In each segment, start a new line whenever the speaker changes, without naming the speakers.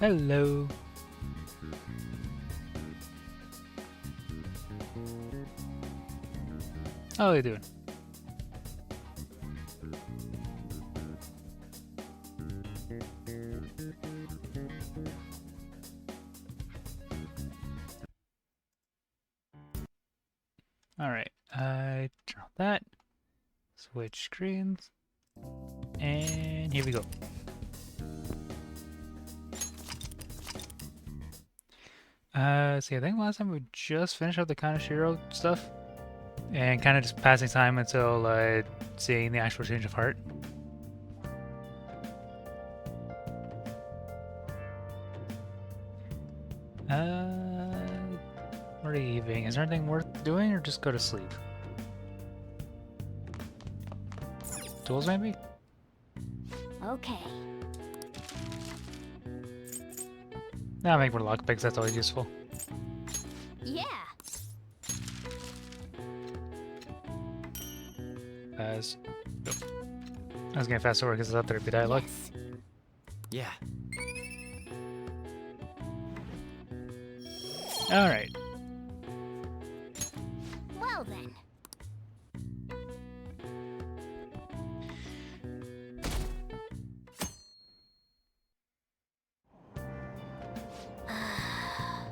Hello. How are you doing? Alright, I turn off that, switch screens, and here we go. See, I think last time we just finished up the Kaneshiro stuff, and kind of just passing time until seeing the actual change of heart. What are you eating? Is there anything worth doing, or just go to sleep? Tools, maybe?
Okay.
I'll make more lockpicks, that's always useful.
Yeah.
As I was getting fast forward because it's up there to be dialogue.
Yes.
Yeah.
Alright.
Well then.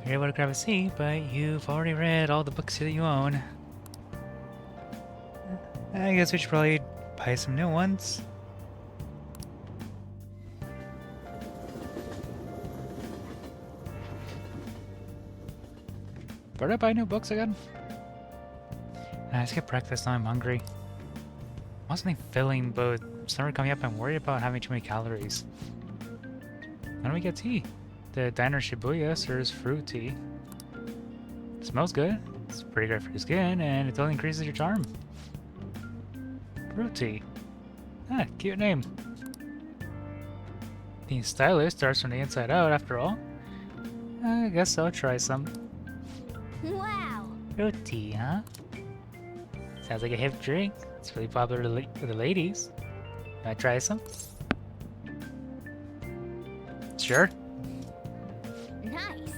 You're able to grab a seat, but you've already read all the books that you own. I guess we should probably buy some new ones. Where did I buy new books again? I skip breakfast, now I'm hungry. I want something filling, but summer coming up, I'm worried about having too many calories. When do we get tea? The diner Shibuya serves fruit tea. It smells good, it's pretty great for your skin, and it totally increases your charm. Fruit tea. Ah, cute name. Being stylish starts from the inside out, after all. I guess I'll try some.
Wow.
Fruit tea, huh? Sounds like a hip drink. It's really popular with the ladies. Can I try some? Sure.
Nice.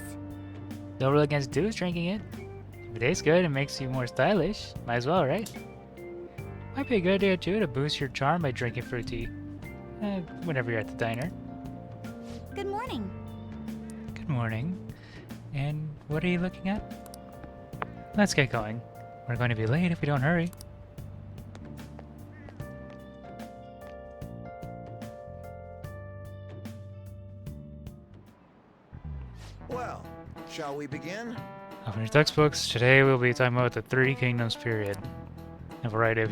No rule against dudes drinking it. If it tastes good and makes you more stylish, might as well, right? Might be a good idea too to boost your charm by drinking fruit tea. Whenever you're at the diner.
Good morning.
Good morning. And what are you looking at? Let's get going. We're going to be late if we don't hurry.
Well, shall we begin?
Open your textbooks. Today we'll be talking about the Three Kingdoms period. A variety of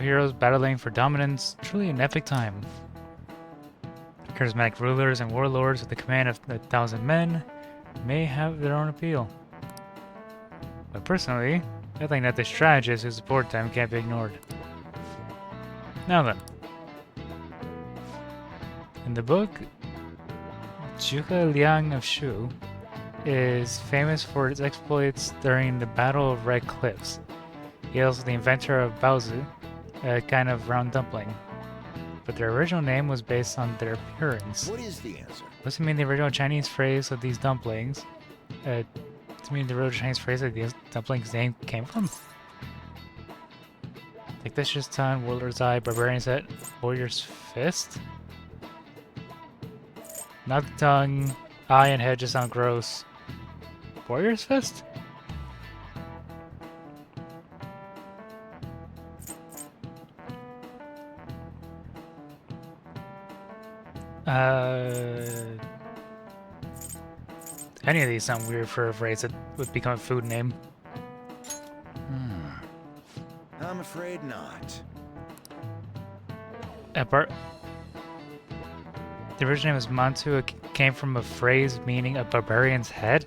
heroes battling for dominance. Truly an epic time. Charismatic rulers and warlords with the command of 1,000 men may have their own appeal. But personally, I think that the strategists who support them can't be ignored. Now then. In the book, Zhuge Liang of Shu is famous for its exploits during the Battle of Red Cliffs. He is also the inventor of baozi, a kind of round dumpling. But their original name was based on their appearance.
What is the answer?
What's the mean the original Chinese phrase of these dumplings? To mean the original Chinese phrase that these dumplings' name came from? Tactitious tongue, warlord's eye, barbarian's head, warrior's fist? Not the tongue. Eye and head just sound gross. Warrior's Fist? Any of these sound weird for a phrase that would become a food name.
I'm afraid not.
The original name was Mantu. It came from a phrase meaning a barbarian's head.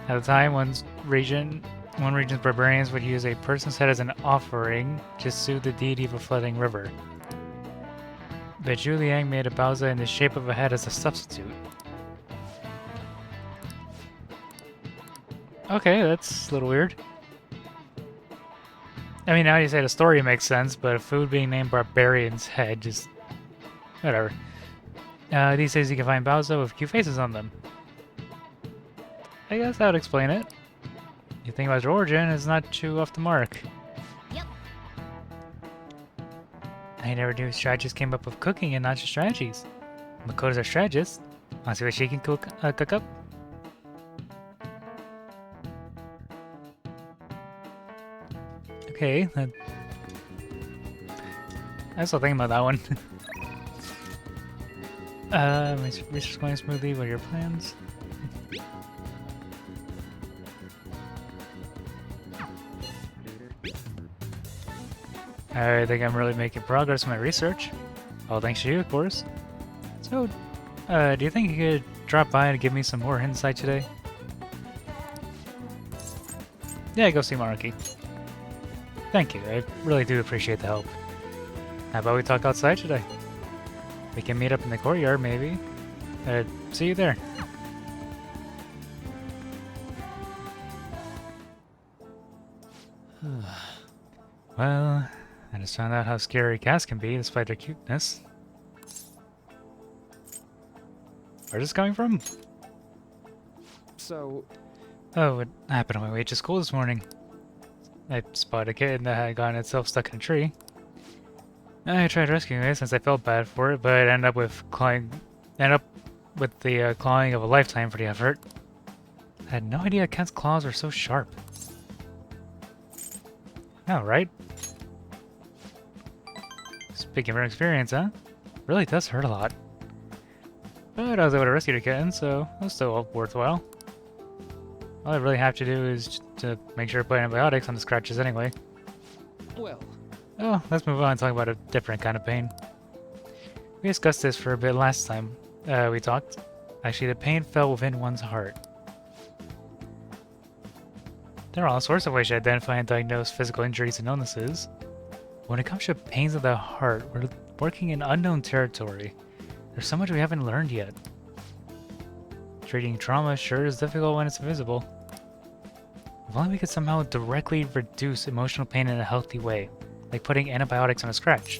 At the time, one region's barbarians would use a person's head as an offering to soothe the deity of a flooding river. But Zhu Liang made a baozi in the shape of a head as a substitute. Okay, that's a little weird. I mean, now you say the story makes sense, but a food being named Barbarian's Head, just... whatever. These days you can find baozi with cute faces on them. I guess that would explain it. You think about your origin, it's not too off the mark.
Yep.
I never knew strategists came up with cooking and not just strategies. Makoto's our strategist. Wanna see what she can cook up? Okay, I was still thinking about that one. Research going smoothly. What are your plans? I think I'm really making progress in my research. All thanks to you, of course. So, do you think you could drop by and give me some more insight today? Yeah, go see Maruki. Thank you, I really do appreciate the help. How about we talk outside today? We can meet up in the courtyard, maybe. See you there. Well, I just found out how scary cats can be despite their cuteness. Where's this coming from?
So...
Oh, it happened on my way to school this morning. I spotted a kitten that had gotten itself stuck in a tree. I tried rescuing it since I felt bad for it, but it ended up with the clawing of a lifetime for the effort. I had no idea cat's claws were so sharp. Oh, right? Speaking from experience, huh? Really does hurt a lot. But I was able to rescue the kitten, so it was still worthwhile. All I really have to do is to make sure to put antibiotics on the scratches anyway.
well...
Oh, let's move on and talk about a different kind of pain. We discussed this for a bit last time we talked. Actually, the pain fell within one's heart. There are all sorts of ways to identify and diagnose physical injuries and illnesses. When it comes to pains of the heart, we're working in unknown territory. There's so much we haven't learned yet. Treating trauma sure is difficult when it's invisible. If only we could somehow directly reduce emotional pain in a healthy way, like putting antibiotics on a scratch.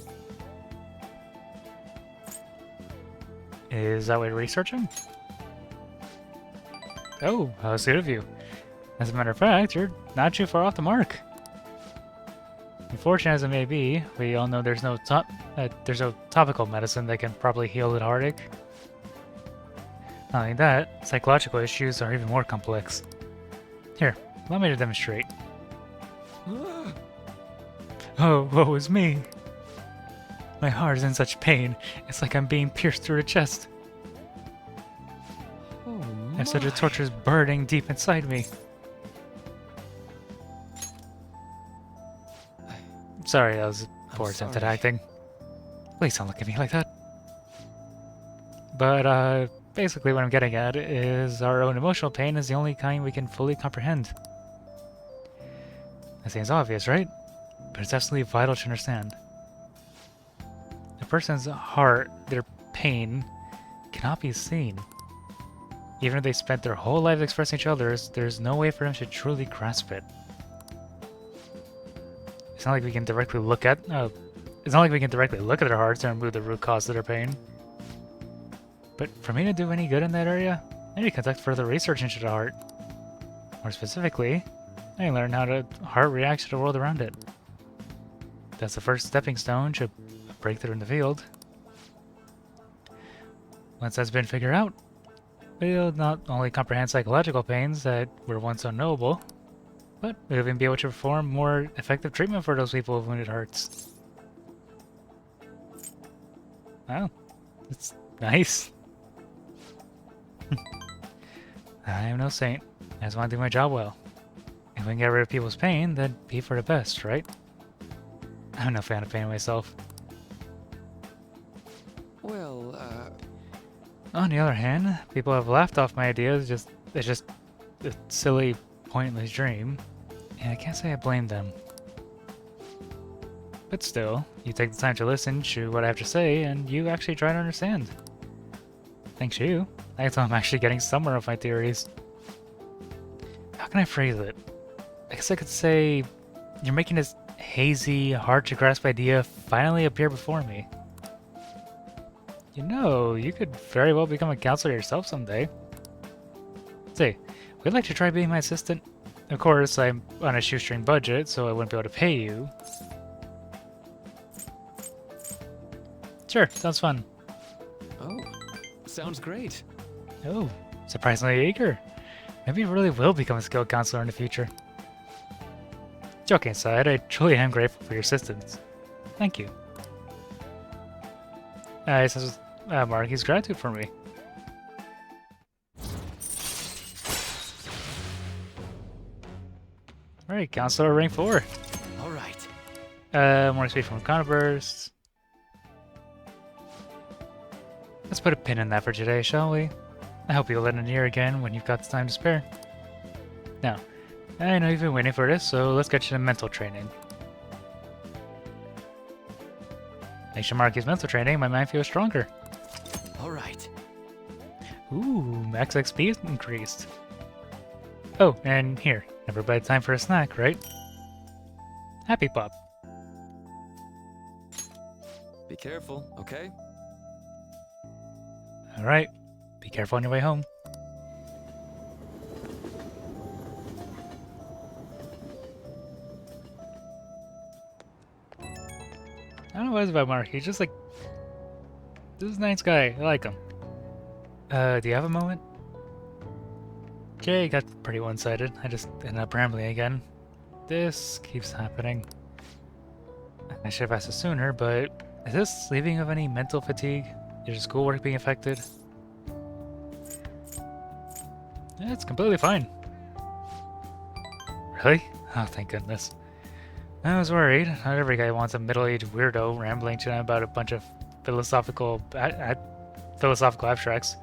Is that what you're researching? Oh, how sweet of you. As a matter of fact, you're not too far off the mark. Unfortunate as it may be, we all know there's no topical medicine that can properly heal the heartache. Not only that, psychological issues are even more complex. Here, allow me to demonstrate. Oh, woe is me. My heart is in such pain, it's like I'm being pierced through the chest.
Oh,
And such a torture is burning deep inside me. Sorry, that was poor attempt at
sorry.
acting. Please don't look at me like that. But, basically what I'm getting at is our own emotional pain is the only kind we can fully comprehend. That seems obvious, right? But it's absolutely vital to understand. A person's heart, their pain, cannot be seen. Even if they spent their whole lives expressing each other's, there's no way for them to truly grasp it. It's not like we can directly look at their hearts and remove the root cause of their pain. But for me to do any good in that area, I need to conduct further research into the heart. More specifically, I learn how the heart reacts to the world around it. That's the first stepping stone to a breakthrough in the field. once that's been figured out, we'll not only comprehend psychological pains that were once unknowable, but we'll even be able to perform more effective treatment for those people with wounded hearts. Wow, that's nice. I am no saint. I just want to do my job well. If we can get rid of people's pain, then be for the best, right? I'm no fan of pain myself.
Well,
On the other hand, people have laughed off my ideas, it's just a silly, pointless dream, and I can't say I blame them. But still, you take the time to listen to what I have to say, and you actually try to understand. Thanks to you, I can tell I'm actually getting somewhere with my theories. How can I phrase it? I guess I could say, you're making this hazy, hard-to-grasp idea finally appear before me. You know, you could very well become a counselor yourself someday. Say, would you like to try being my assistant? Of course, I'm on a shoestring budget, so I wouldn't be able to pay you. Sure, sounds fun.
oh, sounds great.
Oh, surprisingly eager. Maybe you really will become a skilled counselor in the future. Joking aside, I truly am grateful for your assistance. Thank you. This is Marky's gratitude for me. Alright, counselor rank 4.
All right.
More speed from counter bursts. Let's put a pin in that for today, shall we? I hope you'll lend an ear again when you've got the time to spare. Now, I know you've been waiting for this, so let's get you to mental training. Thanks to Marky's mental training, my mind feels stronger.
All right.
Ooh, max XP is increased. Oh, and here, never bad time for a snack, right? Happy Pop.
Be careful, okay?
Alright, be careful on your way home. I don't know what it is about Mark, he's just like... This is a nice guy, I like him. Do you have a moment? Okay, got pretty one-sided. I just ended up rambling again. This keeps happening. I should have asked it sooner, but... Is this leaving of any mental fatigue? Is your schoolwork being affected? Yeah, it's completely fine. Really? Oh, thank goodness. I was worried. Not every guy wants a middle-aged weirdo rambling to them about a bunch of philosophical abstracts.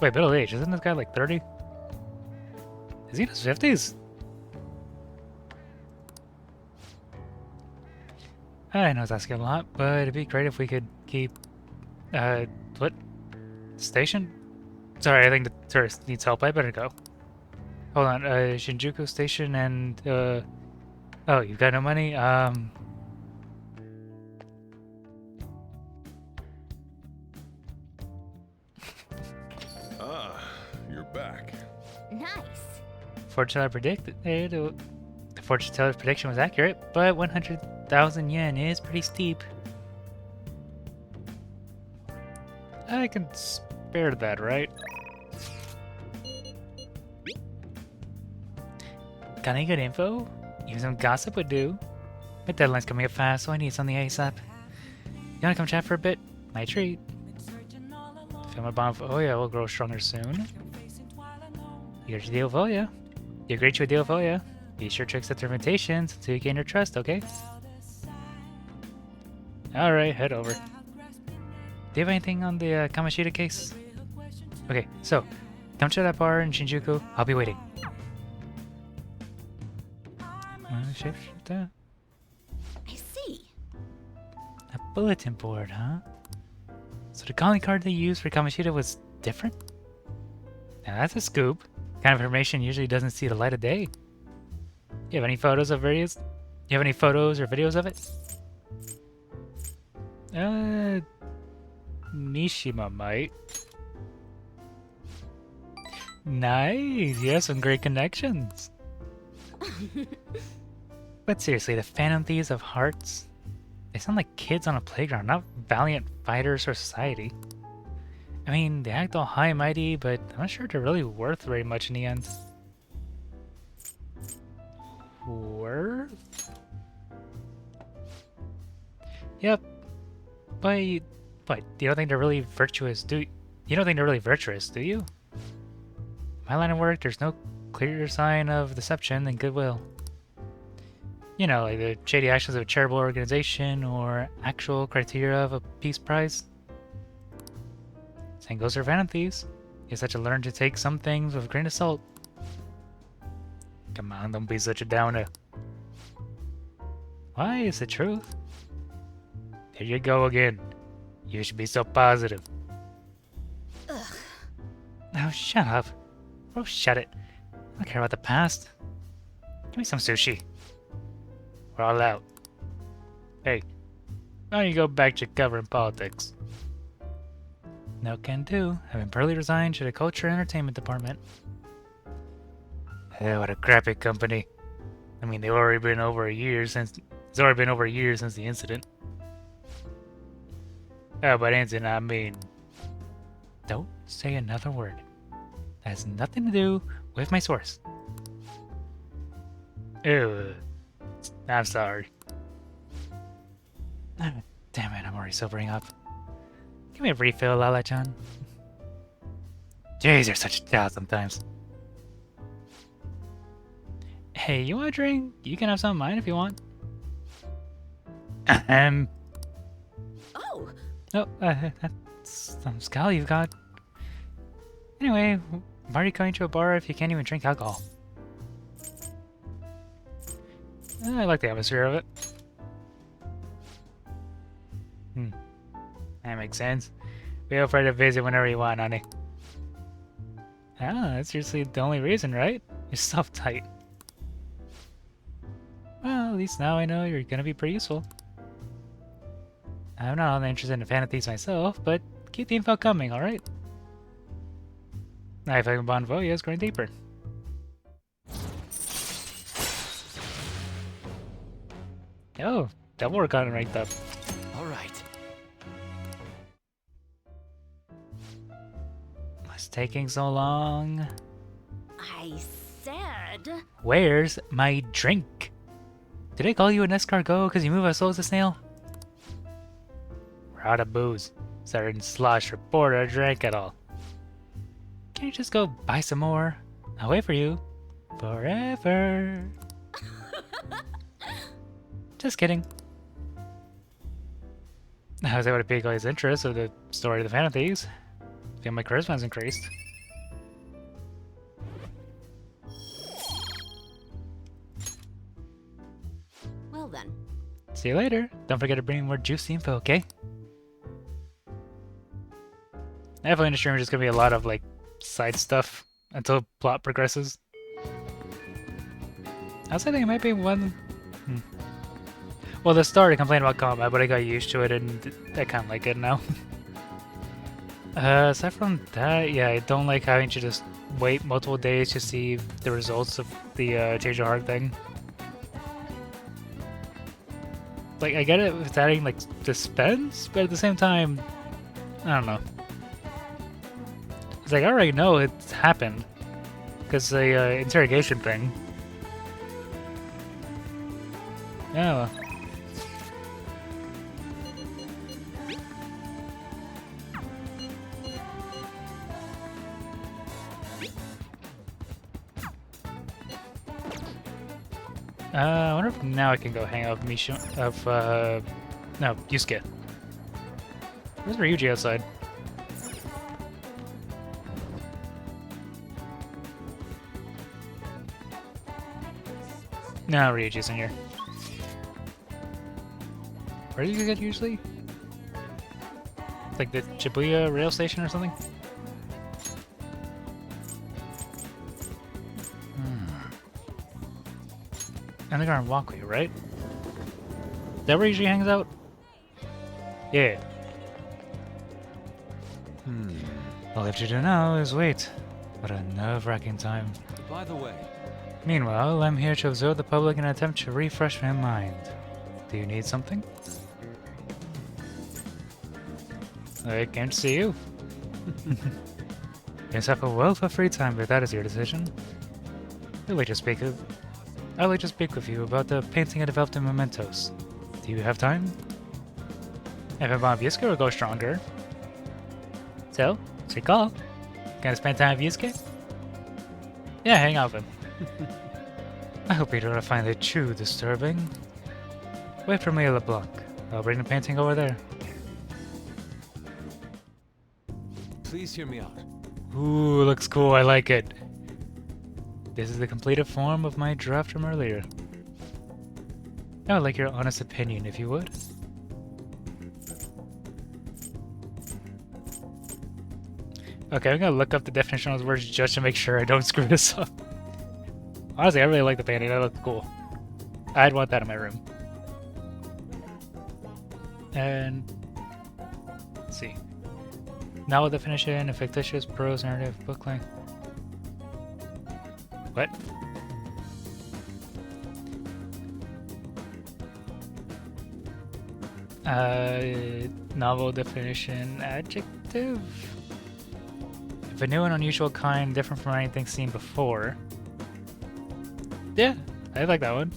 Wait, middle-aged? Isn't this guy like 30? Is he in his 50s? I know it's asking a lot, but it'd be great if we could keep... what? Station? Sorry, I think the tourist needs help. I better go. Hold on, Shinjuku Station and, oh, you've got no money?
Ah, you're back.
Nice.
Fortune teller predicted... the fortune teller's prediction was accurate, but 100,000 yen is pretty steep. I can spare that, right? Got any good info? Even some gossip would do. My deadline's coming up fast, so I need something ASAP. You wanna come chat for a bit? My treat. Feel my bond with Oya will grow stronger soon. Here's your deal with Oya. You agreed to a deal with Oya. Be sure to accept her invitations until you gain her trust, okay? Alright, head over. Do you have anything on the Kamashita case? Okay, so, come to that bar in Shinjuku. I'll be waiting.
I see.
A bulletin board, huh? So the calling card they used for Kamashita was different? Now that's a scoop. Kind of information usually doesn't see the light of day. You have any photos of videos? You have any photos or videos of it? Mishima might. Nice, you have some great connections. But seriously, the Phantom Thieves of Hearts? They sound like kids on a playground, not valiant fighters for society. I mean, they act all high and mighty, but I'm not sure they're really worth very much in the end. Worth? Yep. But you don't think they're really virtuous, do you? You don't think they're really virtuous, do you? My line of work, there's no clearer sign of deception than goodwill. You know, like the shady actions of a charitable organization or actual criteria of a peace prize. Same goes for Phantom Thieves. You just have to learn to take some things with a grain of salt. Come on, don't be such a downer. Why? It's the truth. There you go again. You should be so positive.
Ugh.
Oh, shut up. Oh, shut it. I don't care about the past. Give me some sushi. We're all out. Hey, why don't you go back to covering politics? No can do. I've been purely resigned to the culture and entertainment department. What a crappy company. I mean, it's already been over a year since the incident. Oh, but incident, I mean... Don't say another word. That has nothing to do with my source. Ew. I'm sorry. Ah, damn it, I'm already sobering up. Give me a refill, Lala-chan. Jeez, you're such a child sometimes. Hey, you want a drink? You can have some of mine if you want.
Oh,
Oh, that's some skull you've got. Anyway, why are you going to a bar if you can't even drink alcohol? I like the atmosphere of it. That makes sense. Feel free to visit whenever you want, honey. Ah, that's usually the only reason, right? You're so tight. Well, at least now I know you're gonna be pretty useful. I'm not all that interested in Phantom Thieves myself, but keep the info coming, alright? I think Bon Voya is going deeper. Oh, double work on it ranked up.
All right.
What's taking so long?
I said.
Where's my drink? Did I call you an escargot because you move as slow as a snail? We're out of booze. Certain slosh reporter drank it all. Can't you just go buy some more? I'll wait for you. Forever. Just kidding. I was able to pique all his interest with the story of the Phantom Thieves. I feel my charisma's increased.
Well then.
See you later. Don't forget to bring more juicy info, okay? Definitely in the stream, there's just gonna be a lot of like side stuff until plot progresses. I was thinking it might be one. Well, the start I complained about combat, but I got used to it and I kind of like it now. Aside from that, yeah, I don't like having to just wait multiple days to see the results of the change of heart thing. Like, I get it with adding like dispense, but at the same time, I don't know. It's like I already know it's happened because the interrogation thing. Yeah. Well. I wonder if now I can go hang out with Misha no, Yusuke. Where's Ryuji outside? No, Ryuji's in here. Where do you get usually? Like the Shibuya rail station or something? Underground walkway, right? Is that where he usually hangs out? Yeah. All I have to do now is wait. What a nerve-wracking time.
By the way,
Meanwhile, I'm here to observe the public in an attempt to refresh my mind. Do you need something? I came to see you. You must have a wealth of free time, but that is your decision. I'd like to speak with you about the painting I developed in Mementos. Do you have time? If I'm on Yusuke, will go stronger. So, it's your call. Gonna spend time with Yusuke? Yeah, hang out with him. I hope you don't find it too disturbing. Wait for me at LeBlanc. I'll bring the painting over there.
Please hear me out.
Ooh, looks cool. I like it. This is the completed form of my draft from earlier. I would like your honest opinion, if you would. Okay, I'm gonna look up the definition of those words just to make sure I don't screw this up. Honestly, I really like the painting. That looks cool. I'd want that in my room. And let's see. Novel definition, a fictitious prose narrative book length. What? Novel definition, adjective? Of a new and unusual kind, different from anything seen before. Yeah, I like that one.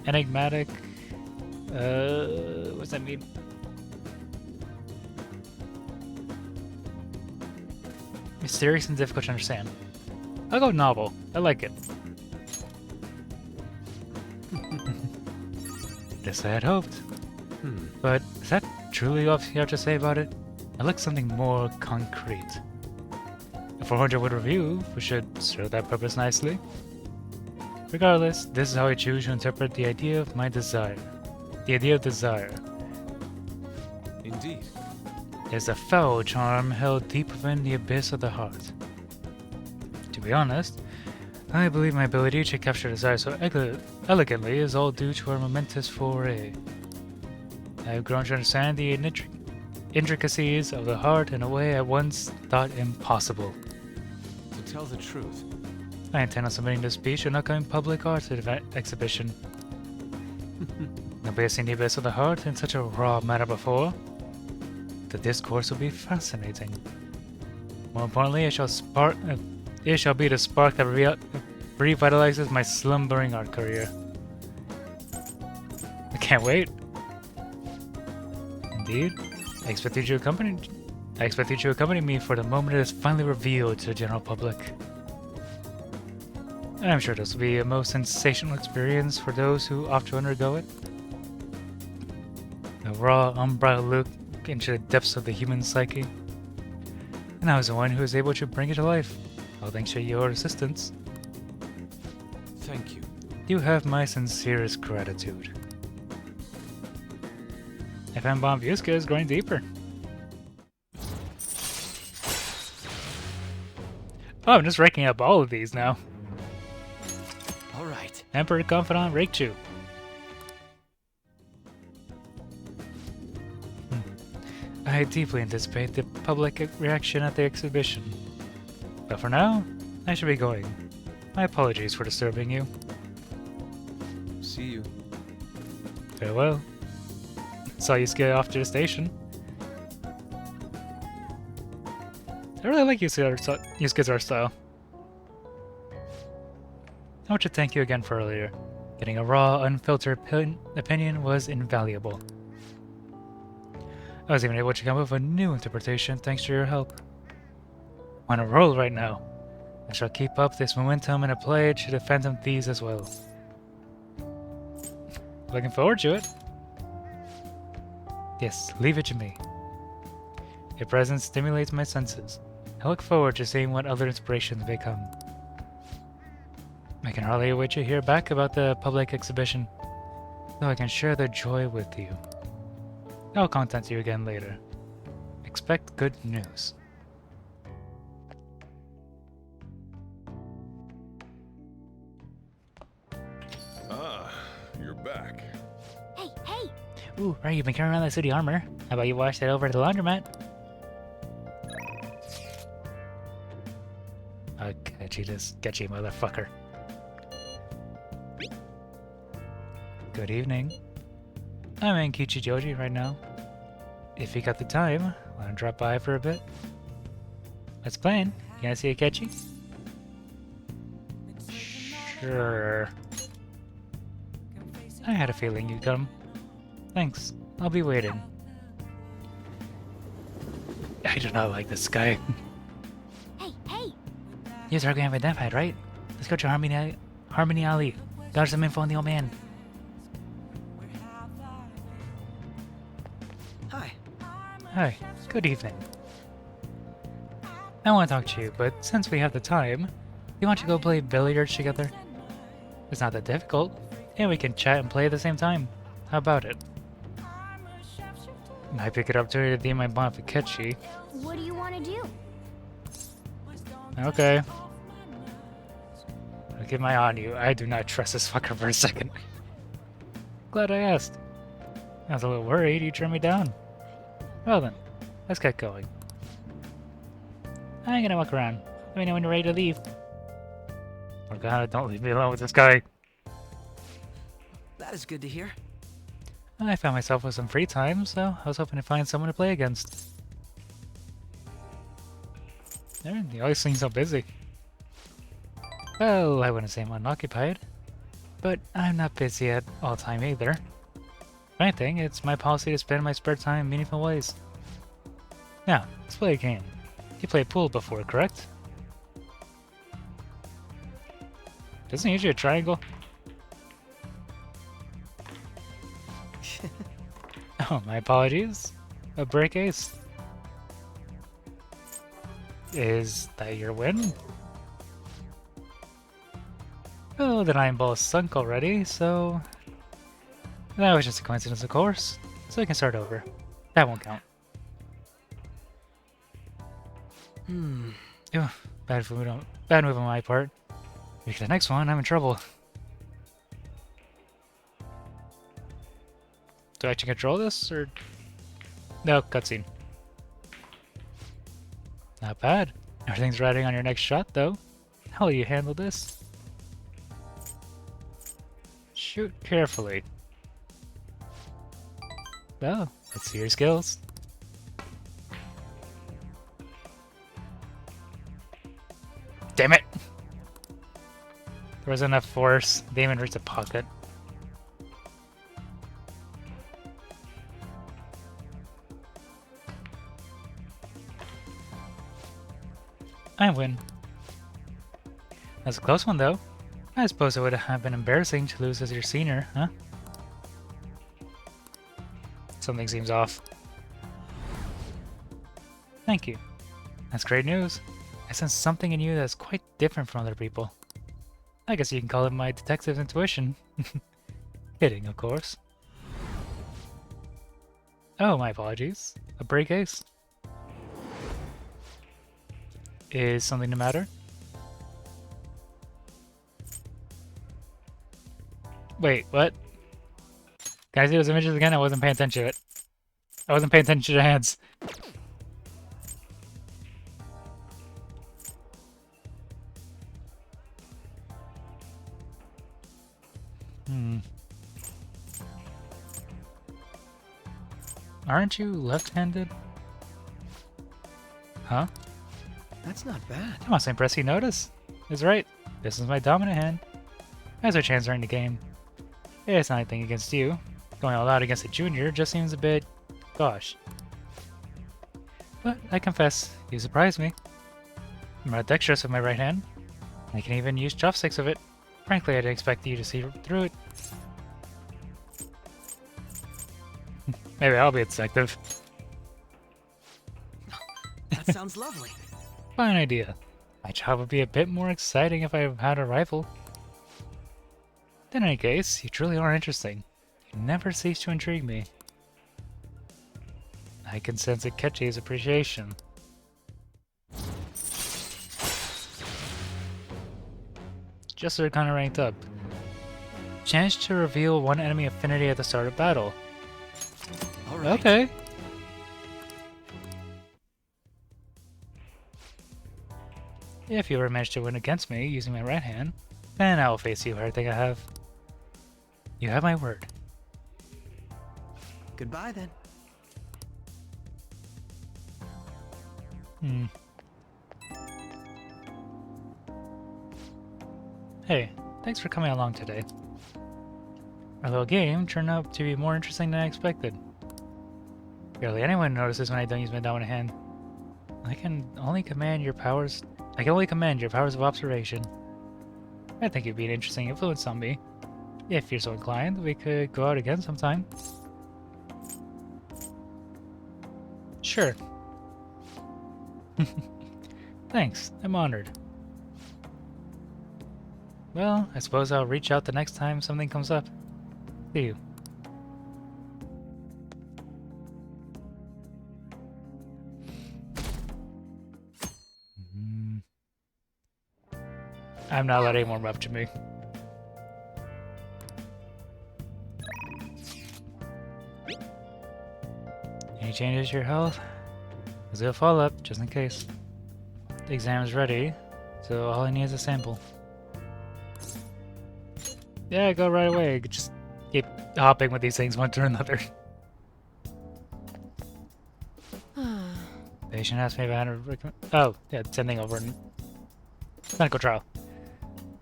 Enigmatic. What's that mean? Mysterious and difficult to understand. I'll go novel. I like it. Just I had hoped. But is that truly all you have to say about it? I'd like something more concrete. A 400-word review, we should serve that purpose nicely. Regardless, this is how I choose to interpret the idea of my desire. The idea of desire.
Indeed.
Is a foul charm held deep within the abyss of the heart. To be honest, I believe my ability to capture desire so elegantly is all due to our momentous foray. I have grown to understand the intricacies of the heart in a way I once thought impossible.
To tell the truth,
I intend on submitting this speech to an upcoming public art exhibition. Nobody has seen the abyss of the heart in such a raw manner before. The discourse will be fascinating. More importantly, it shall be the spark that revitalizes my slumbering art career. I can't wait. Indeed, I expect you to accompany me for the moment it is finally revealed to the general public. I'm sure this will be a most sensational experience for those who opt to undergo it. A raw, unbridled look into the depths of the human psyche. And I was the one who was able to bring it to life, all thanks to your assistance.
thank you.
You have my sincerest gratitude. FM Bomb Yusuke is going deeper. Oh, I'm just ranking up all of these now.
All right.
Emperor Confidant Raichu. I deeply anticipate the public reaction at the exhibition. But for now, I should be going. My apologies for disturbing you.
See you.
Farewell. Saw you get off to the station. I really like Yusuke's art style. I want to thank you again for earlier. Getting a raw, unfiltered opinion was invaluable. I was even able to come up with a new interpretation thanks to your help. I'm on a roll right now. I shall keep up this momentum and apply it to the Phantom Thieves as well. Looking forward to it. Yes, leave it to me. Your presence stimulates my senses. I look forward to seeing what other inspirations may come. I can hardly wait to hear back about the public exhibition, so I can share their joy with you. I'll contact you again later. Expect good news.
Ah, you're back.
Hey, hey!
Ooh, right, you've been carrying around that city armor. How about you wash that over at the laundromat? I'll catch you, this sketchy motherfucker. Good evening. I'm in Kichijoji right now. If you got the time, Wanna drop by for a bit? Let's play. You wanna see a catchy? Sure. I had a feeling you'd come. Thanks. I'll be waiting. I do not like this guy.
Hey, hey!
You are going to have identified, right? Let's go to Harmony Alley. Got some info on the old man.
Hi.
Hi. Good evening. I want to talk to you, but since we have the time, you want to go play billiards together? It's not that difficult, and we can chat and play at the same time. How about it? Might pick it up to redeem my bond for Ketchy.
What do you want to do?
Okay. I'll keep my eye on you. I do not trust this fucker for a second. Glad I asked. I was a little worried you turned me down. Well then, let's get going. I'm gonna walk around. Let me know when you're ready to leave. Oh god, don't leave me alone with this guy.
That is good to hear.
I found myself with some free time, so I was hoping to find someone to play against. You always seem so busy. Well, I wouldn't say I'm unoccupied, but I'm not busy at all time either. If anything, it's my policy to spend my spare time in meaningful ways. Now, let's play a game. You played pool before, correct? Isn't it usually a triangle? Oh, my apologies. A break ace. Is that your win? Oh, the 9 ball is sunk already, so... That was just a coincidence, of course. So we can start over. That won't count. Ew, bad move on my part. Because the next one, I'm in trouble. Do I actually control this, or... No, cutscene. Not bad. Everything's riding on your next shot, though. How will you handle this? Shoot carefully. Well, let's see your skills. Damn it! There was enough force. Damon reached a pocket. I win. That's a close one, though. I suppose it would have been embarrassing to lose as your senior, huh? Something seems off. Thank you. That's great news. I sense something in you that's quite different from other people. I guess you can call it my detective intuition. Kidding, of course. Oh, my apologies. A break ace? Is something the matter? Wait, what? Can I see those images again? I wasn't paying attention to it. I wasn't paying attention to the hands. Aren't you left-handed? Huh?
That's not bad.
I must impress you notice. That's right. This is my dominant hand. As our chance during the game. It's not anything against you. Going all out against a junior just seems a bit... gosh. But I confess, you surprised me. I'm not dexterous with my right hand. I can even use chopsticks of it. Frankly, I didn't expect you to see through it. Maybe I'll be a detective.
That sounds lovely.
Fine idea. My job would be a bit more exciting if I had a rifle. In any case, you truly are interesting. You never cease to intrigue me. I can sense Akechi's appreciation. Just so they're kinda ranked up. Chance to reveal one enemy affinity at the start of battle.
All right.
Okay. If you ever manage to win against me using my right hand, then I will face you with everything I have. You have my word.
Goodbye then.
Hmm. Hey, thanks for coming along today. Our little game turned out to be more interesting than I expected. Barely anyone notices when I don't use my dominant hand. I can only command your powers of observation. I think you'd be an interesting influence on me. If you're so inclined, we could go out again sometime. Sure. Thanks, I'm honored. Well, I suppose I'll reach out the next time something comes up. See you. I'm not letting anyone rupture me. Any changes to your health? Let's do a follow-up, just in case. The exam is ready, so all I need is a sample. Yeah, go right away. Just keep hopping with these things one to another. Patient asked me if I had a recommend. Oh, yeah, sending over a medical trial.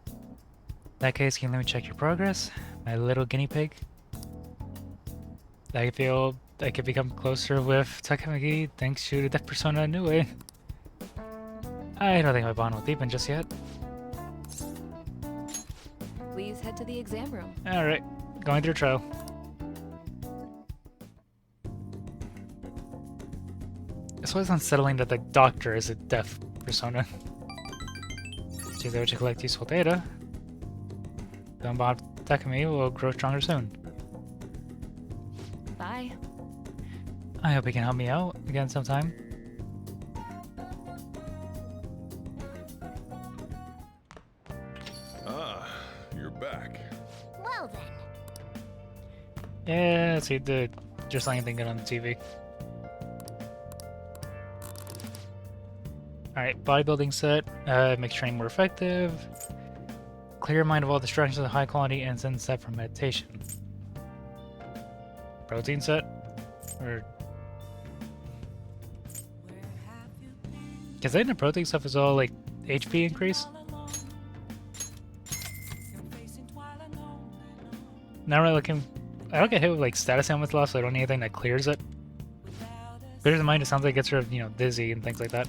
In that case, can you let me check your progress? My little guinea pig. I feel I could become closer with Takamaki thanks to the death persona anyway. I don't think my bond will deepen just yet.
Please head to the exam room.
Alright, going through trial. It's always unsettling that the doctor is a death persona. She's able to collect useful data. The bond Takami will grow stronger soon.
Bye.
I hope he can help me out again sometime.
Ah, you're back.
Well then.
Yeah, let's see, just anything good on the TV. Alright, bodybuilding set, makes training more effective. Clear your mind of all distractions of high quality and send set for meditation. Protein set? Or... Because I think the protein stuff is all like HP increase? Not really looking... I don't get hit with like status ailments loss, so I don't need anything that clears it. Clears the mind, it sounds like it gets rid of, you know, dizzy and things like that.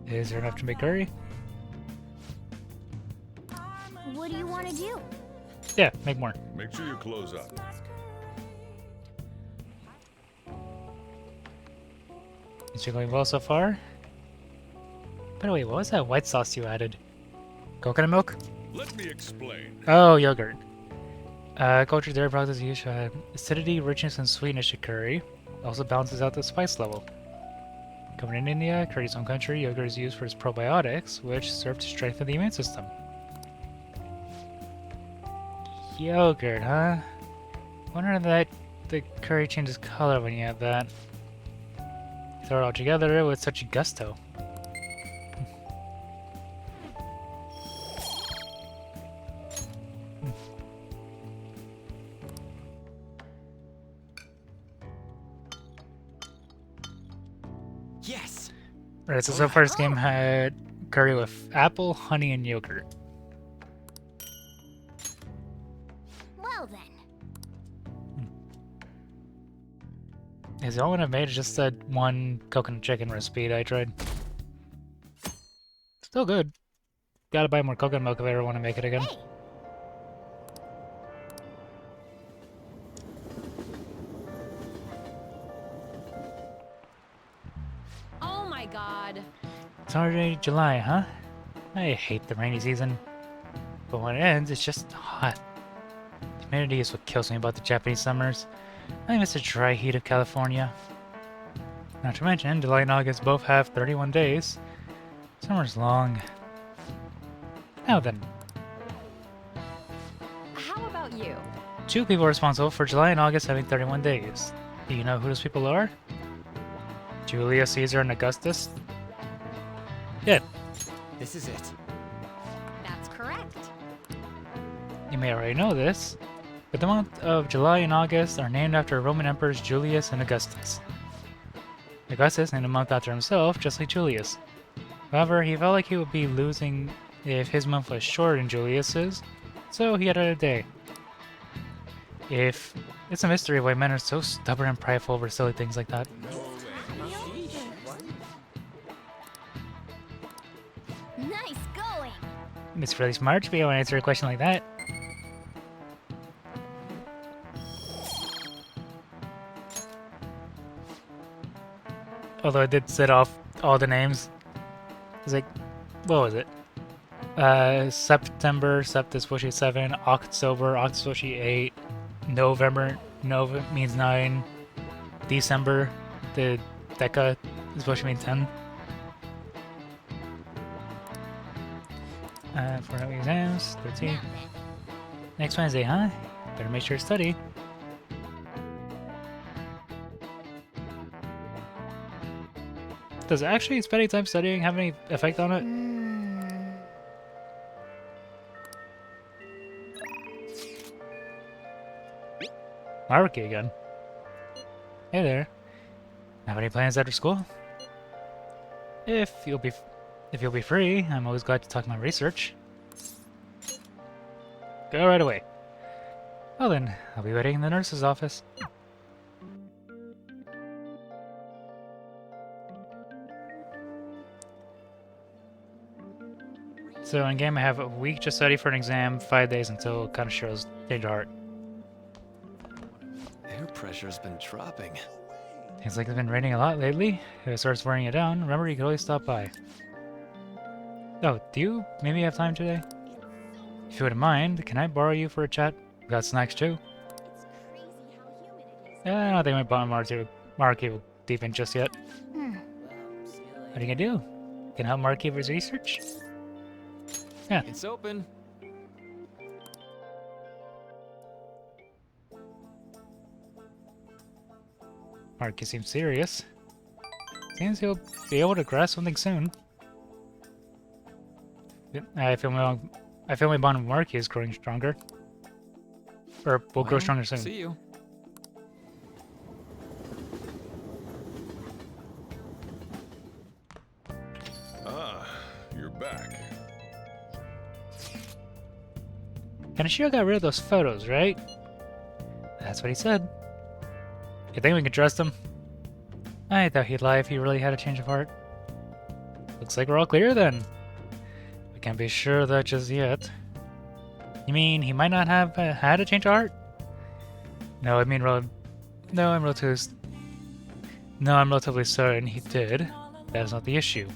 Is there enough to make curry?
What do you want to do?
Yeah, make more.
Make sure you close up.
Is it going well so far? By the way, what was that white sauce you added? Coconut milk?
Let me explain.
Oh, yogurt. Cultured dairy products used to add acidity, richness, and sweetness to curry. Also balances out the spice level. Coming in India, curry's home country, yogurt is used for its probiotics, which serve to strengthen the immune system. Yogurt, huh? Wonder that the curry changes color when you add that. Throw it all together with such gusto.
Yes.
Right, so far this game had curry with apple, honey, and yogurt.
Well then.
Is the only one I've made is just that one coconut chicken recipe that I tried. Still good. Gotta buy more coconut milk if I ever want to make it again.
Hey.
Oh my god.
It's already July, huh? I hate the rainy season. But when it ends, it's just hot. Humidity is what kills me about the Japanese summers. I miss the dry heat of California. Not to mention, July and August both have 31 days. Summer's long. Now then,
How about you?
2 people are responsible for July and August having 31 days. Do you know who those people are? Julius Caesar and Augustus? Yeah,
This is it.
That's correct.
you may already know this, But the month of July and August are named after Roman emperors Julius and Augustus. Augustus named a month after himself, just like Julius. However, he felt like he would be losing if his month was shorter than Julius's, so he added a day. It's a mystery why men are so stubborn and prideful over silly things like that.
Nice going.
It's really smart to be able to answer a question like that. Although I did set off all the names. It's like, what was it? September, Septiswoshi 7, October, Octiswoshi 8, November, Nova means 9, December, the Deca is supposed to mean 10. For having exams, 13.
Now then.
Next Wednesday, huh? Better make sure to study. Does actually spending time studying have any effect on it? Maruki again. Hey there. Have any plans after school? If you'll be free, I'm always glad to talk my research. Go right away. Well then, I'll be waiting in the nurse's office. So in game I have a week to study for an exam, 5 days until Kanashiro's change of heart.
Air pressure's been dropping.
Seems like it's been raining a lot lately. If it starts wearing it down, remember you can always stop by. Oh, do you maybe have time today? If you wouldn't mind, can I borrow you for a chat? We got snacks too. Yeah, I don't think my bottom Maruki will deepen just yet. What are you gonna do? Can I help Maruki with his research? Yeah.
It's open.
Maruki seems serious. Seems he'll be able to grasp something soon. I feel my bond with Maruki is growing stronger. Or will grow stronger soon.
See you.
Ah, you're back.
Kanashiro got rid of those photos, right? That's what he said. You think we can trust him? I thought he'd lie if he really had a change of heart. Looks like we're all clear then. We can't be sure of that just yet. You mean he might not have had a change of heart? No, I mean, I'm relatively certain he did. That's not the issue.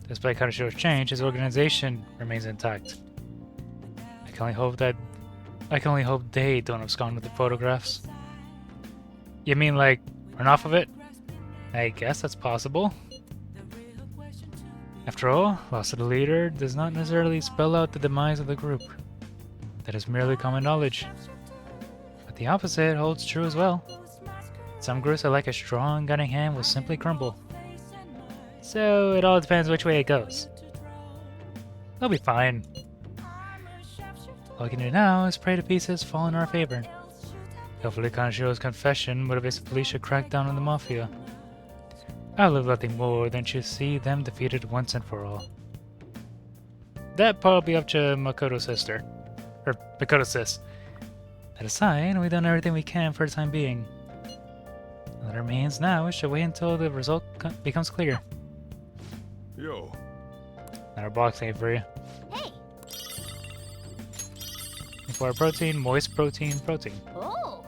Despite Kanashiro's change, his organization remains intact. I can only hope they don't abscond with the photographs. You mean like run off of it? I guess that's possible. After all, loss of the leader does not necessarily spell out the demise of the group. That is merely common knowledge. But the opposite holds true as well. Some groups that like a strong guiding hand will simply crumble. So it all depends which way it goes. They'll be fine. All we can do now is pray the pieces fall in our favor. Hopefully Kanashiro's confession motivates the police to crack down on the Mafia. I love nothing more than to see them defeated once and for all. That part will be up to Makoto's sister. Or Makoto's sis. That aside, we've done everything we can for the time being. All that remains now is to wait until the result becomes clear.
Yo.
Another box game for you.
Hey.
For protein, moist protein, protein.
Oh.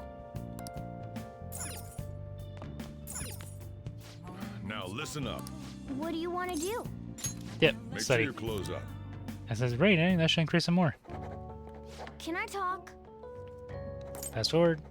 Now listen up.
What do you want to do?
Yep,
Make
study.
sure you close up.
As it's raining, that should increase some more.
Can I talk?
Fast forward.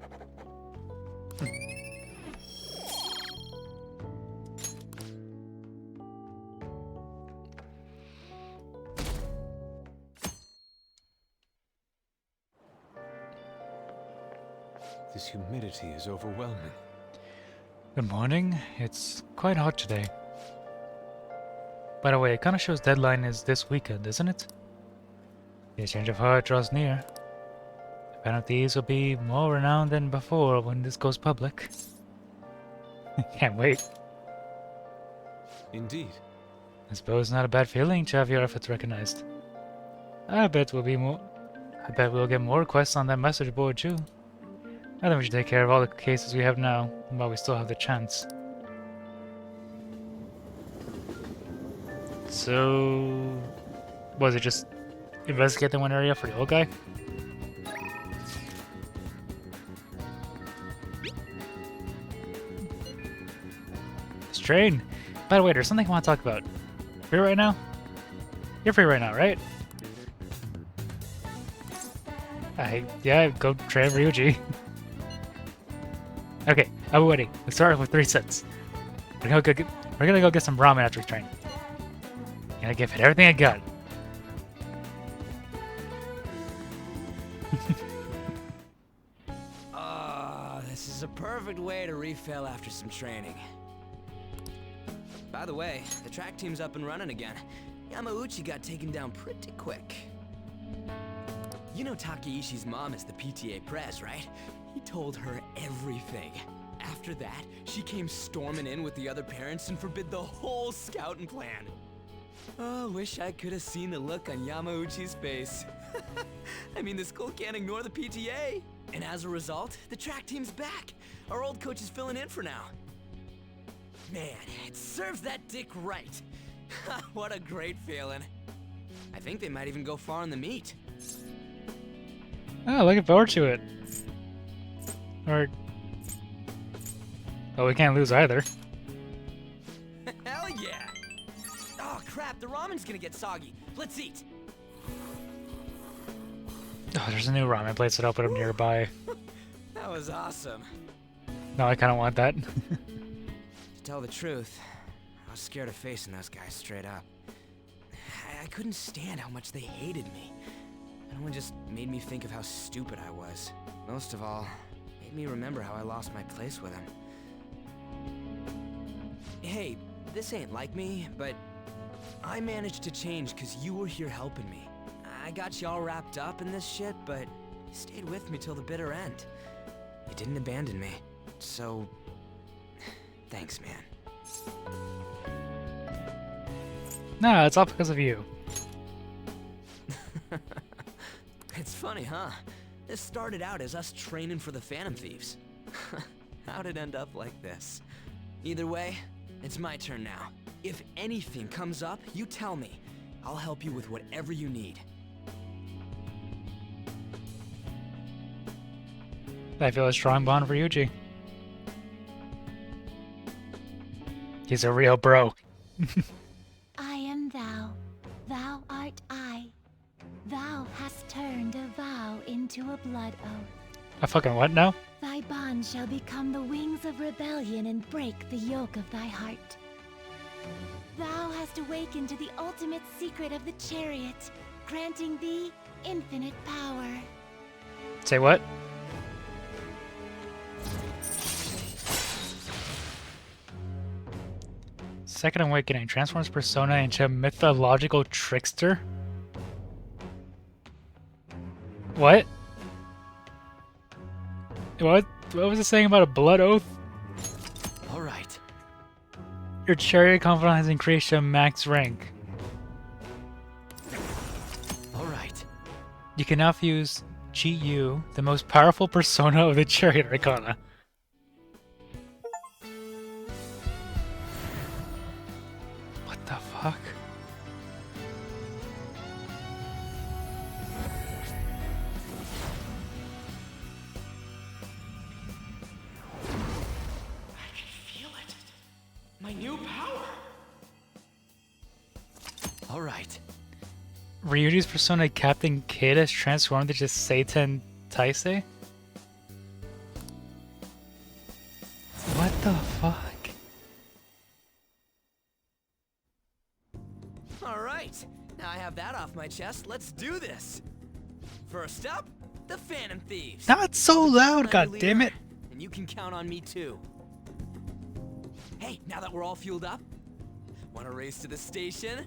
This humidity is overwhelming.
Good morning. It's quite hot today. By the way, Kanashiro's deadline is this weekend, isn't it? The change of heart draws near. If Penalties will be more renowned than before when this goes public. Can't wait.
Indeed.
I suppose not a bad feeling to have your efforts recognized. I bet we'll get more requests on that message board too. I think we should take care of all the cases we have now, while we still have the chance. So, was it just investigate the one area for the old guy? This train. By the way, there's something I want to talk about. Free right now? You're free right now, right? Yeah, go train Ryuji. Okay, I'll be waiting. Let's start with 3 cents. We're gonna go get some ramen after the train. Gonna give it everything I got.
This is a perfect way to refill after some training. By the way, the track team's up and running again. Yamauchi got taken down pretty quick. You know Takeishi's mom is the PTA pres, right? He told her everything. After that, she came storming in with the other parents and forbid the whole scouting plan. Oh, wish I could have seen the look on Yamauchi's face. I mean, the school can't ignore the PTA. And as a result, the track team's back. Our old coach is filling in for now. Man, it serves that dick right. What a great feeling. I think they might even go far in the meet.
Oh, looking forward to it. Or... well, we can't lose either.
Hell yeah! Oh crap, the ramen's gonna get soggy. Let's eat.
Oh, there's a new ramen place that opened up nearby.
That was awesome.
No, I kind of want that.
To tell the truth, I was scared of facing those guys straight up. I couldn't stand how much they hated me. It only just made me think of how stupid I was. Most of all, made me remember how I lost my place with them. Hey, this ain't like me, but I managed to change because you were here helping me. I got you all wrapped up in this shit, but you stayed with me till the bitter end. You didn't abandon me, so thanks, man.
No, it's all because of you.
It's funny, huh? This started out as us training for the Phantom Thieves. How'd it end up like this? Either way, it's my turn now. If anything comes up, you tell me. I'll help you with whatever you need.
I feel a strong bond for Yuji. He's a real bro.
I am thou, thou art I. Thou hast turned a vow into a blood oath.
A fucking what now?
Thy bond shall become the wings of rebellion and break the yoke of thy heart. Thou hast awakened to the ultimate secret of the chariot, granting thee infinite power.
Say what? Second Awakening transforms Persona into a mythological trickster? What? What was it saying about a blood oath?
All right.
Your chariot confidant has increased to max rank.
All right.
You can now fuse Chi-Yu, the most powerful persona of the chariot arcana. What the fuck?
My new power! Alright.
Ryuji's persona Captain Kid has transformed into Satan Taisei? What the fuck?
Alright, now I have that off my chest, let's do this! First up, the Phantom Thieves!
Not so loud,
I'm your
god damn it!
leader, and you can count on me too. Hey, now that we're all fueled up, wanna race to the station?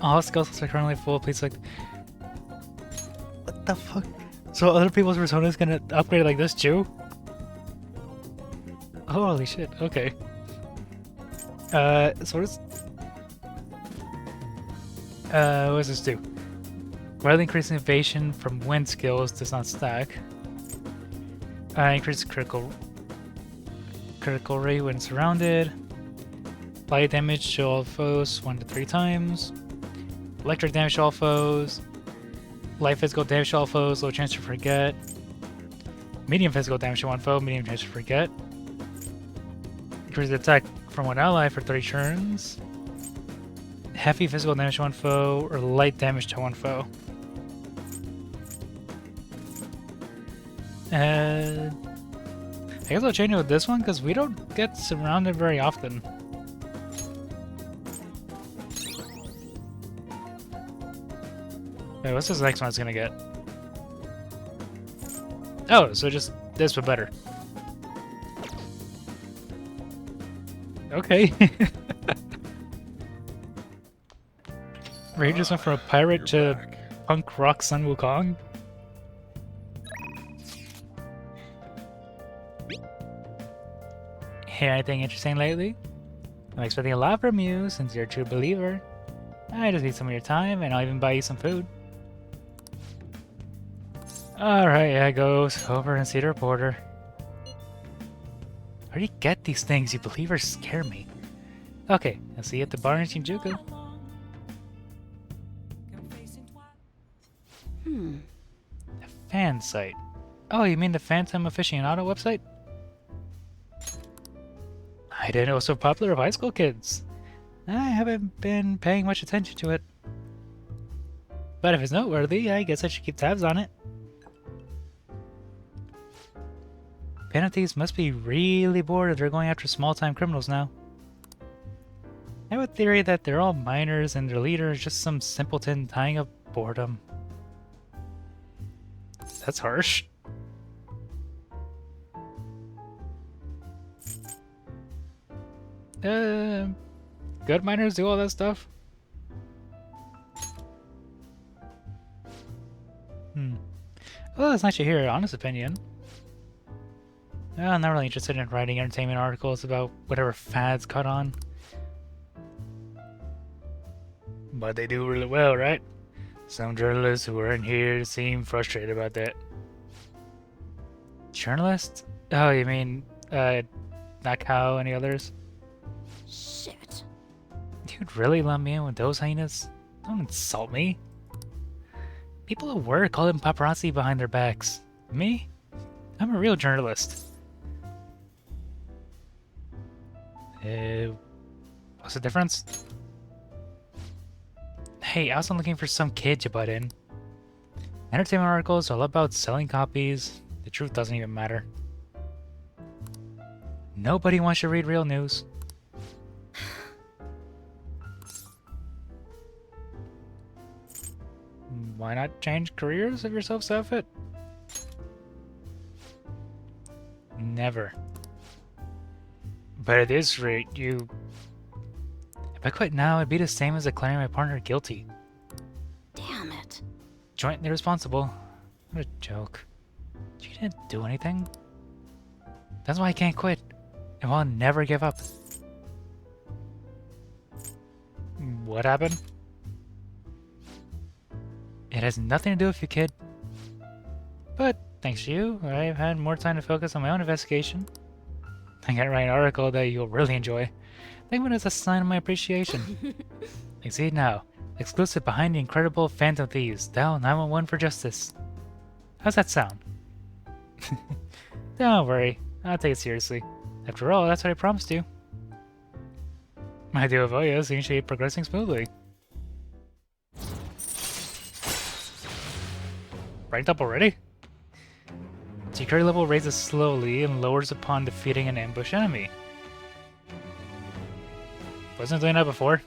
All skills are currently full. Please select. What the fuck? So other people's personas gonna upgrade like this too? Holy shit, okay. So what does this do? While increasing evasion from wind skills does not stack. Increase critical rate when surrounded. Apply damage to all foes 1 to 3 times. Electric damage to all foes. Light physical damage to all foes, low chance to forget. Medium physical damage to one foe, medium chance to forget. Increase the attack from one ally for 30 turns. Heavy physical damage to one foe, or light damage to one foe. I guess I'll change it with this one, because we don't get surrounded very often. Wait, what's this next one's gonna get? Oh, so just this but better. Okay. Ray just went from a pirate to
back.
punk rock Sun Wukong. Hear anything interesting lately? I'm expecting a lot from you since you're a true believer. I just need some of your time and I'll even buy you some food. Alright, yeah, goes over and see the reporter. Where do you get these things? You believers scare me. Okay, I'll see you at the bar in Shinjuku. The fan site. Oh, you mean the Phantom Aficionado website? I didn't know it was so popular with high school kids. I haven't been paying much attention to it. But if it's noteworthy, I guess I should keep tabs on it. Penalties must be really bored if they're going after small-time criminals now. I have a theory that they're all minors and their leader is just some simpleton tying up boredom. That's harsh. Good minors do all that stuff? Well, it's nice to hear your honest opinion. I'm not really interested in writing entertainment articles about whatever fads caught on. But they do really well, right? Some journalists who aren't here seem frustrated about that. Journalists? Oh, you mean, not Cow, any others?
Shit.
You'd really let me in with those hyenas? Don't insult me. People at work call them paparazzi behind their backs. Me? I'm a real journalist. What's the difference? Hey, I wasn't looking for some kid to butt in. Entertainment articles are all about selling copies. The truth doesn't even matter. Nobody wants to read real news. Why not change careers if you're so fit? Never. But at this rate, if I quit now, it'd be the same as declaring my partner guilty.
Damn it.
Jointly responsible. What a joke. You didn't do anything. That's why I can't quit. And I'll never give up. What happened? It has nothing to do with you, kid. But thanks to you, I've had more time to focus on my own investigation. I can write an article that you'll really enjoy. Think of it as a sign of my appreciation. Like, see it now. Exclusive behind the incredible Phantom Thieves. Dial 911 for justice. How's that sound? Don't worry. I'll take it seriously. After all, that's what I promised you. My deal with Oya seems to be progressing smoothly. Ranked up already? Security level raises slowly and lowers upon defeating an ambush enemy. Wasn't doing that before?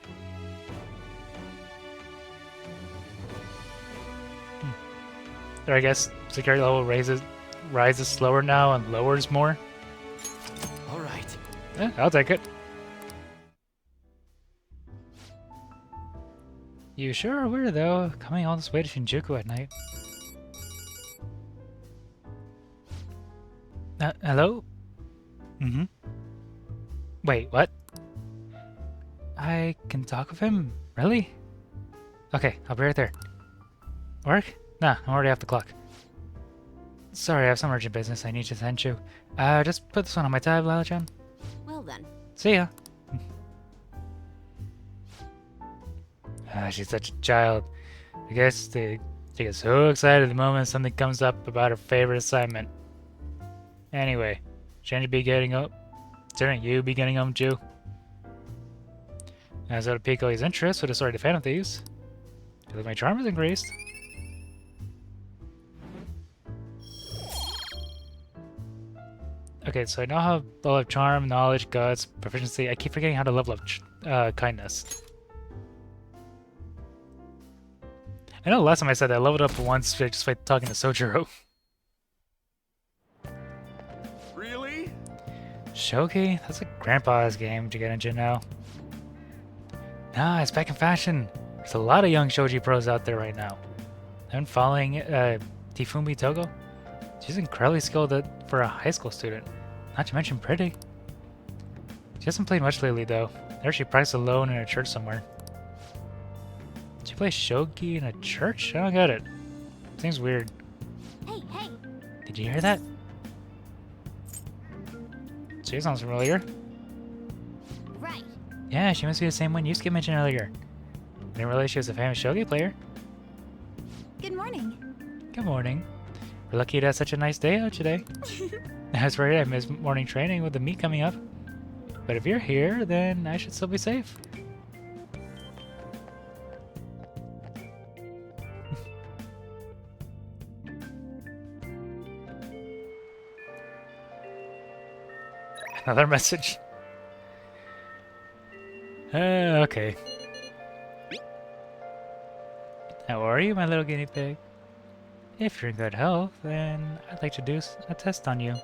Or I guess security level rises slower now and lowers more.
All right.
Yeah, I'll take it. You sure are weird, though, coming all this way to Shinjuku at night. Hello? Mm-hmm. Wait, what? I can talk with him? Really? Okay, I'll be right there. Work? Nah, I'm already off the clock. Sorry, I have some urgent business I need to attend to. Just put this one on my tab, Lala-chan.
Well then.
See ya. She's such a child. I guess she gets so excited the moment something comes up about her favorite assignment. Anyway, shouldn't you be getting up? Shouldn't you be getting home too? As out of pique his interest with a sort of fan of these. I feel like my charm is increased. Okay, so I now have level of charm, knowledge, guts, proficiency. I keep forgetting how to level up kindness. I know last time I said that I leveled up once just by talking to Sojiro.
Really?
Shogi? That's a grandpa's game to get into now. Nah, it's back in fashion. There's a lot of young shogi pros out there right now. I've been following Tifumi Togo. She's incredibly skilled for a high school student. Not to mention pretty. She hasn't played much lately though. There she practiced alone in a church somewhere. She plays shogi in a church? I don't get it. Seems weird.
Hey, hey!
Did you hear that? She sounds familiar.
Right.
Yeah, she must be the same one Yusuke mentioned earlier. I didn't realize she was a famous shogi player.
Good morning.
Good morning. We're lucky to have such a nice day out today. That's right, I missed morning training with the meet coming up. But if you're here, then I should still be safe. Another message. Okay. How are you, my little guinea pig? If you're in good health, then I'd like to do a test on you.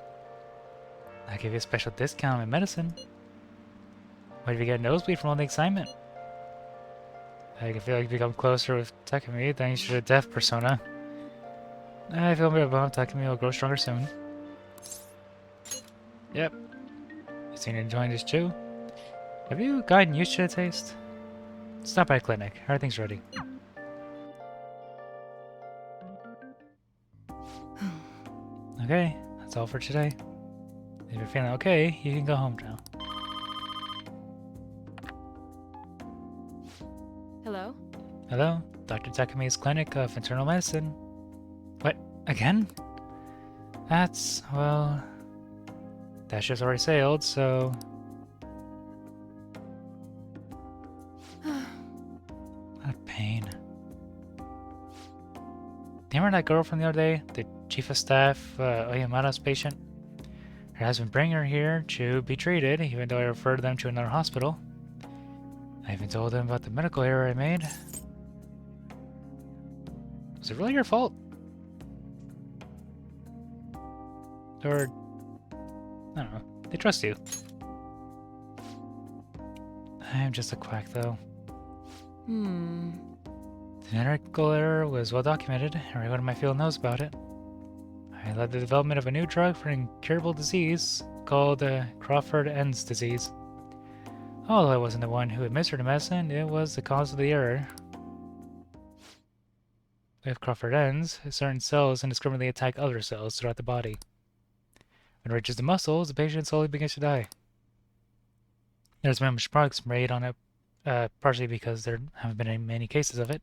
I'll give you a special discount on my medicine. What if you get a nosebleed from all the excitement? I can feel like you become closer with Takumi thanks to the death persona. I feel a bit bummed Takumi will grow stronger soon. Yep. You seem to enjoying this too. Have you gotten used to the taste? Stop by the clinic. Everything's ready. Okay, that's all for today. If you're feeling okay, you can go home now.
Hello?
Hello, Dr. Takumi's Clinic of Internal Medicine. What? Again? That's, well... that ship's already sailed, so... What a pain. Remember that girl from the other day? The chief of staff, Oyamada's patient? Her husband bring her here to be treated, even though I referred them to another hospital. I even told them about the medical error I made. Was it really your fault? Or... I don't know. They trust you. I am just a quack, though. The medical error was well documented. Everyone in my field knows about it. I led the development of a new drug for an incurable disease called Crawford-Enz disease. Although I wasn't the one who administered the medicine, it was the cause of the error. With Crawford-Enz, certain cells indiscriminately attack other cells throughout the body. When it reaches the muscles, the patient slowly begins to die. There's been much progress made on it, partially because there haven't been many cases of it.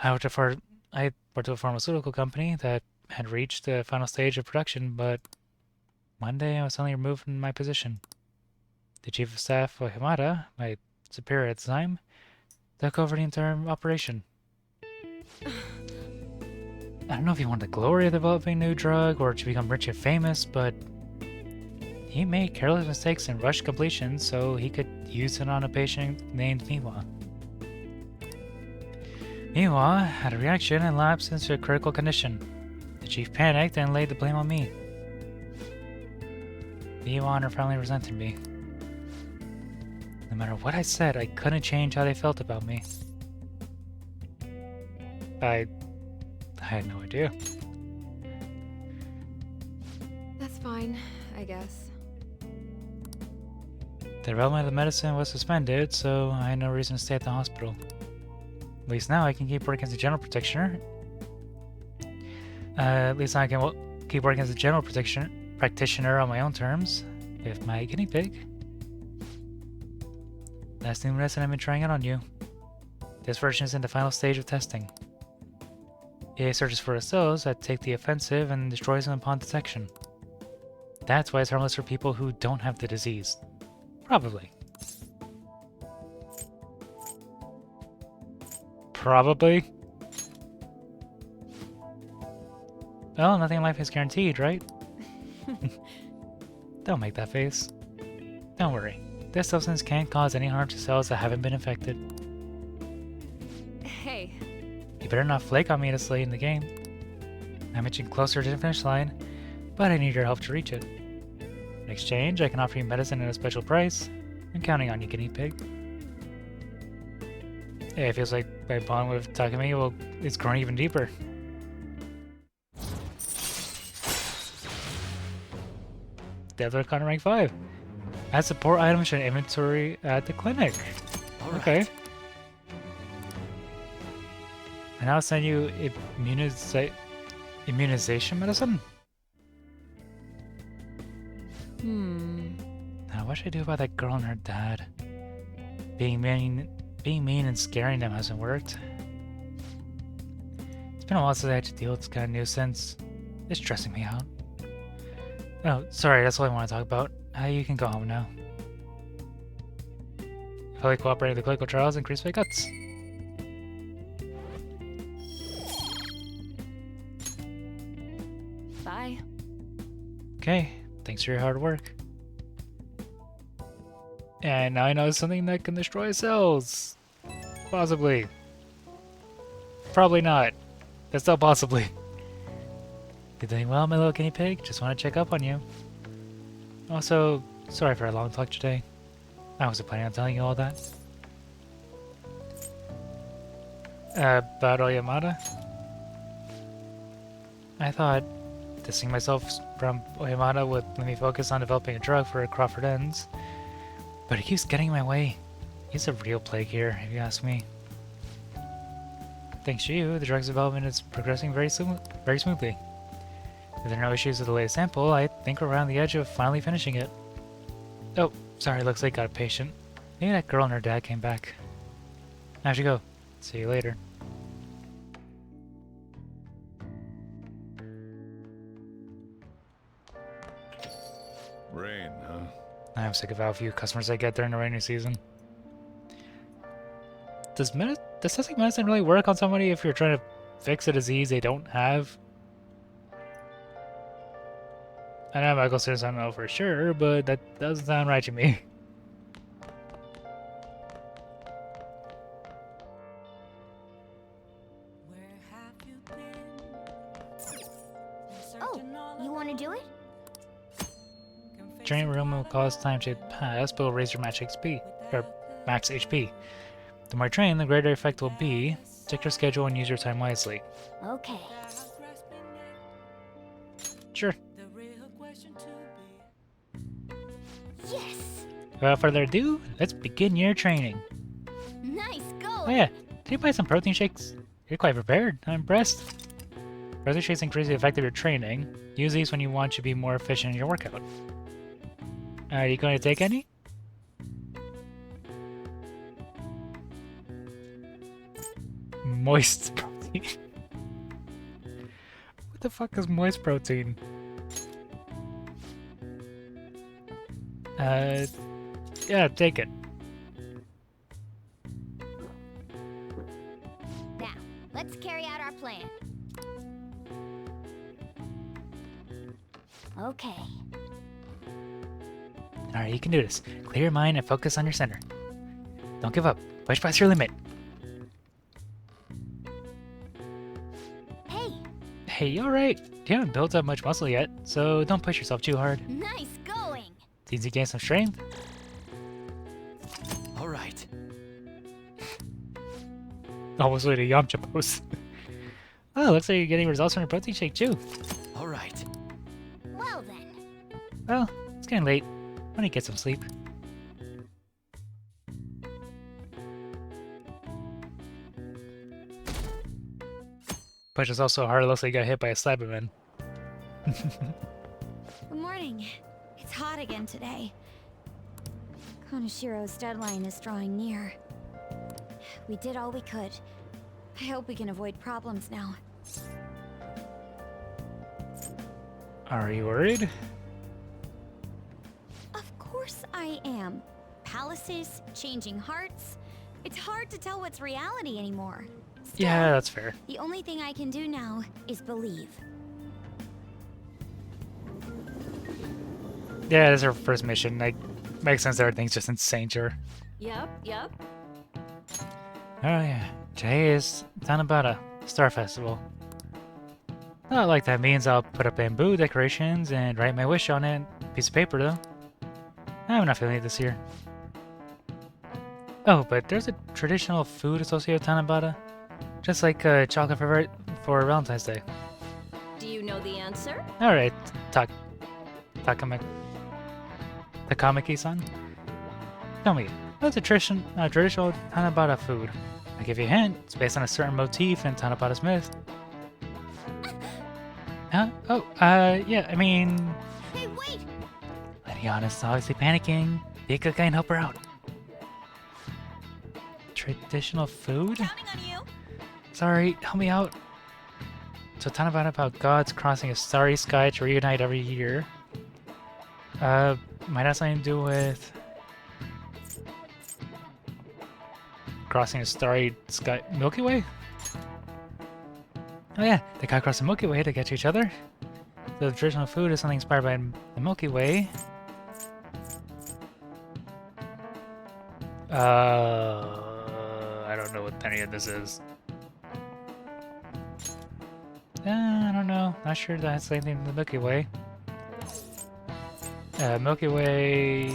I worked for a pharmaceutical company that had reached the final stage of production, but one day I was suddenly removed from my position. The chief of staff, Hamada, my superior at the time, took over the entire operation. I don't know if he wanted the glory of developing a new drug or to become rich and famous, but he made careless mistakes and rushed completion so he could use it on a patient named Miwa. Miwa had a reaction and lapsed into a critical condition. The chief panicked and laid the blame on me. Miwa and her family resented me. No matter what I said, I couldn't change how they felt about me. I had no idea.
That's fine, I guess.
The development of the medicine was suspended, so I had no reason to stay at the hospital. At least now I can keep working as a general practitioner. At least I can keep working as a general practitioner on my own terms, with my guinea pig. That's the new medicine I've been trying out on you. This version is in the final stage of testing. It searches for the cells that take the offensive and destroys them upon detection. That's why it's harmless for people who don't have the disease. Probably. Probably. Well, nothing in life is guaranteed, right? Don't make that face. Don't worry. This substance can't cause any harm to cells that haven't been infected.
Hey,
You better not flake on me this late in the game. I'm inching closer to the finish line, but I need your help to reach it. In exchange, I can offer you medicine at a special price. I'm counting on you, guinea pig. Yeah, it feels like my bond with Takumi, well, it's growing even deeper. Deadlift Connor rank 5. Add support items to an inventory at the clinic. Okay. And I'll send you immunization medicine? Now, what should I do about that girl and her dad? Being mean and scaring them hasn't worked. It's been a while since I had to deal with this kind of nuisance. It's stressing me out. Oh, sorry, that's all I want to talk about. You can go home now. Fully cooperating with the clinical trials increased my guts.
bye.
Okay, thanks for your hard work. And now I know something that can destroy cells. Possibly. Probably not. But still possibly. You doing well, my little guinea pig? Just want to check up on you. Also, sorry for a long talk today. I wasn't planning on telling you all that. About Oyamada? I thought distancing myself from Oyamada would let me focus on developing a drug for Crawford Ends. But he keeps getting in my way. He's a real plague here, if you ask me. Thanks to you, the drug's development is progressing very smoothly. If there are no issues with the latest sample, I think we're around the edge of finally finishing it. Oh, sorry, looks like got a patient. Maybe that girl and her dad came back. I should go. See you later.
Rain, huh?
I'm sick of how few customers I get during the rainy season. Does testing medicine really work on somebody if you're trying to fix a disease they don't have? I know medical students don't know for sure, but that doesn't sound right to me.
Oh, you want to do it?
Training room will cause time to pass, but will raise your max HP. The more you train, the greater effect will be. Check your schedule and use your time wisely.
Okay.
Sure.
Yes!
Without further ado, let's begin your training.
Nice
Oh
going!
yeah, did you buy some protein shakes? You're quite prepared. I'm impressed. Protein shakes increase the effect of your training. Use these when you want to be more efficient in your workout. Are you going to take any? Moist protein. What the fuck is moist protein? Yeah, take it.
Now, let's carry out our plan. Okay.
Alright, you can do this. Clear your mind and focus on your center. Don't give up. Push past your limit.
Hey!
Hey, alright. You haven't built up much muscle yet, so don't push yourself too hard.
Nice going!
Seems you gain some strength.
All right.
Almost like a Yamcha pose. Oh, looks like you're getting results from your protein shake too.
All right.
Well then.
Well, it's getting late. I need to get some sleep. Push is also hard. It looks like you got hit by a Cyberman.
Good morning. It's hot again today. Konoshiro's deadline is drawing near. We did all we could. I hope we can avoid problems now.
Are you worried?
Of course I am. Palaces, changing hearts. It's hard to tell what's reality anymore. Still,
Yeah, that's fair.
the only thing I can do now is believe.
Yeah, this is our first mission. Like, makes sense that everything's just insane, sure.
Yep.
Oh yeah, today is Tanabata Star Festival. Not like that means I'll put up bamboo decorations and write my wish on it. Piece of paper though. I'm not feeling it this year. Oh, but there's a traditional food associated with Tanabata, just like chocolate for Valentine's Day.
Do you know the answer?
All right, Takamaki-san. Tell me, what's a traditional Tanabata food? I'll give you a hint. It's based on a certain motif in Tanabata's myth. Huh? Oh, yeah, I mean...
Hey, wait!
Lydiana's obviously panicking. Be a good guy and help her out. Traditional food?
Counting on you.
Sorry, help me out. So Tanabata about gods crossing a starry sky to reunite every year. Might have something to do with... crossing a starry sky... Milky Way? Oh yeah, they gotta cross the Milky Way to get to each other. So the traditional food is something inspired by the Milky Way. I don't know what any of this is. I don't know. Not sure that's anything to the Milky Way. Milky Way...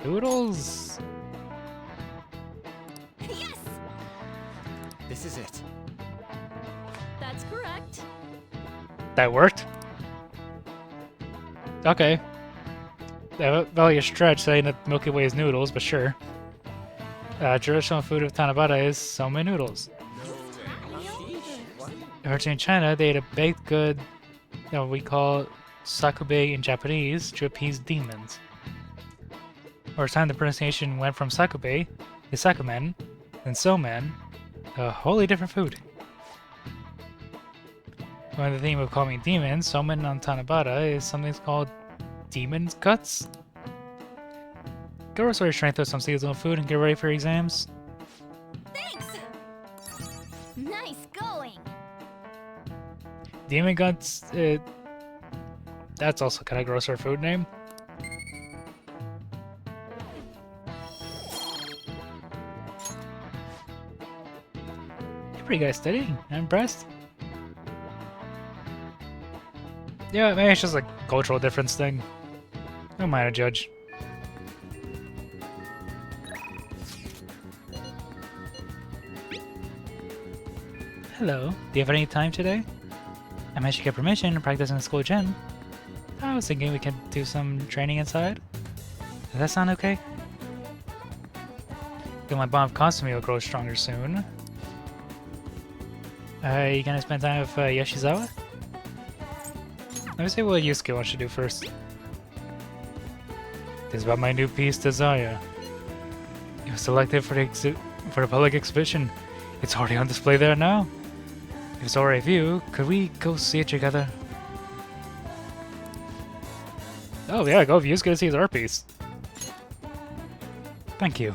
noodles?
Yes!
This is it.
That's correct.
That worked? Okay. Value stretch saying that Milky Way is noodles, but sure. Traditional food of Tanabata is somen noodles. Originating in China, they ate a baked good that we call sakube in Japanese to appease demons. Over time, the pronunciation went from sakube to sakumen, then somen, a wholly different food. One of the theme of calling demons, somen on Tanabata is something called demon's guts. Go restore your strength with some seasonal food and get ready for your exams.
Thanks! Nice going!
Demon guts, that's also kind of grosser food name. You're pretty good at studying. I'm impressed. Yeah, maybe it's just a cultural difference thing. Who am I to judge? Hello, do you have any time today? I managed to get permission to practice in the school gym. I was thinking we could do some training inside. Does that sound okay? Feel my bond of Kasumi will grow stronger soon. You gonna spend time with Yoshizawa? Let me see what Yusuke wants to do first. This is about my new piece, Desire. It was selected for the public exhibition. It's already on display there now. If it's alright with you, could we go see it together? Oh yeah, go if Yusuke to see his art piece. Thank you.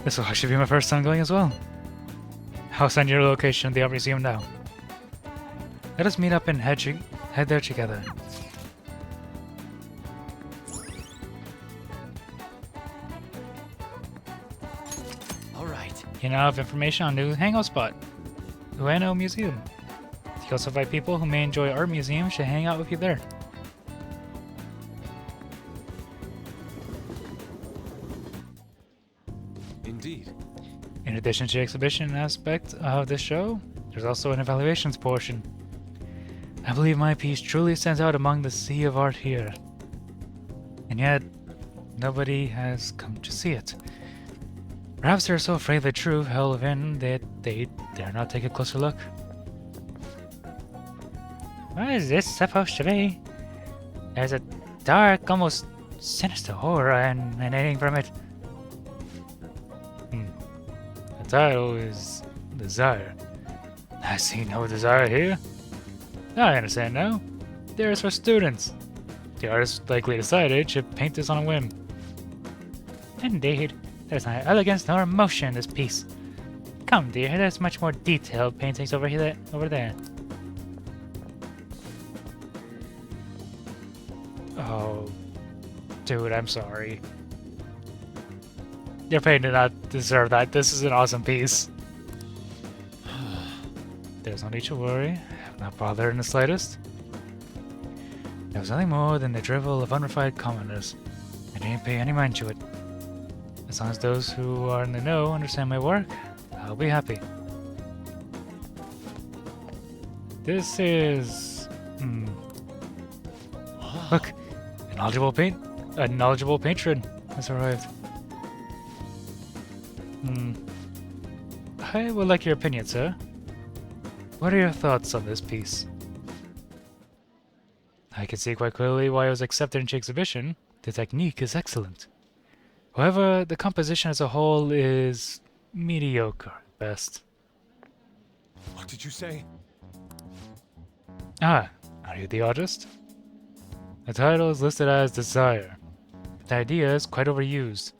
This will actually be my first time going as well. I'll send you the location of the art museum now. Let us meet up and head there together.
Alright.
You now have information on a new hangout spot, Ueno Museum. You also invite people who may enjoy art museums to hang out with you there.
Indeed.
In addition to the exhibition aspect of this show, there's also an evaluations portion. I believe my piece truly stands out among the sea of art here. And yet, nobody has come to see it. Perhaps they're so afraid of the true hell within that they dare not take a closer look. What is this supposed to be? There's a dark, almost sinister horror emanating from it. The title is Desire. I see no desire here. I understand now. There is for students. The artist likely decided to paint this on a whim. Indeed, there's neither elegance nor emotion in this piece. Come, dear, there's much more detailed paintings over there. Oh, dude, I'm sorry. Your painting did not deserve that. This is an awesome piece. There's no need to worry. I have not bothered in the slightest. There was nothing more than the drivel of unrefined commoners. I didn't pay any mind to it. As long as those who are in the know understand my work, I'll be happy. This is... Look, a knowledgeable patron has arrived. I would like your opinion, sir. What are your thoughts on this piece? I can see quite clearly why it was accepted into exhibition. The technique is excellent. However, the composition as a whole is mediocre at best.
What did you say?
Ah, are you the artist? The title is listed as Desire. The idea is quite overused.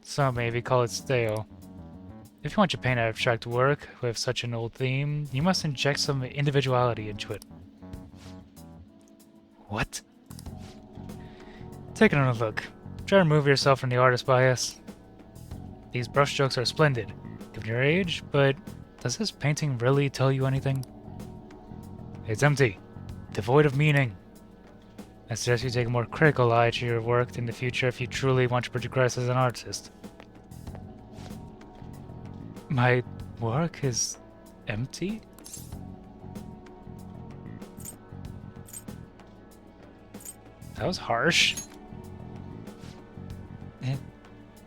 Some maybe call it stale. If you want to paint abstract work with such an old theme, you must inject some individuality into it. What? Take another look. Try to remove yourself from the artist bias. These brushstrokes are splendid, given your age, but does this painting really tell you anything? It's empty, devoid of meaning. I suggest you take a more critical eye to your work in the future if you truly want to progress as an artist. My work is empty? That was harsh.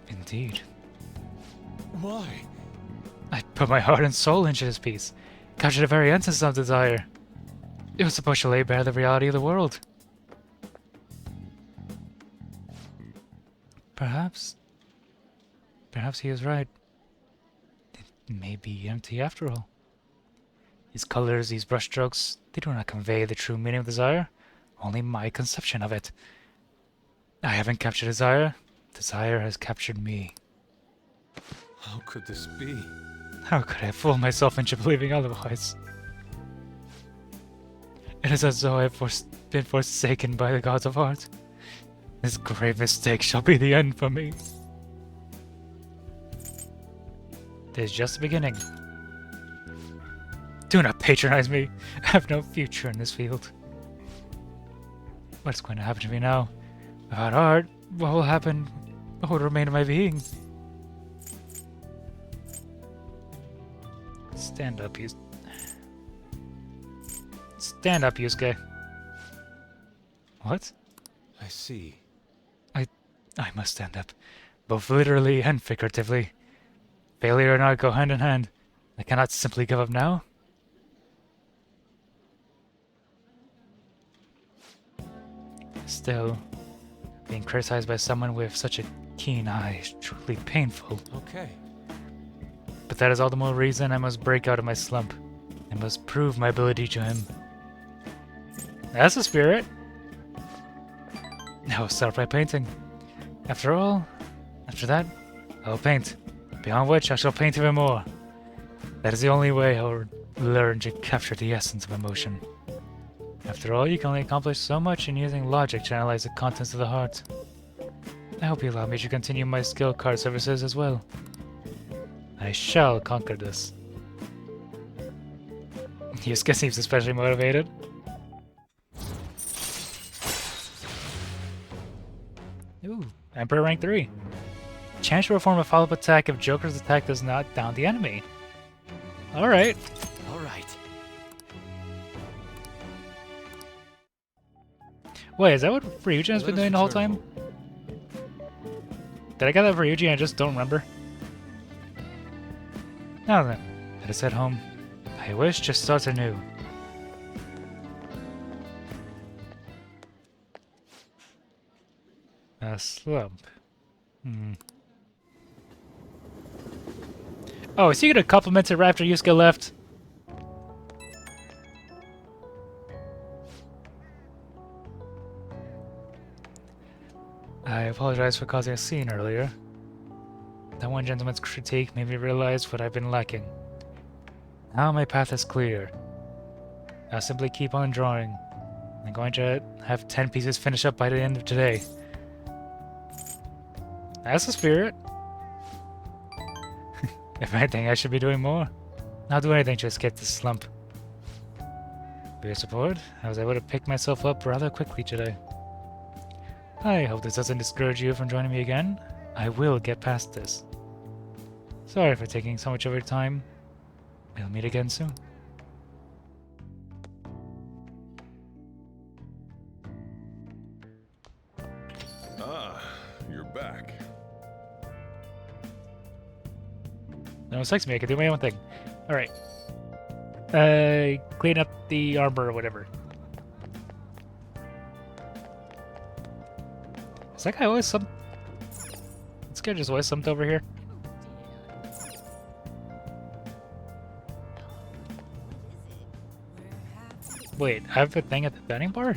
Indeed.
Why?
I put my heart and soul into this piece, captured the very essence of desire. It was supposed to lay bare the reality of the world. Perhaps he is right. It may be empty after all. These colors, these brushstrokes, they do not convey the true meaning of desire, only my conception of it. I haven't captured desire. Desire has captured me.
How could this be?
How could I fool myself into believing otherwise? It is as though I have been forsaken by the gods of art. This grave mistake shall be the end for me. This is just the beginning. Do not patronize me. I have no future in this field. What's going to happen to me now? Without art, what will happen? What will remain of my being? Stand up, Stand up, Yusuke. What?
I see.
I must stand up, both literally and figuratively. Failure and art go hand in hand. I cannot simply give up now. Still, being criticized by someone with such a keen eye is truly painful.
Okay.
But that is all the more reason I must break out of my slump. I must prove my ability to him. That's the spirit. Now I'll start by painting. After that, I'll paint. Beyond which, I shall paint even more. That is the only way I'll learn to capture the essence of emotion. After all, you can only accomplish so much in using logic to analyze the contents of the heart. I hope you allow me to continue my skill card services as well. I shall conquer this. Yusuke seems especially motivated. Ooh, Emperor rank 3. Chance to perform a follow-up attack if Joker's attack does not down the enemy. Alright.
All right. right.
Wait, is that what Ryujin has been
Let us
doing the whole
return
time? Did I get that for Ryujin? I just don't remember. Now then, let us head home. I wish to start anew. A slump. Oh, is he gonna compliment it right after Yusuke left? I apologize for causing a scene earlier. That one gentleman's critique made me realize what I've been lacking. Now my path is clear. I'll simply keep on drawing. I'm going to have 10 pieces finished up by the end of today. That's the spirit. If anything, I should be doing more. I'll do anything to escape this slump. With your support, I was able to pick myself up rather quickly today. I hope this doesn't discourage you from joining me again. I will get past this. Sorry for taking so much of your time. We'll meet again soon.
Ah, you're back.
No, it sucks me. I can do my own thing. Alright. Clean up the armor or whatever. Is that guy always some... This guy just always something over here? Wait, I have a thing at the dining bar?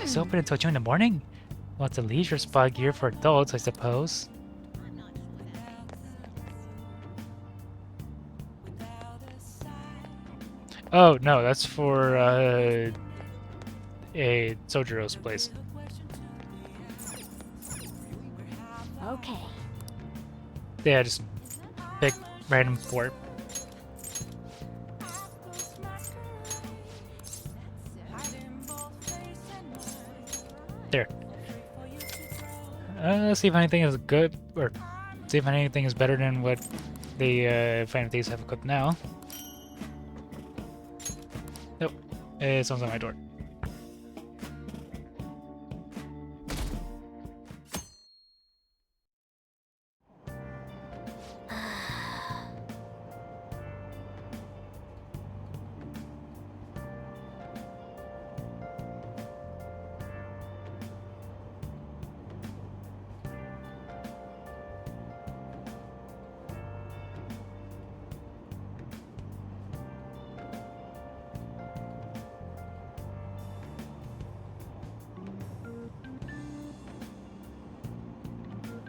It's open until 2 in the morning? Lots of leisure spa gear for adults, I suppose. Oh, no, that's for, a Sojiro's place.
Okay.
Yeah, just pick random port. There. Let's see if anything is good, or see if anything is better than what the Final Thieves have equipped now. Nope. Someone's on my door.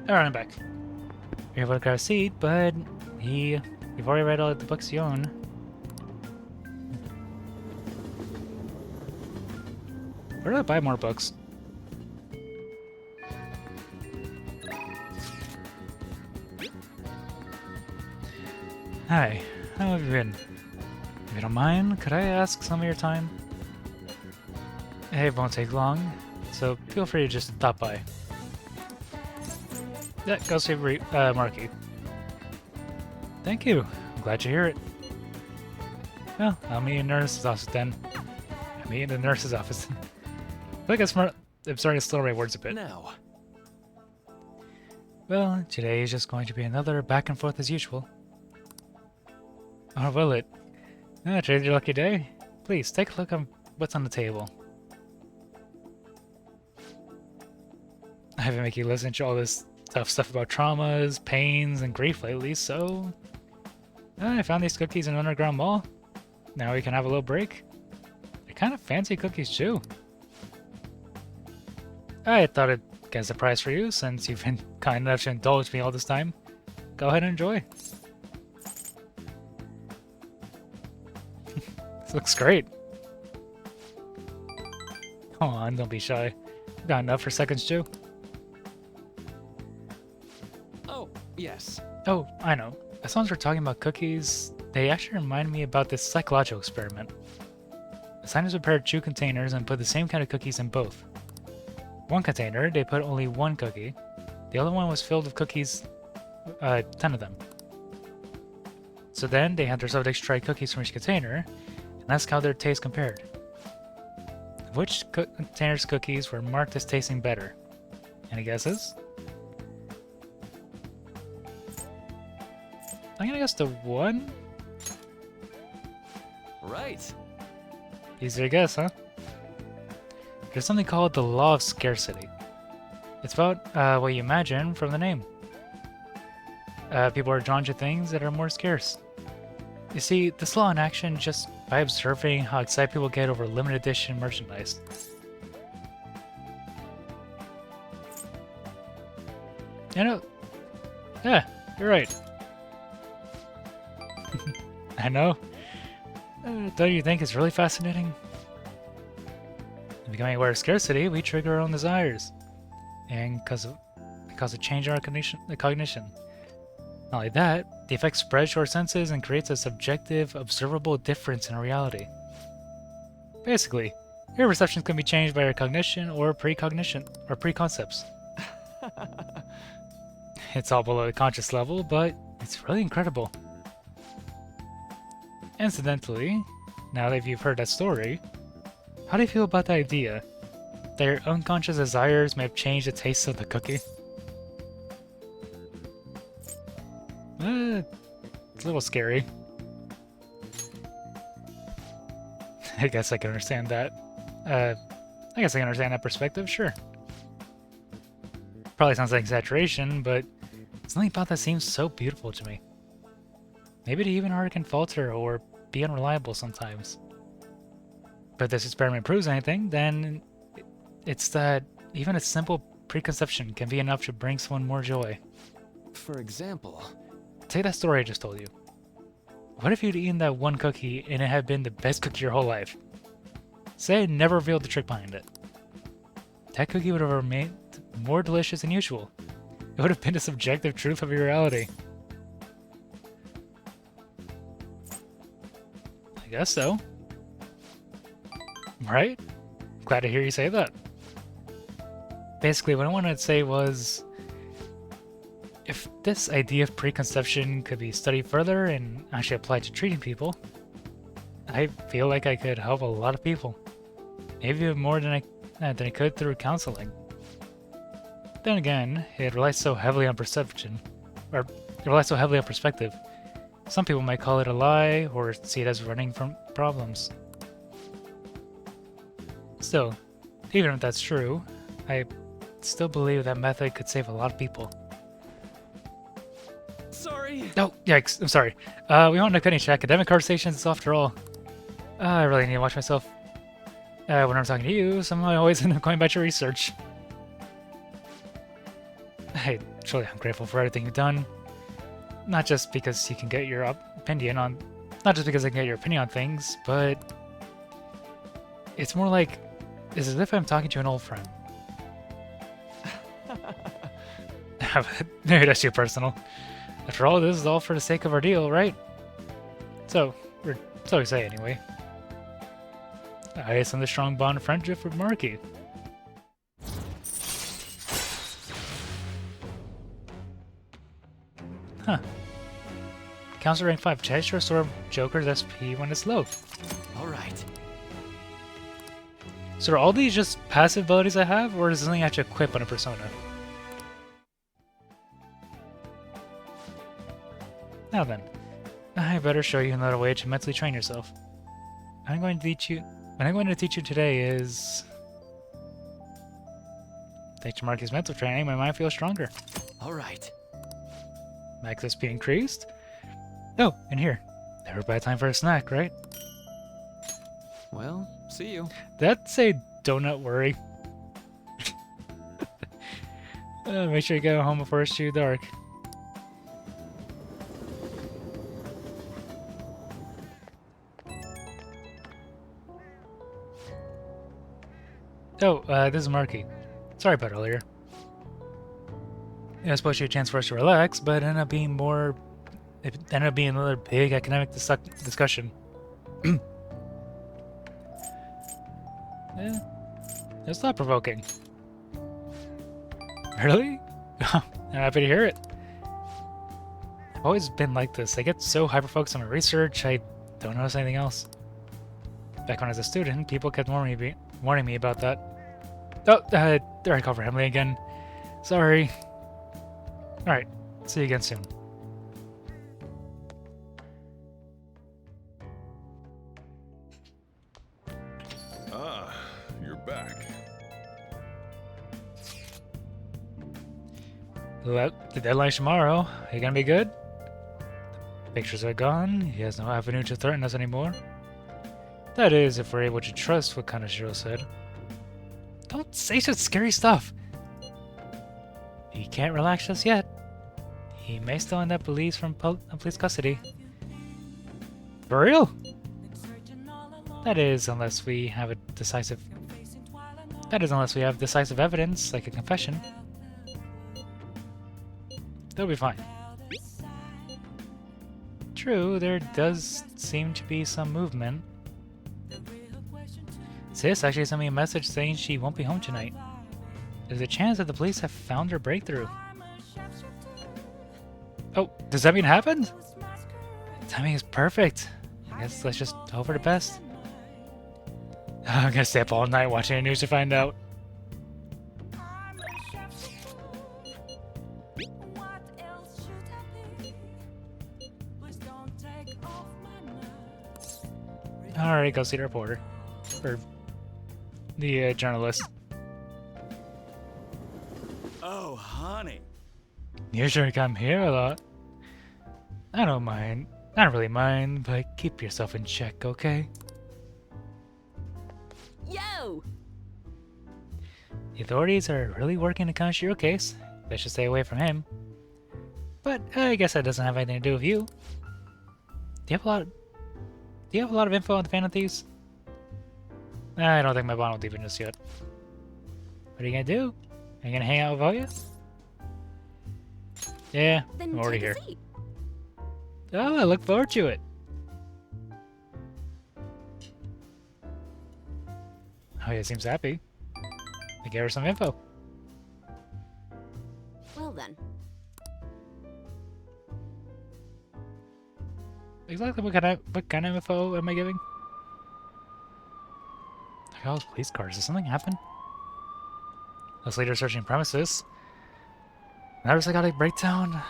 Alright, I'm back. You're able to grab a seat, but you've already read all the books you own. Where do I buy more books? Hi, how have you been? If you don't mind, could I ask some of your time? It won't take long, so feel free to just stop by. Yeah, go see Marky. Thank you. I'm glad to hear it. Well, I'll meet you in the nurse's office then. I'll meet you in the nurse's office. I think I'm starting to slow my words a bit.
Now.
Well, today is just going to be another back and forth as usual. Or will it? Ah, today's your lucky day. Please, take a look at what's on the table. I've been making you listen to all this tough stuff about traumas, pains, and grief lately, so... I found these cookies in an underground mall. Now we can have a little break. They're kind of fancy cookies, too. I thought I'd get a surprise for you, since you've been kind enough to indulge me all this time. Go ahead and enjoy. This looks great. Come on, don't be shy. I've got enough for seconds, too.
Oh, yes.
Oh, I know. As long as we're talking about cookies, they actually remind me about this psychological experiment. The scientists prepared 2 containers and put the same kind of cookies in both. One container, they put only 1 cookie. The other one was filled with cookies, 10 of them. So then they had their subjects try cookies from each container, and ask how their taste compared. Which container's cookies were marked as tasting better? Any guesses? I'm gonna guess the one?
Right.
Easy to guess, huh? There's something called the law of scarcity. It's about what you imagine from the name. People are drawn to things that are more scarce. You see, this law in action just by observing how excited people get over limited edition merchandise. You know, yeah, you're right. I know. Don't you think it's really fascinating? In becoming aware of scarcity, we trigger our own desires, and cause a change in our cognition. Not only that, the effect spreads to our senses and creates a subjective, observable difference in our reality. Basically, your perceptions can be changed by your cognition or precognition or preconcepts. It's all below the conscious level, but it's really incredible. Incidentally, now that you've heard that story, how do you feel about the idea that your unconscious desires may have changed the taste of the cookie? It's a little scary. I guess I can understand that. I guess I can understand that perspective, sure. Probably sounds like exaggeration, but something about that seems so beautiful to me. Maybe the even heart can falter or be unreliable sometimes. But if this experiment proves anything, then it's that even a simple preconception can be enough to bring someone more joy.
For example,
Take that story I just told you. What if you'd eaten that one cookie and it had been the best cookie your whole life? Say it never revealed the trick behind it. That cookie would have remained more delicious than usual. It would have been the subjective truth of your reality. I guess so. Right? Glad to hear you say that. Basically, what I wanted to say was, if this idea of preconception could be studied further and actually applied to treating people, I feel like I could help a lot of people. Maybe even more than I could through counseling. Then again, it relies so heavily on perception, or it relies so heavily on perspective. Some people might call it a lie or see it as running from problems. Still, even if that's true, I still believe that method could save a lot of people.
sorry.
Oh, yikes, I'm sorry. We won't finish academic conversations after all. I really need to watch myself. When I'm talking to you, somehow I always end up going back to research. Hey, truly I'm grateful for everything you've done. Not just because you can get your opinion on... Not just because I can get your opinion on things, but... It's more like... It's as if I'm talking to an old friend. Maybe that's too personal. After all, this is all for the sake of our deal, right? So we say anyway. I guess I'm the strong bond of friendship with Marky. Huh. Counselor rank 5. Test your sort of Joker's SP when it's low.
Alright.
So are all these just passive abilities I have, or is this something I have to equip on a persona? Now then, I better show you another way to mentally train yourself. What I'm going to teach you today is... Thanks to Marky's mental training, my mind feels stronger.
Alright.
Max SP increased. Oh, and here. Never a bad time for a snack, right?
Well, see you.
That's a donut worry. Make sure you go home before it's too dark. Oh, this is Marky. Sorry about earlier. It was supposed to be a chance for us to relax, but it ended up being more... It ended up being another big academic discussion. It's thought-provoking. Really? I'm happy to hear it. I've always been like this. I get so hyper-focused on my research, I don't notice anything else. Back when I was a student, people kept warning me about that. Oh, there I call for Emily again. Sorry. Alright, see you again soon.
Ah, you're back.
Well, the deadline's tomorrow. Are you gonna be good? The pictures are gone. He has no avenue to threaten us anymore. That is, if we're able to trust what Kaneshiro said. Don't say such scary stuff! He can't relax just yet. He may still end up released from police custody. For real? That is, unless we have decisive evidence, like a confession. They'll be fine. True, there does seem to be some movement. Sis actually sent me a message saying she won't be home tonight. There's a chance that the police have found her breakthrough. Oh, does that mean it happened? Timing is perfect. I guess let's just hope for the best. I'm gonna stay up all night watching the news to find out. Alright, go see the reporter. Or the journalist.
Oh, honey.
You sure come here a lot. I don't mind. I don't really mind, but keep yourself in check, okay?
Yo!
The authorities are really working the Kaneshiro case. They should stay away from him. But I guess that doesn't have anything to do with you. Do you have a lot of info on the Phantom Thieves? I don't think my bond will deepen just yet. What are you gonna do? Are you gonna hang out with Oya? Yeah,
Then
I'm already
take
here.
a seat.
Oh, I look forward to it. Oya seems happy. I gave her some info.
Well then.
Exactly what kind of info am I giving? I got all those police cars. Did something happen? Those leaders searching premises. Another psychotic breakdown.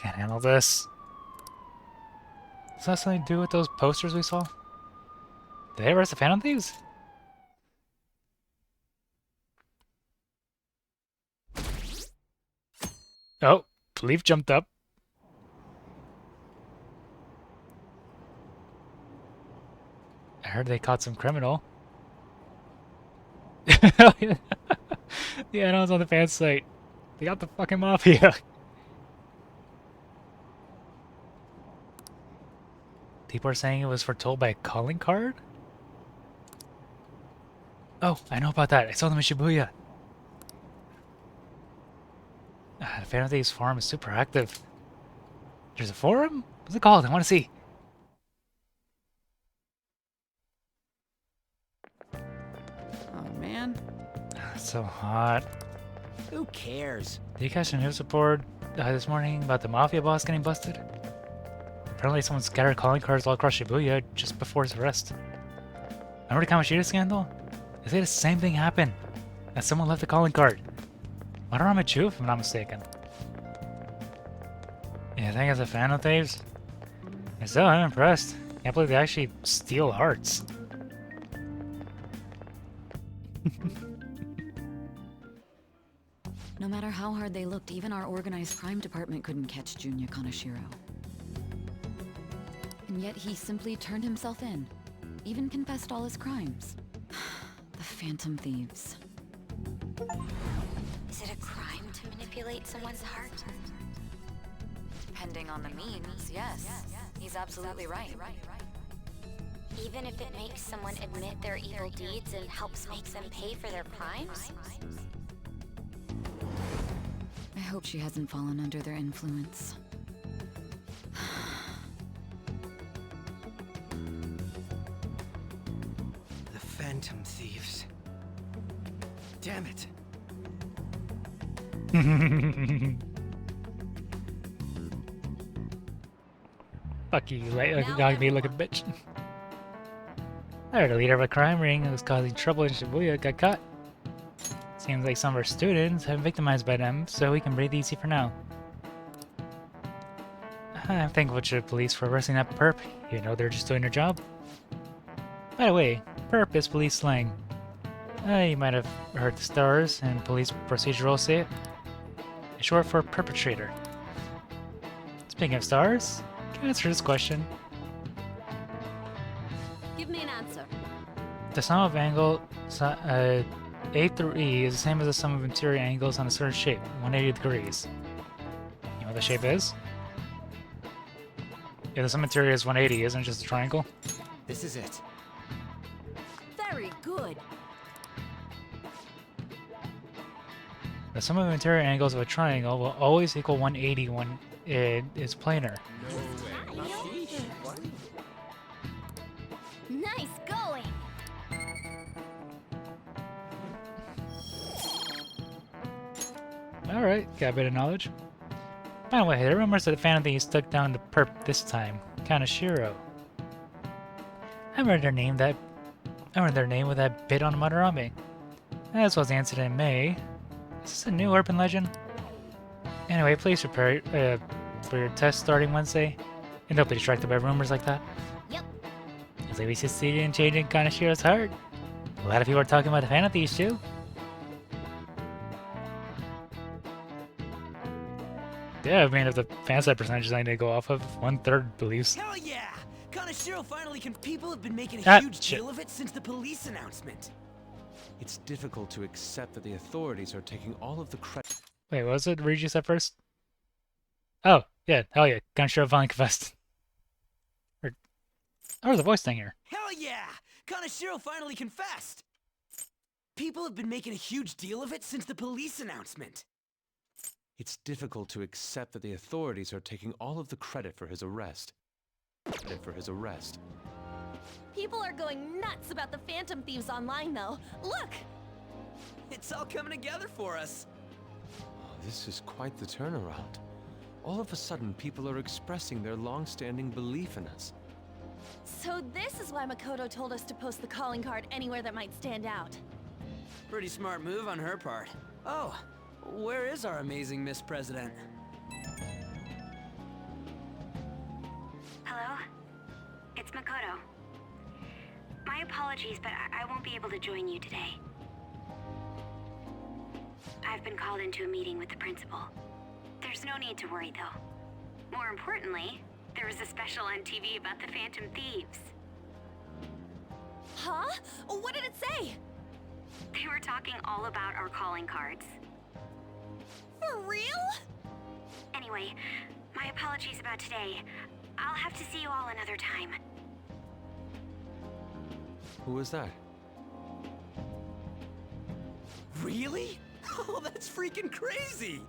Can't handle this. Does that have something to do with those posters we saw? Did they arrest the Phantom Thieves? Oh, Leaf jumped up. I heard they caught some criminal. Yeah, no, it's on the fan site. They got the fucking mafia. People are saying it was foretold by a calling card? Oh, I know about that. I saw them in Shibuya. The Phantom Thieves forum is super active. There's a forum? What's it called? I want to see.
Oh, man.
It's so hot.
Who cares?
Did you catch the news report this morning about the mafia boss getting busted? Apparently someone scattered calling cards all across Shibuya just before his arrest. Remember the Kamoshida scandal? They say the same thing happened. That someone left a calling card. Madaramachu, if I'm not mistaken. You think it's a Phantom Thieves? And still, I'm impressed. Can't believe they actually steal hearts.
No matter how hard they looked, even our organized crime department couldn't catch Junya Kaneshiro. And yet he simply turned himself in. Even confessed all his crimes. The Phantom Thieves.
Is it a crime to manipulate someone's heart?
Depending on the means, yes. He's absolutely right.
Even if it makes someone admit their evil deeds and helps make them pay for their crimes?
I hope she hasn't fallen under their influence.
The Phantom Thieves. Damn it.
Fuck you, dog me looking bitch. I heard the leader of a crime ring who was causing trouble in Shibuya got caught. Seems like some of our students have been victimized by them, so we can breathe easy for now. I'm thankful to the police for arresting that perp, even though they're just doing their job. By the way, perp is police slang. You might have heard the stars and police procedural say it. It's short for perpetrator. Speaking of stars, can you answer this question?
Give me an answer.
The sum of angle A through E is the same as the sum of interior angles on a certain shape, 180 degrees. You know what the shape is? Yeah, the sum interior is 180, isn't it just a triangle?
This is it.
Very good.
The sum of interior angles of a triangle will always equal 180 when it is planar.
Nice going!
Alright, got a bit of knowledge. By the way, there are rumors that the Phantom Thieves took down the perp this time, Kaneshiro. I remember their name with that bit on Madarame. As was the incident in May. Is this a new urban legend? Anyway, please prepare for your test starting Wednesday. And don't be distracted by rumors like that.
Yep.
Looks like we succeeded in changing Kaneshiro's heart. A lot of people are talking about the Phantom Thieves too. Yeah, I mean, if the fan site percentage I need to go off of, 1/3 believes.
Hell yeah! Kaneshiro finally can. People have been making a huge deal of it since the police announcement.
It's difficult to accept that the authorities are taking all of the credit.
Wait, what was it? Read you said first? Oh, yeah, hell yeah. Kaneshiro finally confessed. Oh, there's a voice thing here.
Hell yeah! Kaneshiro finally confessed! People have been making a huge deal of it since the police announcement.
It's difficult to accept that the authorities are taking all of the credit for his arrest.
People are going nuts about the Phantom Thieves online, though. Look!
It's all coming together for us.
Oh, this is quite the turnaround. All of a sudden, people are expressing their long-standing belief in us.
So this is why Makoto told us to post the calling card anywhere that might stand out.
Pretty smart move on her part. Oh, where is our amazing Miss President?
Hello? It's Makoto. My apologies, but I won't be able to join you today. I've been called into a meeting with the principal. There's no need to worry, though. More importantly, there was a special on TV about the Phantom Thieves.
Huh? What did it say?
They were talking all about our calling cards.
For real?
Anyway, my apologies about today. I'll have to see you all another time.
Who was that?
Really? Oh, that's freaking crazy!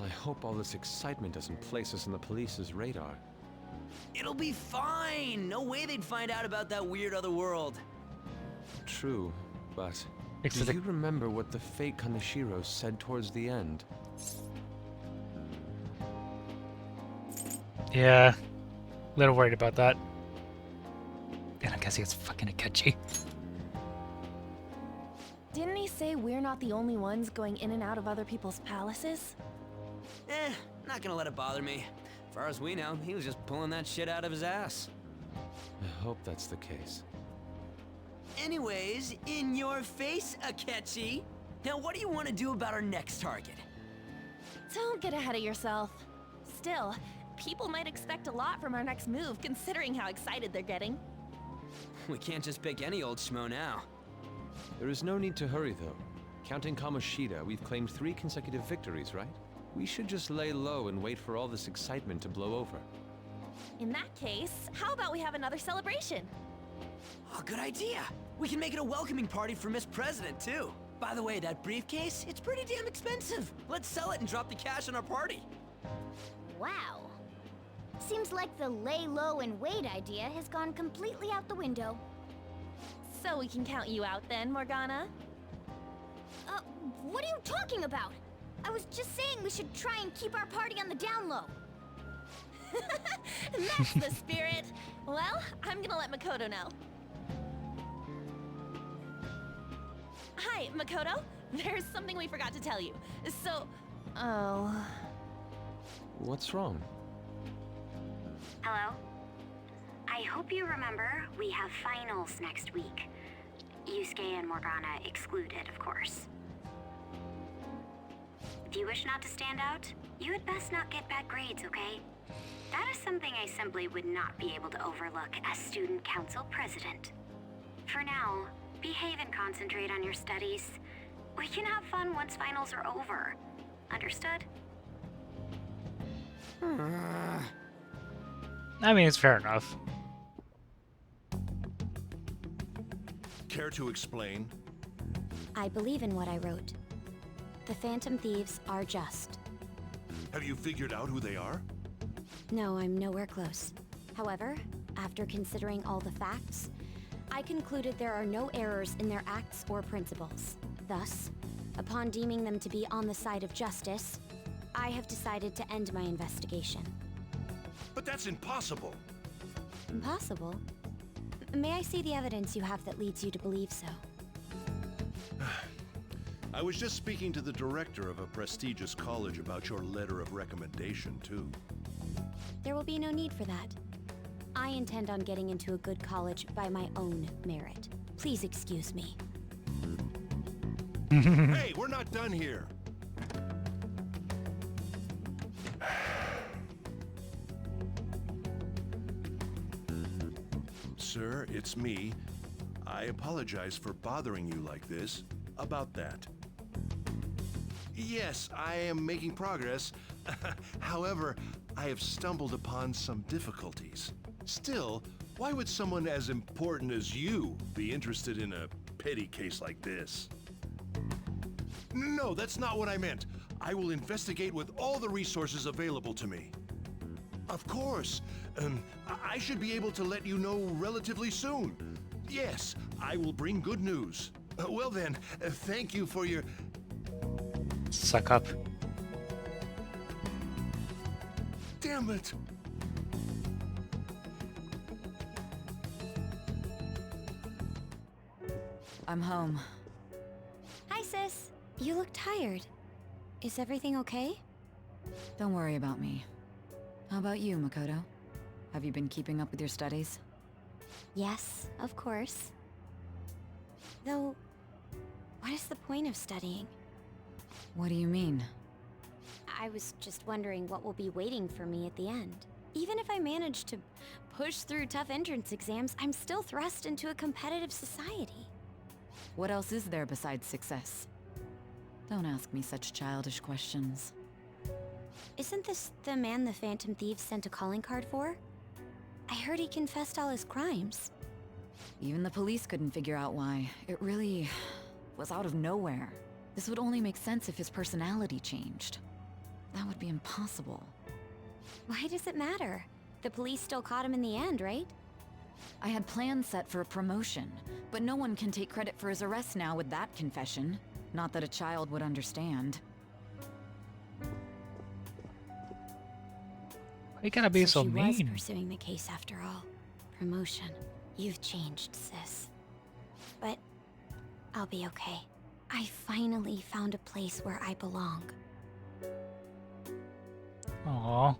I hope all this excitement doesn't place us on the police's radar.
It'll be fine! No way they'd find out about that weird other world.
True, but do you remember what the fake Kaneshiro said towards the end?
Yeah, a little worried about that. And I guess he gets fucking Akechi.
Didn't he say we're not the only ones going in and out of other people's palaces?
Not gonna let it bother me. As far as we know, he was just pulling that shit out of his ass.
I hope that's the case.
Anyways, in your face, Akechi. Now what do you want to do about our next target?
Don't get ahead of yourself. Still, people might expect a lot from our next move, considering how excited they're getting.
We can't just pick any old schmo now.
There is no need to hurry, though. Counting Kamoshida, we've claimed 3 consecutive victories, right? We should just lay low and wait for all this excitement to blow over.
In that case, how about we have another celebration?
Oh, good idea. We can make it a welcoming party for Miss President, too. By the way, that briefcase, it's pretty damn expensive. Let's sell it and drop the cash on our party.
Wow. Seems like the lay low and wait idea has gone completely out the window.
So we can count you out then, Morgana?
What are you talking about? I was just saying we should try and keep our party on the down low.
That's the spirit. Well, I'm gonna let Makoto know. Hi, Makoto. There's something we forgot to tell you. So, oh.
What's wrong?
Hello? I hope you remember we have finals next week. Yusuke and Morgana excluded, of course. If you wish not to stand out, you had best not get bad grades, okay? That is something I simply would not be able to overlook as student council president. For now, behave and concentrate on your studies. We can have fun once finals are over. Understood?
I mean, it's fair enough.
Care to explain?
I believe in what I wrote. The Phantom Thieves are just.
Have you figured out who they are?
No, I'm nowhere close. However, after considering all the facts, I concluded there are no errors in their acts or principles. Thus, upon deeming them to be on the side of justice, I have decided to end my investigation.
But that's impossible.
Impossible? May I see the evidence you have that leads you to believe so?
I was just speaking to the director of a prestigious college about your letter of recommendation, too.
There will be no need for that. I intend on getting into a good college by my own merit. Please excuse me.
Hey, we're not done here. Sir, it's me. I apologize for bothering you like this. About that. Yes, I am making progress. However, I have stumbled upon some difficulties. Still, why would someone as important as you be interested in a petty case like this? No, that's not what I meant. I will investigate with all the resources available to me. Of course. I should be able to let you know relatively soon. Yes, I will bring good news. Well then, thank you for your...
Suck up.
Damn it!
I'm home.
Hi, sis. You look tired. Is everything okay?
Don't worry about me. How about you, Makoto? Have you been keeping up with your studies?
Yes, of course. Though, what is the point of studying?
What do you mean?
I was just wondering what will be waiting for me at the end. Even if I manage to push through tough entrance exams, I'm still thrust into a competitive society.
What else is there besides success? Don't ask me such childish questions.
Isn't this the man the Phantom Thieves sent a calling card for? I heard he confessed all his crimes.
Even the police couldn't figure out why. It really was out of nowhere. This would only make sense if his personality changed. That would be impossible.
Why does it matter? The police still caught him in the end, right?
I had plans set for a promotion, but no one can take credit for his arrest now with that confession. Not that a child would understand.
Why you gotta be so
she
mean?
was pursuing the case after all. Promotion. You've changed, sis. But I'll be okay. I finally found a place where I belong.
Aww.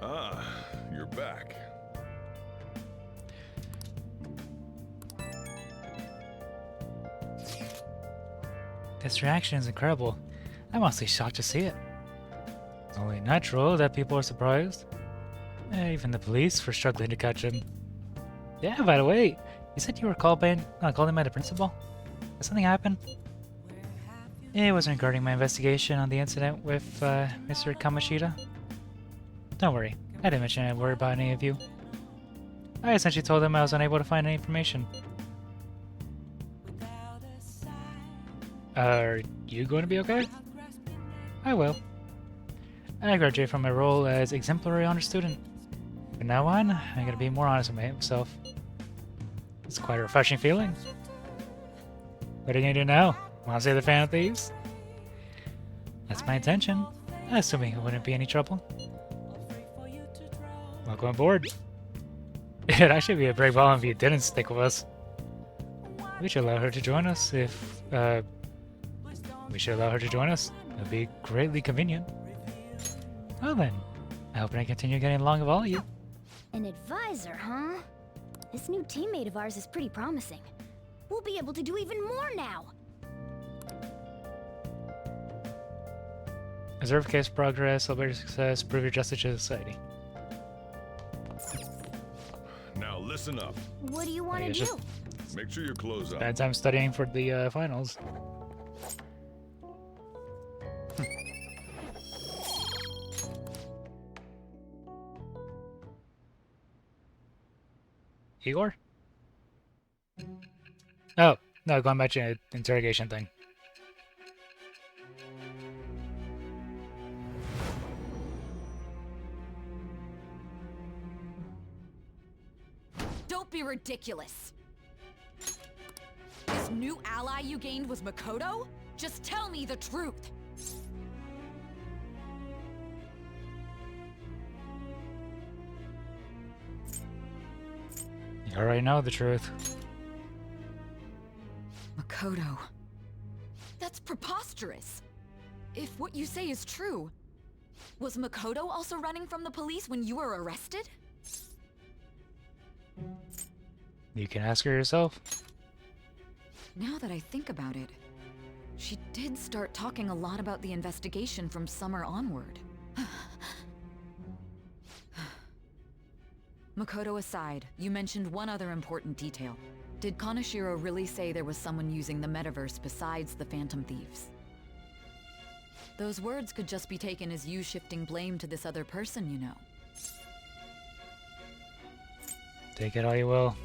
Ah, you're back.
This reaction is incredible. I'm honestly shocked to see it. It's only natural that people are surprised. Even the police for struggling to catch him. Yeah, by the way, you said you were called in by the principal? Did something happen? It was regarding my investigation on the incident with Mr. Kamoshida. Don't worry, I didn't mention I'd worry about any of you. I essentially told him I was unable to find any information. Are you going to be okay? I will. I graduated from my role as exemplary honor student. From now on, I'm gonna be more honest with myself. It's quite a refreshing feeling. What are you gonna do now? Wanna say the Phantom Thieves? That's my intention, assuming it wouldn't be any trouble. Welcome aboard. It'd actually be a brave ball if you didn't stick with us. We should allow her to join us if, we should allow her to join us. It'd be greatly convenient. Well then, I hope I continue getting along with all of you.
An advisor, huh? This new teammate of ours is pretty promising. We'll be able to do even more now.
Observe case progress, celebrate your success, prove your justice to society.
Now listen up.
What do you want to
it's
do?
just-
Make sure your clothes up.
Bad time studying for the finals. Igor? Oh, no, going back to an interrogation thing.
Don't be ridiculous. This new ally you gained was Makoto? Just tell me the truth.
You already know the truth.
Makoto. That's preposterous. If what you say is true, was Makoto also running from the police when you were arrested?
You can ask her yourself.
Now that I think about it, she did start talking a lot about the investigation from summer onward. Makoto aside, you mentioned one other important detail. Did Kaneshiro really say there was someone using the metaverse besides the Phantom Thieves? Those words could just be taken as you shifting blame to this other person, you know.
Take it all you will.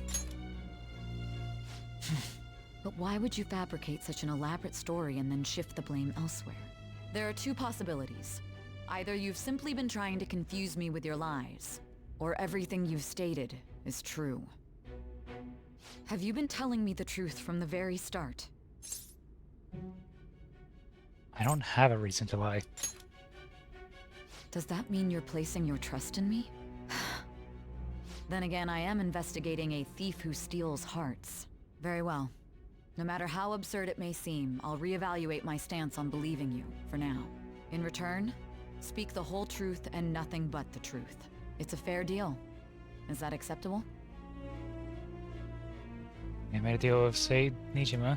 But why would you fabricate such an elaborate story and then shift the blame elsewhere? There are two possibilities. Either you've simply been trying to confuse me with your lies, or everything you've stated is true. Have you been telling me the truth from the very start?
I don't have a reason to lie.
Does that mean you're placing your trust in me? Then again, I am investigating a thief who steals hearts. Very well. No matter how absurd it may seem, I'll reevaluate my stance on believing you, for now. In return, speak the whole truth and nothing but the truth. It's a fair deal. Is that acceptable?
You made a deal with Sade Nijima.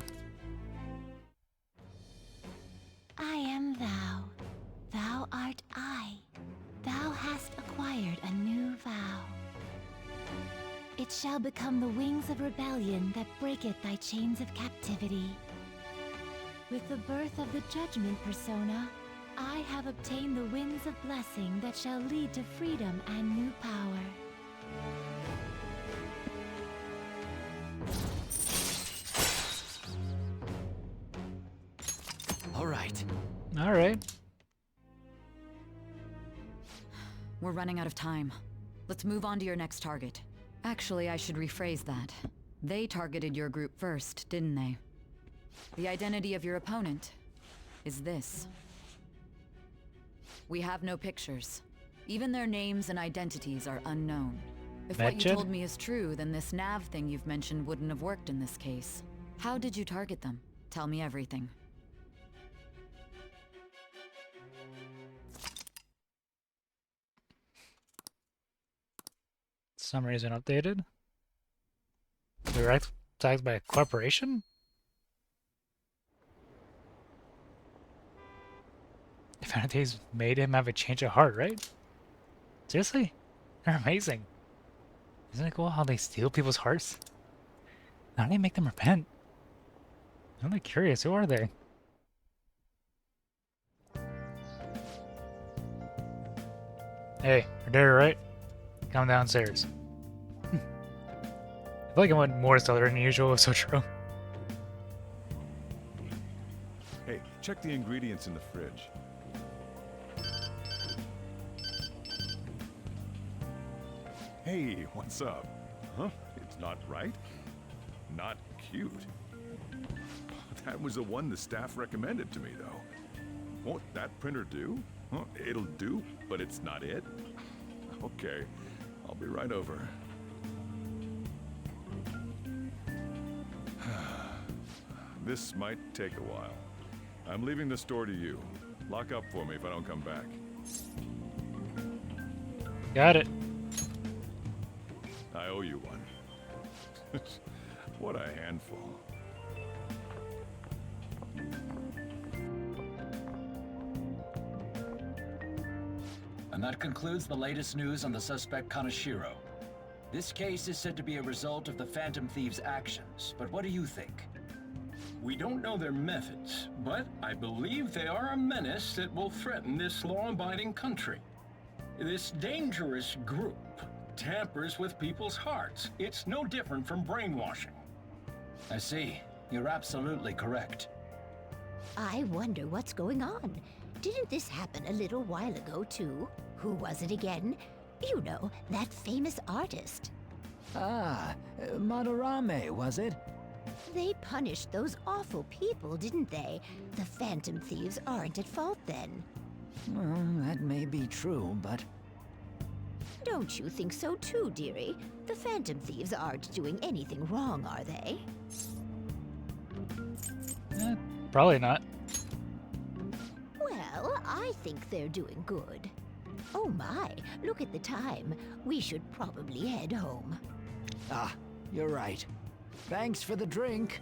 I am thou. Thou art I. Thou hast acquired a new vow. It shall become the wings of rebellion that breaketh thy chains of captivity. With the birth of the judgment persona, I have obtained the winds of blessing that shall lead to freedom and new power.
All right.
All right.
We're running out of time. Let's move on to your next target. Actually, I should rephrase that. They targeted your group first, didn't they? The identity of your opponent is this. We have no pictures. Even their names and identities are unknown. If what you
Betcha.
told me is true, then this nav thing you've mentioned wouldn't have worked in this case. How did you target them? Tell me everything.
Summary isn't updated. We were attacked by a corporation? Vanity's made him have a change of heart, right? Seriously? They're amazing. Isn't it cool how they steal people's hearts? How do they make them repent? I'm really curious, who are they? Hey, I did it right. Come downstairs. I feel like I went more stellar than usual with Sotro.
Hey, check the ingredients in the fridge. Hey, what's up? Huh? It's not right? Not cute. That was the one the staff recommended to me, though. Won't that printer do? Huh? It'll do, but it's not it? Okay, I'll be right over. This might take a while. I'm leaving the store to you. Lock up for me if I don't come back.
Got it.
I owe you one. What a handful.
And that concludes the latest news on the suspect Kaneshiro. This case is said to be a result of the Phantom Thieves' actions, but what do you think?
We don't know their methods, but I believe they are a menace that will threaten this law-abiding country. This dangerous group tampers with people's hearts. It's no different from brainwashing.
I see. You're absolutely correct.
I wonder what's going on. Didn't this happen a little while ago, too? Who was it again? You know, that famous artist.
Ah, Madarame, was it?
They punished those awful people, didn't they? The Phantom Thieves aren't at fault then.
Well, that may be true, but...
Don't you think so too, dearie? The Phantom Thieves aren't doing anything wrong, are they?
Probably not.
Well, I think they're doing good. Oh my, look at the time. We should probably head home.
Ah, you're right. Thanks for the drink.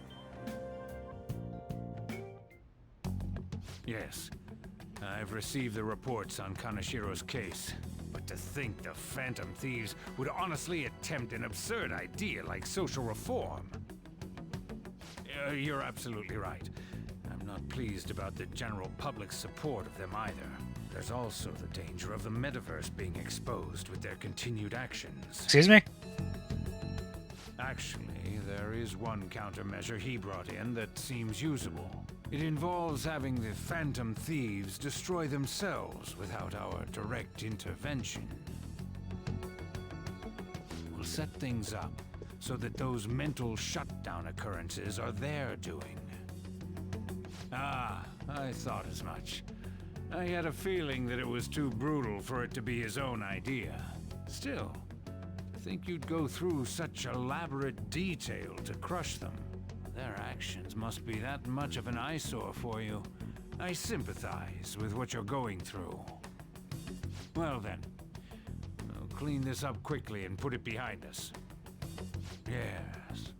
Yes. I've received the reports on Kaneshiro's case. But to think the Phantom Thieves would honestly attempt an absurd idea like social reform. You're absolutely right. I'm not pleased about the general public's support of them either. There's also the danger of the metaverse being exposed with their continued actions.
Excuse me?
Actually, there is one countermeasure he brought in that seems usable. It involves having the Phantom Thieves destroy themselves without our direct intervention. We'll set things up so that those mental shutdown occurrences are their doing. Ah, I thought as much. I had a feeling that it was too brutal for it to be his own idea. Still, I think you'd go through such elaborate detail to crush them. Their actions must be that much of an eyesore for you. I sympathize with what you're going through. Well then, we'll clean this up quickly and put it behind us. Yes,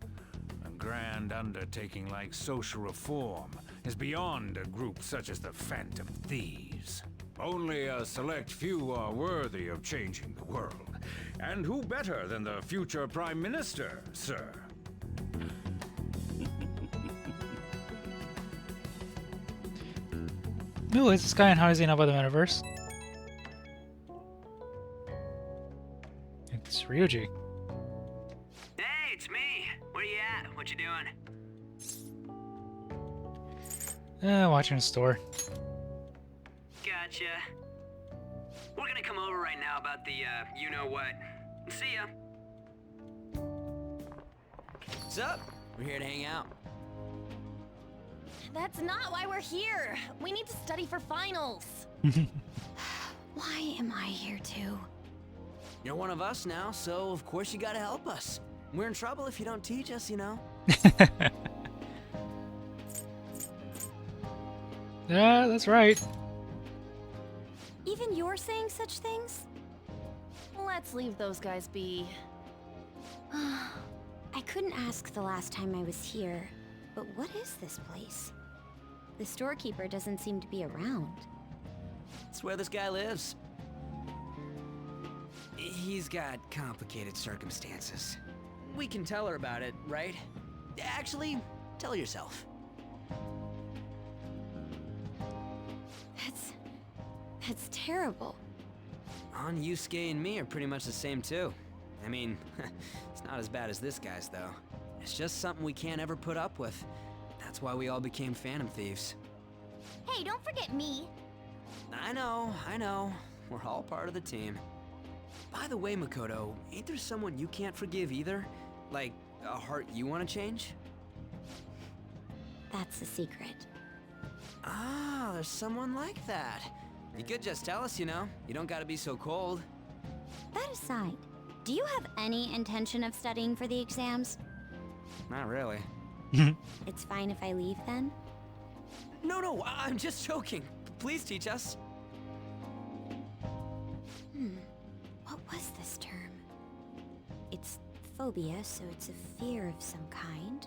a grand undertaking like social reform is beyond a group such as the Phantom Thieves. Only a select few are worthy of changing the world. And who better than the future Prime Minister, sir?
Who is this guy and how does he know about the metaverse? It's Ryuji.
Hey, it's me. Where you at? What you doing?
Watching a store.
Gotcha. We're gonna come over right now about the, you-know-what. See ya. What's up? We're here to hang out.
That's not why we're here. We need to study for finals.
Why am I here too?
You're one of us now, so of course you gotta help us. We're in trouble if you don't teach us, you know.
Yeah, that's right.
Even you're saying such things?
Let's leave those guys be.
I couldn't ask the last time I was here, but what is this place? The storekeeper doesn't seem to be around.
It's where this guy lives. He's got complicated circumstances. We can tell her about it, right? Actually, tell yourself.
That's terrible.
On Yusuke and me are pretty much the same too. I mean, it's not as bad as this guy's though. It's just something we can't ever put up with. That's why we all became Phantom Thieves.
Hey, don't forget me.
I know. We're all part of the team. By the way, Makoto, ain't there someone you can't forgive either? Like, a heart you want to change?
That's a secret.
Ah, there's someone like that. You could just tell us, you know. You don't gotta be so cold.
That aside,
Do you have any intention of studying for the exams?
Not really.
It's fine if I leave then?
No, I'm just joking. Please teach us.
What was this term? It's phobia, so it's a fear of some kind.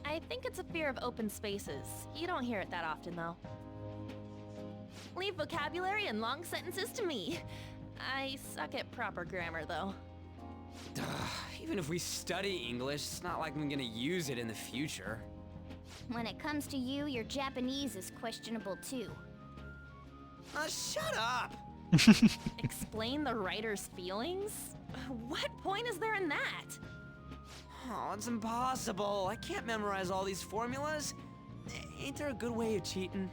I think it's a fear of open spaces. You don't hear it that often, though. Leave vocabulary and long sentences to me. I suck at proper grammar, though.
Even if we study English, it's not like I'm gonna use it in the future.
When it comes to you, your Japanese is questionable too.
Shut up!
Explain the writer's feelings? What point is there in that?
Oh, it's impossible. I can't memorize all these formulas. Ain't there a good way of cheating?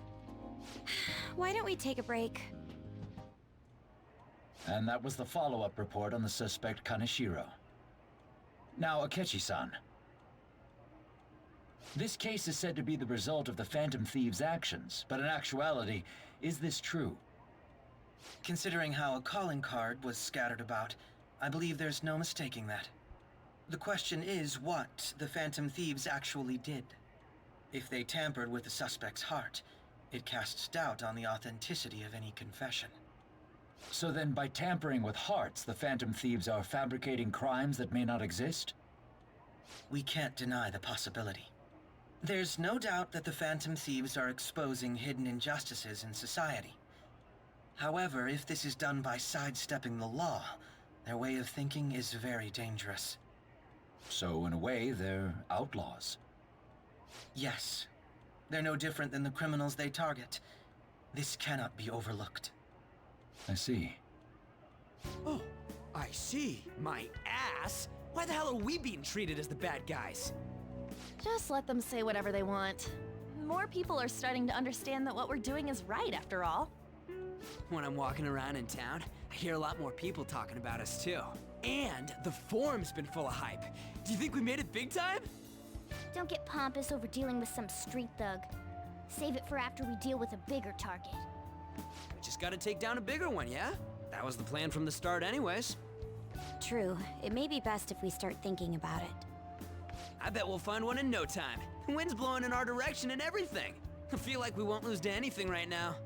Why don't we take a break?
And that was the follow-up report on the suspect Kaneshiro. Now, Akechi-san. This case is said to be the result of the Phantom Thieves' actions, but in actuality, is this true?
Considering how a calling card was scattered about, I believe there's no mistaking that. The question is what the Phantom Thieves actually did. If they tampered with the suspect's heart, it casts doubt on the authenticity of any confession.
So then, by tampering with hearts, the Phantom Thieves are fabricating crimes that may not exist?
We can't deny the possibility. There's no doubt that the Phantom Thieves are exposing hidden injustices in society. However, if this is done by sidestepping the law, their way of thinking is very dangerous.
So, in a way, they're outlaws.
Yes. They're no different than the criminals they target. This cannot be overlooked.
I see.
Oh, I see. My ass? Why the hell are we being treated as the bad guys?
Just let them say whatever they want. More people are starting to understand that what we're doing is right, after all.
When I'm walking around in town, I hear a lot more people talking about us too. And the forum's been full of hype. Do you think we made it big time?
Don't get pompous over dealing with some street thug. Save it for after we deal with a bigger target.
We just gotta take down a bigger one, yeah? That was the plan from the start anyways.
True. It may be best if we start thinking about it.
I bet we'll find one in no time. The wind's blowing in our direction and everything. I feel like we won't lose to anything right now.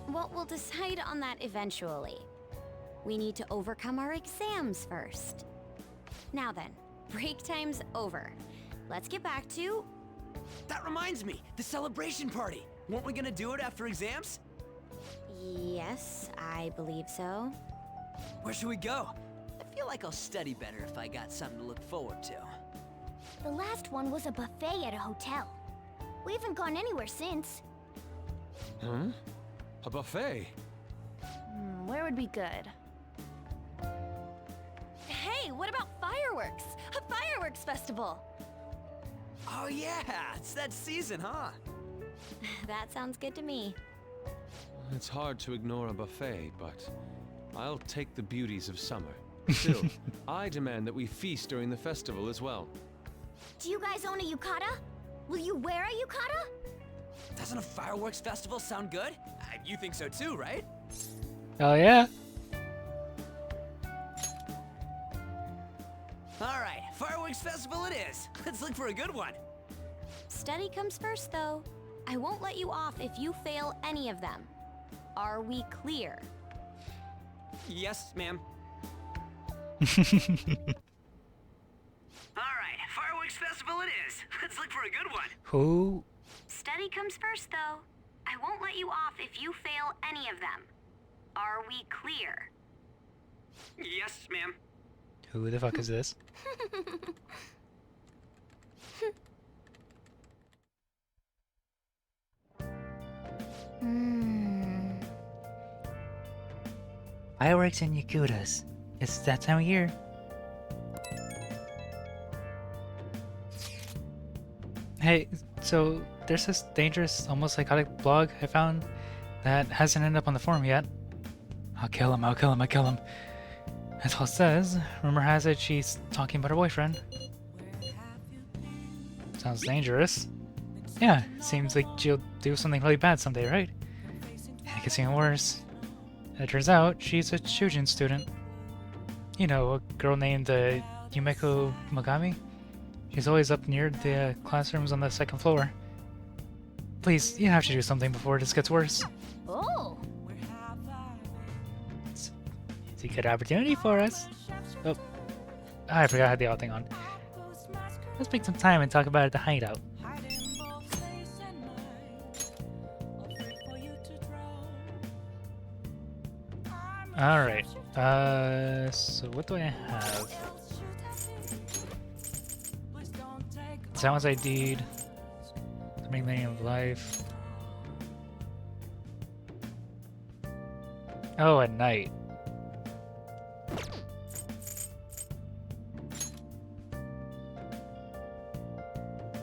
Well, we'll decide on that eventually. We need to overcome our exams first. Now then, break time's over. Let's get back to...
That reminds me, the celebration party. Weren't we gonna do it after exams?
Yes, I believe so.
Where should we go? I feel like I'll study better if I got something to look forward to.
The last one was a buffet at a hotel. We haven't gone anywhere since.
Huh? A buffet?
Where would be good? Hey, what about fireworks? A fireworks festival!
Oh yeah, it's that season, huh?
That sounds good to me.
It's hard to ignore a buffet, but I'll take the beauties of summer. Still, I demand that we feast during the festival as well.
Do you guys own a yukata? Will you wear a yukata?
Doesn't a fireworks festival sound good? You think so too, right?
Oh yeah.
Alright, fireworks festival it is. Let's look for a good one.
Study comes first, though. I won't let you off if you fail any of them. Are we clear?
Yes, ma'am. Alright, fireworks festival it is. Let's look for a good one.
Who?
Study comes first, though. I won't let you off if you fail any of them. Are we clear?
Yes, ma'am.
Who the fuck is this? Fireworks and yakutas. It's that time of year. Hey, so there's this dangerous, almost psychotic blog I found that hasn't ended up on the forum yet. I'll kill him, I'll kill him, I'll kill him. That's all it says. Rumor has it she's talking about her boyfriend. Sounds dangerous. Yeah, seems like she'll do something really bad someday, right? And it gets even worse. It turns out she's a Shujin student. You know, a girl named Yumeko Mogami? She's always up near the classrooms on the second floor. Please, you have to do something before this gets worse.
Oh!
It's a good opportunity for us. Oh, I forgot I had the odd thing on. Let's make some time and talk about it at the hideout. Alright, so what do I have? Someone's ID'd. Something meaning of life. Oh, at night.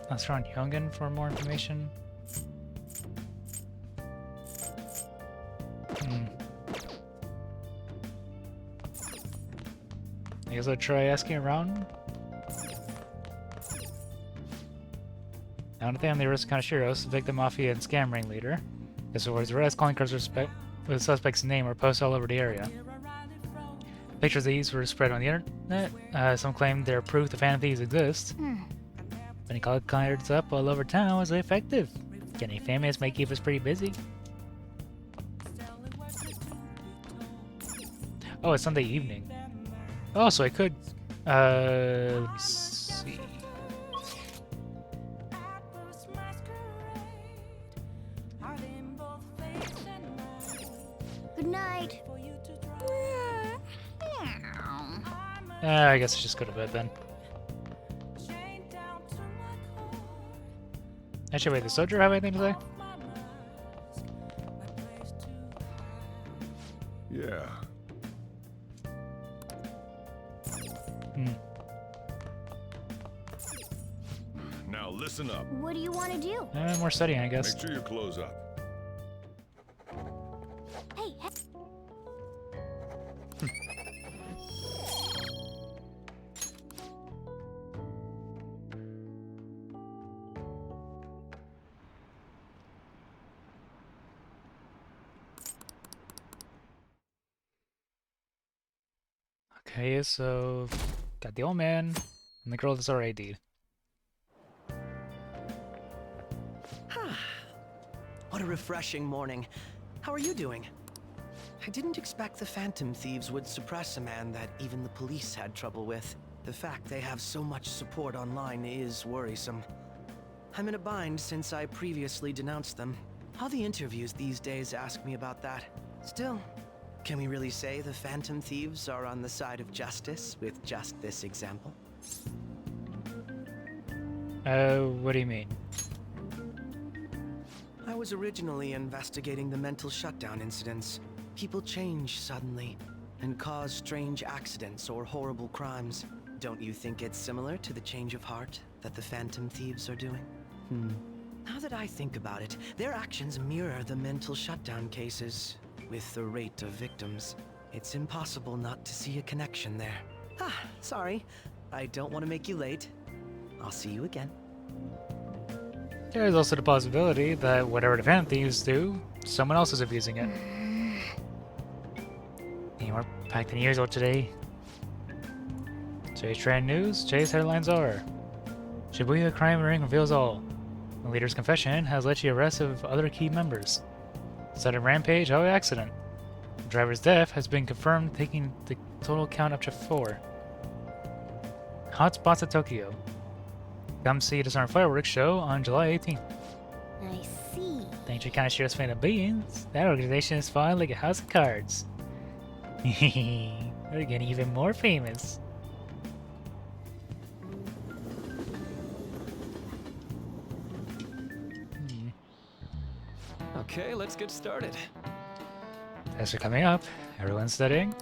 Let's try on Hyungen for more information. I guess I'll try asking around. Now, nothing on the arrest of Kanashiros, victim mafia and scam ringleader. This was arrest calling cards with the suspect's name were posted all over the area. Pictures of these were spread on the internet. Some claimed they're proof the Phantom Thieves exist. Putting calling cards up all over town was effective. Getting famous might keep us pretty busy. Oh, it's Sunday evening. Oh, so I could. Let me see.
Good night.
I guess I just go to bed then. Actually, wait, does Soldier have anything to say?
Yeah. Now listen up.
What do you want to do?
More studying, I guess.
Make sure you close up.
Hey,
Okay, so got the old man and the girl that's our AD.
What a refreshing morning. How are you doing? I didn't expect the Phantom Thieves would suppress a man that even the police had trouble with. The fact they have so much support online is worrisome. I'm in a bind since I previously denounced them. All the interviews these days ask me about that. Still, can we really say the Phantom Thieves are on the side of justice with just this example?
What do you mean?
I was originally investigating the mental shutdown incidents. People change suddenly and cause strange accidents or horrible crimes. Don't you think it's similar to the change of heart that the Phantom Thieves are doing? Now that I think about it, their actions mirror the mental shutdown cases with the rate of victims. It's impossible not to see a connection there. Sorry. I don't want to make you late. I'll see you again.
There is also the possibility that whatever the Phantom Thieves do, someone else is abusing it. Any more packed than usual today. Today's trend news, today's headlines are: Shibuya crime ring reveals all. The leader's confession has led to the arrest of other key members. Sudden rampage, highway accident. The driver's death has been confirmed, taking the total count up to 4. Hotspots at Tokyo. Come see the Summer Fireworks Show on July 18th.
I see.
Thanks to Kanashiro's fan of beings, that organization is falling like a house of cards. We're getting even more famous.
Okay, let's get started.
Tests are coming up. Everyone's studying.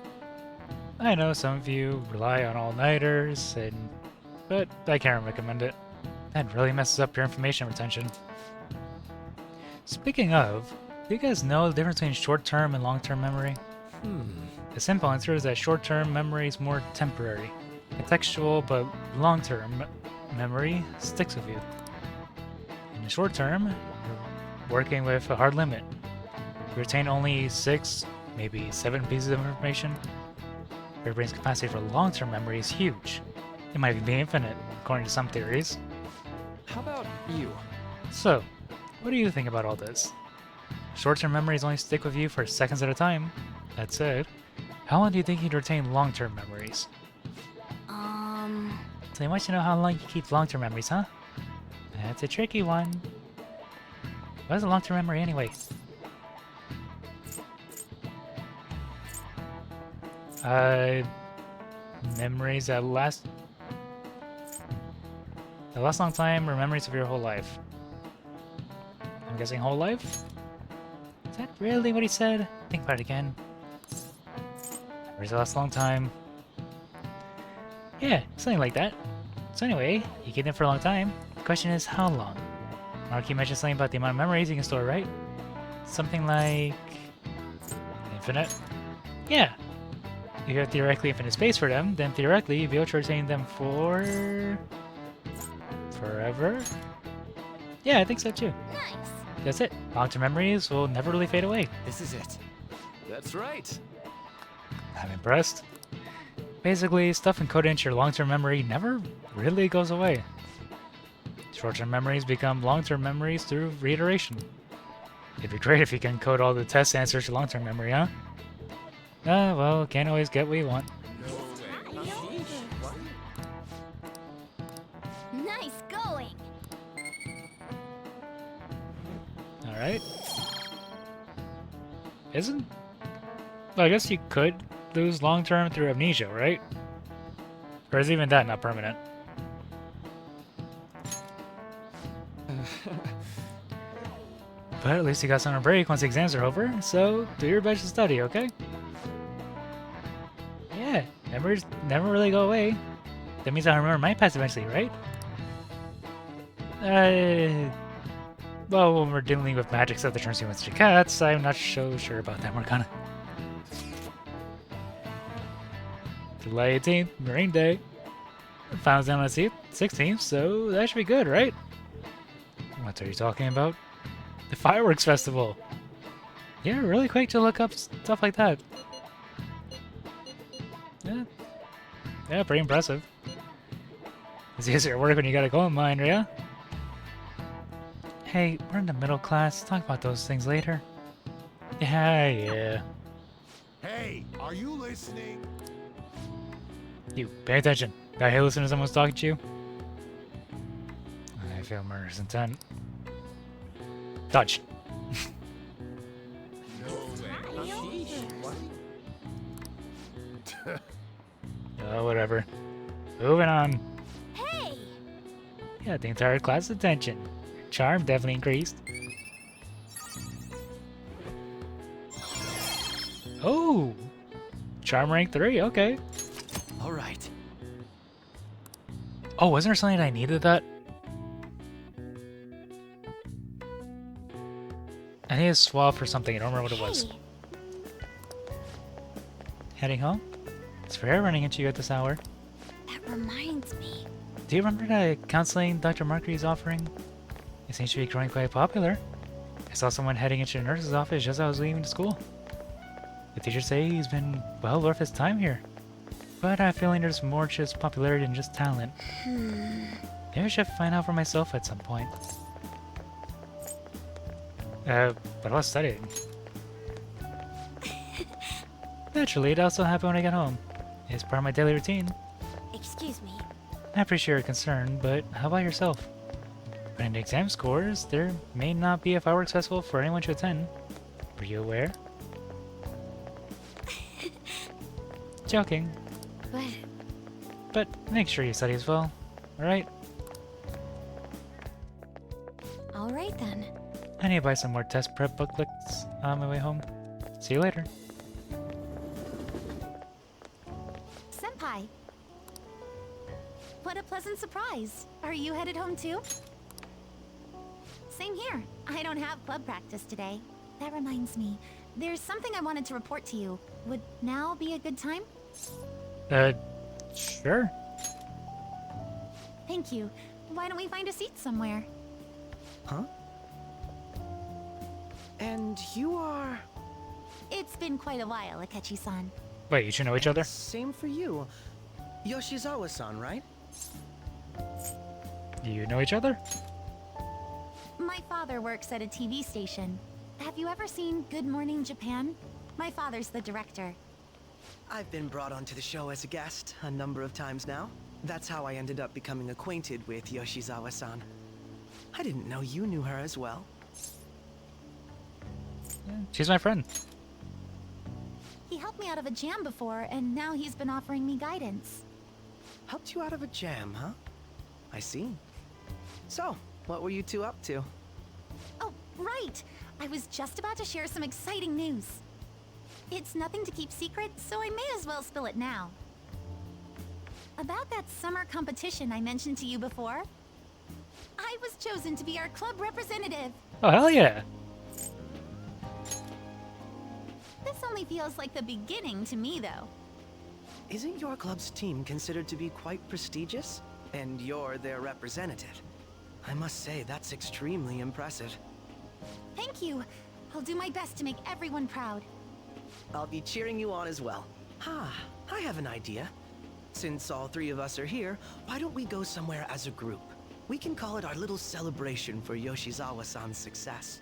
I know some of you rely on all-nighters, but I can't recommend it. That really messes up your information retention. Speaking of, do you guys know the difference between short-term and long-term memory? The simple answer is that short-term memory is more temporary, contextual, but long-term memory sticks with you. In the short term, you're working with a hard limit. You retain only 6, maybe 7 pieces of information. Your brain's capacity for long-term memory is huge. It might even be infinite, according to some theories.
How about you?
So, what do you think about all this? Short-term memories only stick with you for seconds at a time. That said, how long do you think you'd retain long-term memories? So you want to know how long you keep long-term memories, huh? That's a tricky one. What is a long-term memory anyway? Memories that last long time, or memories of your whole life? I'm guessing whole life? Is that really what he said? Think about it again. Memories that last a long time. Yeah, something like that. So anyway, you keep them for a long time. The question is, how long? Marky mentioned something about the amount of memories you can store, right? Something like... infinite? Yeah. If you have theoretically infinite space for them, then theoretically you'll be able to retain them for... forever? Yeah, I think so too.
Nice.
That's it. Long-term memories will never really fade away.
This is it.
That's right.
I'm impressed. Basically, stuff encoded into your long-term memory never really goes away. Short-term memories become long-term memories through reiteration. It'd be great if you can code all the test answers to long-term memory, huh? Well, can't always get what you want.
Nice going.
Alright. Isn't... well, I guess you could lose long-term through amnesia, right? Or is even that not permanent? But at least you got summer break once the exams are over, so do your best to study, okay? Yeah, memories never really go away. That means I'll remember my past eventually, right? Well, when we're dealing with magic stuff that turns humans into cats, I'm not so sure about that, Morgana. July 18th, Marine Day. Finals down on the 16th, so that should be good, right? What are you talking about? The fireworks festival. You're really quick to look up stuff like that. Yeah, pretty impressive. It's easier at work when you got a goal in mind, yeah? Hey, we're in the middle class. Talk about those things later. Yeah.
Hey, are you listening?
You, pay attention. Got hey, listen to someone's talking to you? I feel murderous intent. Dodge. Whatever. Moving on.
Hey!
Yeah, the entire class attention. Your charm definitely increased. Oh! Charm rank 3, okay.
Alright.
Oh, wasn't there something I needed that? I need a swab for something. I don't remember what it was. Heading home? It's rare running into you at this hour.
That reminds me.
Do you remember the counseling Dr. Mercury's offering? It seems to be growing quite popular. I saw someone heading into the nurse's office just as I was leaving to school. The teachers say he's been well worth his time here. But I have a feeling there's more to his popularity than just talent. Maybe I should find out for myself at some point. But I was studying. Naturally, it also happened when I got home. It's part of my daily routine.
Excuse me.
I appreciate your concern, but how about yourself? When the exam scores, there may not be a fireworks festival for anyone to attend. Were you aware? Joking. But make sure you study as well, alright?
Alright then.
I need to buy some more test prep booklets on my way home. See you later.
Senpai. What a pleasant surprise. Are you headed home too? Same here. I don't have club practice today. That reminds me. There's something I wanted to report to you. Would now be a good time?
Sure.
Thank you. Why don't we find a seat somewhere?
Huh? And you are...
It's been quite a while, Akechi-san.
Wait, you two know each other?
Same for you. Yoshizawa-san, right?
You know each other?
My father works at a TV station. Have you ever seen Good Morning Japan? My father's the director.
I've been brought onto the show as a guest a number of times now. That's how I ended up becoming acquainted with Yoshizawa-san. I didn't know you knew her as well.
She's my friend.
He helped me out of a jam before, and now he's been offering me guidance.
Helped you out of a jam, huh? I see. So, what were you two up to?
Oh, right! I was just about to share some exciting news. It's nothing to keep secret, so I may as well spill it now. About that summer competition I mentioned to you before, I was chosen to be our club representative.
Oh, hell yeah.
This only feels like the beginning to me, though.
Isn't your club's team considered to be quite prestigious? And you're their representative. I must say, that's extremely impressive.
Thank you. I'll do my best to make everyone proud.
I'll be cheering you on as well. I have an idea. Since all three of us are here, why don't we go somewhere as a group? We can call it our little celebration for Yoshizawa-san's success.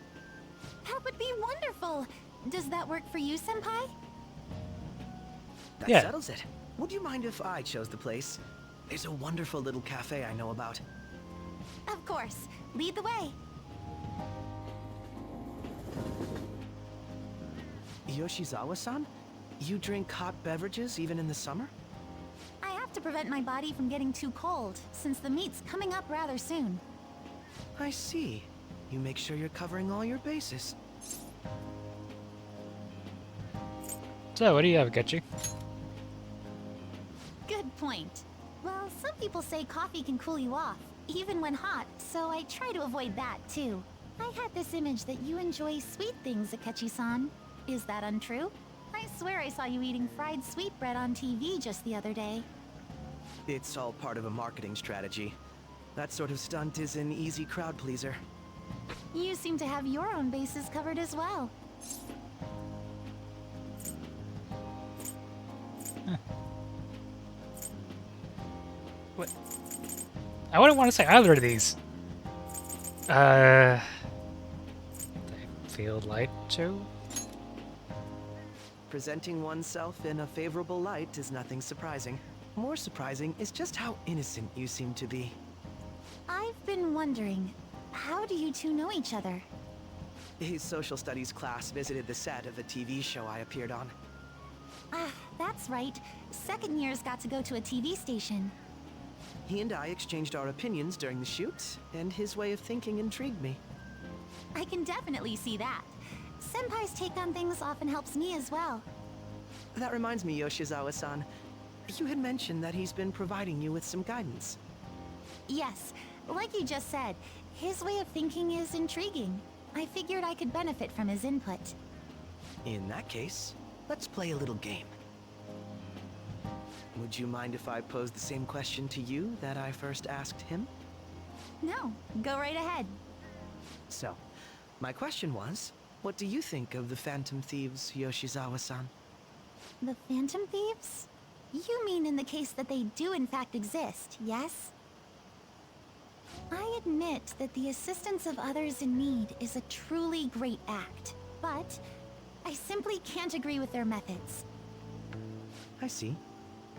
That would be wonderful. Does that work for you, Senpai?
That settles it. Would you mind if I chose the place? There's a wonderful little cafe I know about.
Of course. Lead the way.
Yoshizawa-san? You drink hot beverages even in the summer?
I have to prevent my body from getting too cold, since the meet's coming up rather soon.
I see. You make sure you're covering all your bases.
So, what do you have, Getchy?
Good point. Well, some people say coffee can cool you off, even when hot, so I try to avoid that, too. I had this image that you enjoy sweet things, Akechi-san. Is that untrue? I swear I saw you eating fried sweetbread on TV just the other day.
It's all part of a marketing strategy. That sort of stunt is an easy crowd pleaser.
You seem to have your own bases covered as well.
What? I wouldn't want to say either of these. They feel light too?
Presenting oneself in a favorable light is nothing surprising. More surprising is just how innocent you seem to be.
I've been wondering, how do you two know each other?
His social studies class visited the set of a TV show I appeared on.
Ah, that's right. Second years got to go to a TV station.
He and I exchanged our opinions during the shoot, and his way of thinking intrigued me.
I can definitely see that. Senpai's take on things often helps me as well.
That reminds me, Yoshizawa-san. You had mentioned that he's been providing you with some guidance.
Yes, like you just said, his way of thinking is intriguing. I figured I could benefit from his input.
In that case, let's play a little game. Would you mind if I pose the same question to you that I first asked him?
No, go right ahead.
So, my question was, what do you think of the Phantom Thieves, Yoshizawa-san?
The Phantom Thieves? You mean in the case that they do in fact exist, yes? I admit that the assistance of others in need is a truly great act, but I simply can't agree with their methods.
I see.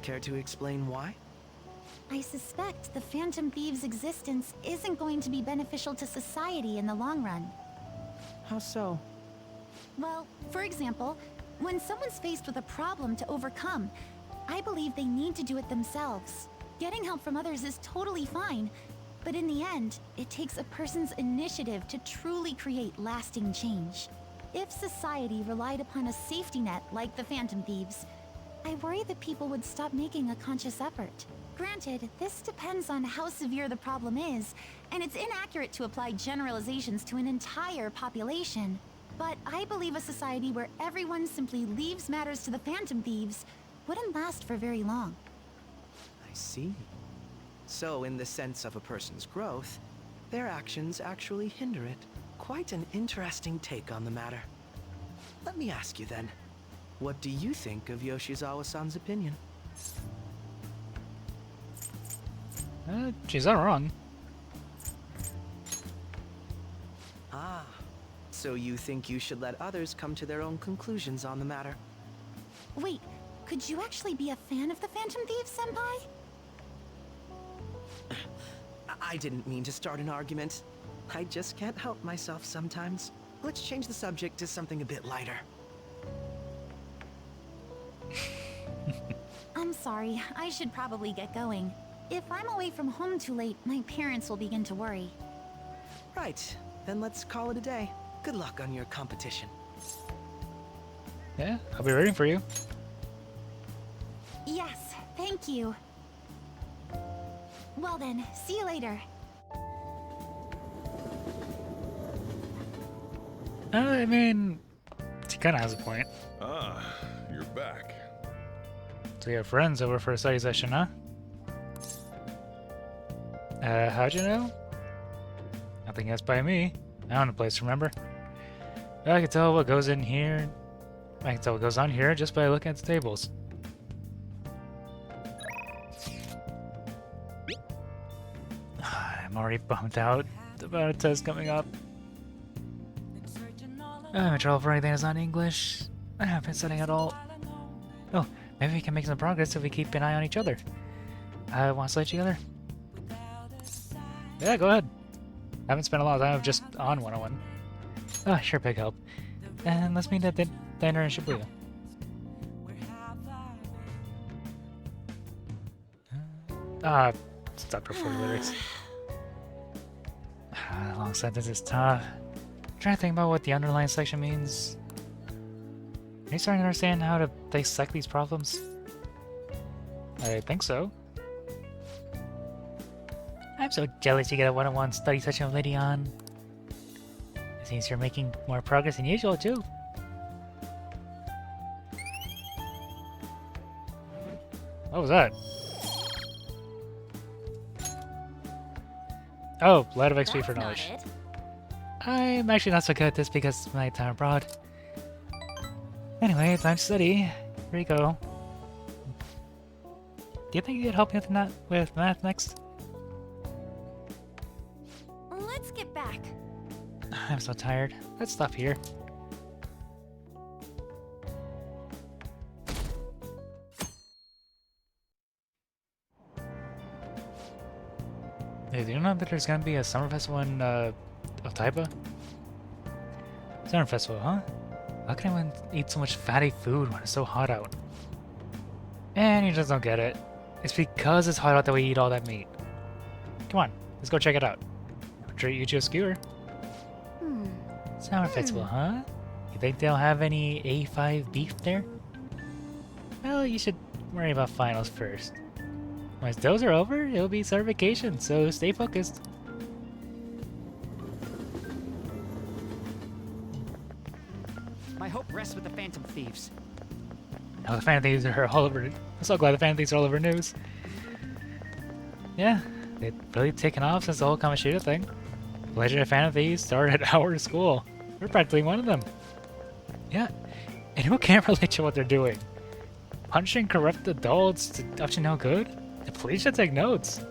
Care to explain why?
I suspect the Phantom Thieves' existence isn't going to be beneficial to society in the long run.
How so?
Well, for example, when someone's faced with a problem to overcome, I believe they need to do it themselves. Getting help from others is totally fine, but in the end, it takes a person's initiative to truly create lasting change. If society relied upon a safety net like the Phantom Thieves, I worry that people would stop making a conscious effort. Granted, this depends on how severe the problem is, and it's inaccurate to apply generalizations to an entire population. But I believe a society where everyone simply leaves matters to the Phantom Thieves wouldn't last for very long.
I see. So, in the sense of a person's growth, their actions actually hinder it. Quite an interesting take on the matter. Let me ask you then, What do you think of Yoshizawa-san's opinion?
She's not wrong.
Ah, so you think you should let others come to their own conclusions on the matter?
Wait, could you actually be a fan of the Phantom Thieves, Senpai?
I didn't mean to start an argument. I just can't help myself sometimes. Let's change the subject to something a bit lighter.
I'm sorry, I should probably get going. If I'm away from home too late, my parents will begin to worry.
Right, then let's call it a day. Good luck on your competition.
Yeah, I'll be rooting for you.
Yes, thank you. Well then, see you later.
I mean, she kind of has a point.
Ah, you're back.
So you have friends over for a study session, huh? How'd you know? Nothing else by me. I own a place, remember? I can tell what goes in here. I can tell what goes on here just by looking at the tables. I'm already bummed out about a test coming up. I'm in trouble for anything that's not English. I haven't been studying at all. Oh, maybe we can make some progress if we keep an eye on each other. Want to study together? Yeah, go ahead. I haven't spent a lot of time just on 101. Oh, sure, big help. And let's meet at the diner in Shibuya. Stop reporting lyrics. Long sentence is tough. I'm trying to think about what the underlying section means. Are you starting to understand how to dissect these problems? I think so. I'm so jealous you get a one-on-one study session with Lady On. It seems you're making more progress than usual, too. What was that? Oh, light of XP for knowledge. I'm actually not so good at this because of my time abroad. Anyway, time to study. Here you go. Do you think you could help me with math next?
Let's get back.
I'm so tired. Let's stop here. Hey, do you know that there's gonna be a summer festival in Otaiba? Summer festival, huh? How can anyone eat so much fatty food when it's so hot out? And you just don't get it. It's because it's hot out that we eat all that meat. Come on, let's go check it out. I'll treat you to a skewer. Summer festival, huh? You think they'll have any A5 beef there? Well, you should worry about finals first. Once those are over, it'll be summer vacation, so stay focused.
My hope rests with the Phantom Thieves.
Oh, the Phantom Thieves are all over. I'm so glad the Phantom Thieves are all over news. Yeah, they've really taken off since the whole Kamoshida thing. The Legend of Phantom Thieves started at our school. We're practically one of them. Yeah, and who can't relate to what they're doing? Punching corrupt adults up to no good? The police should take notes.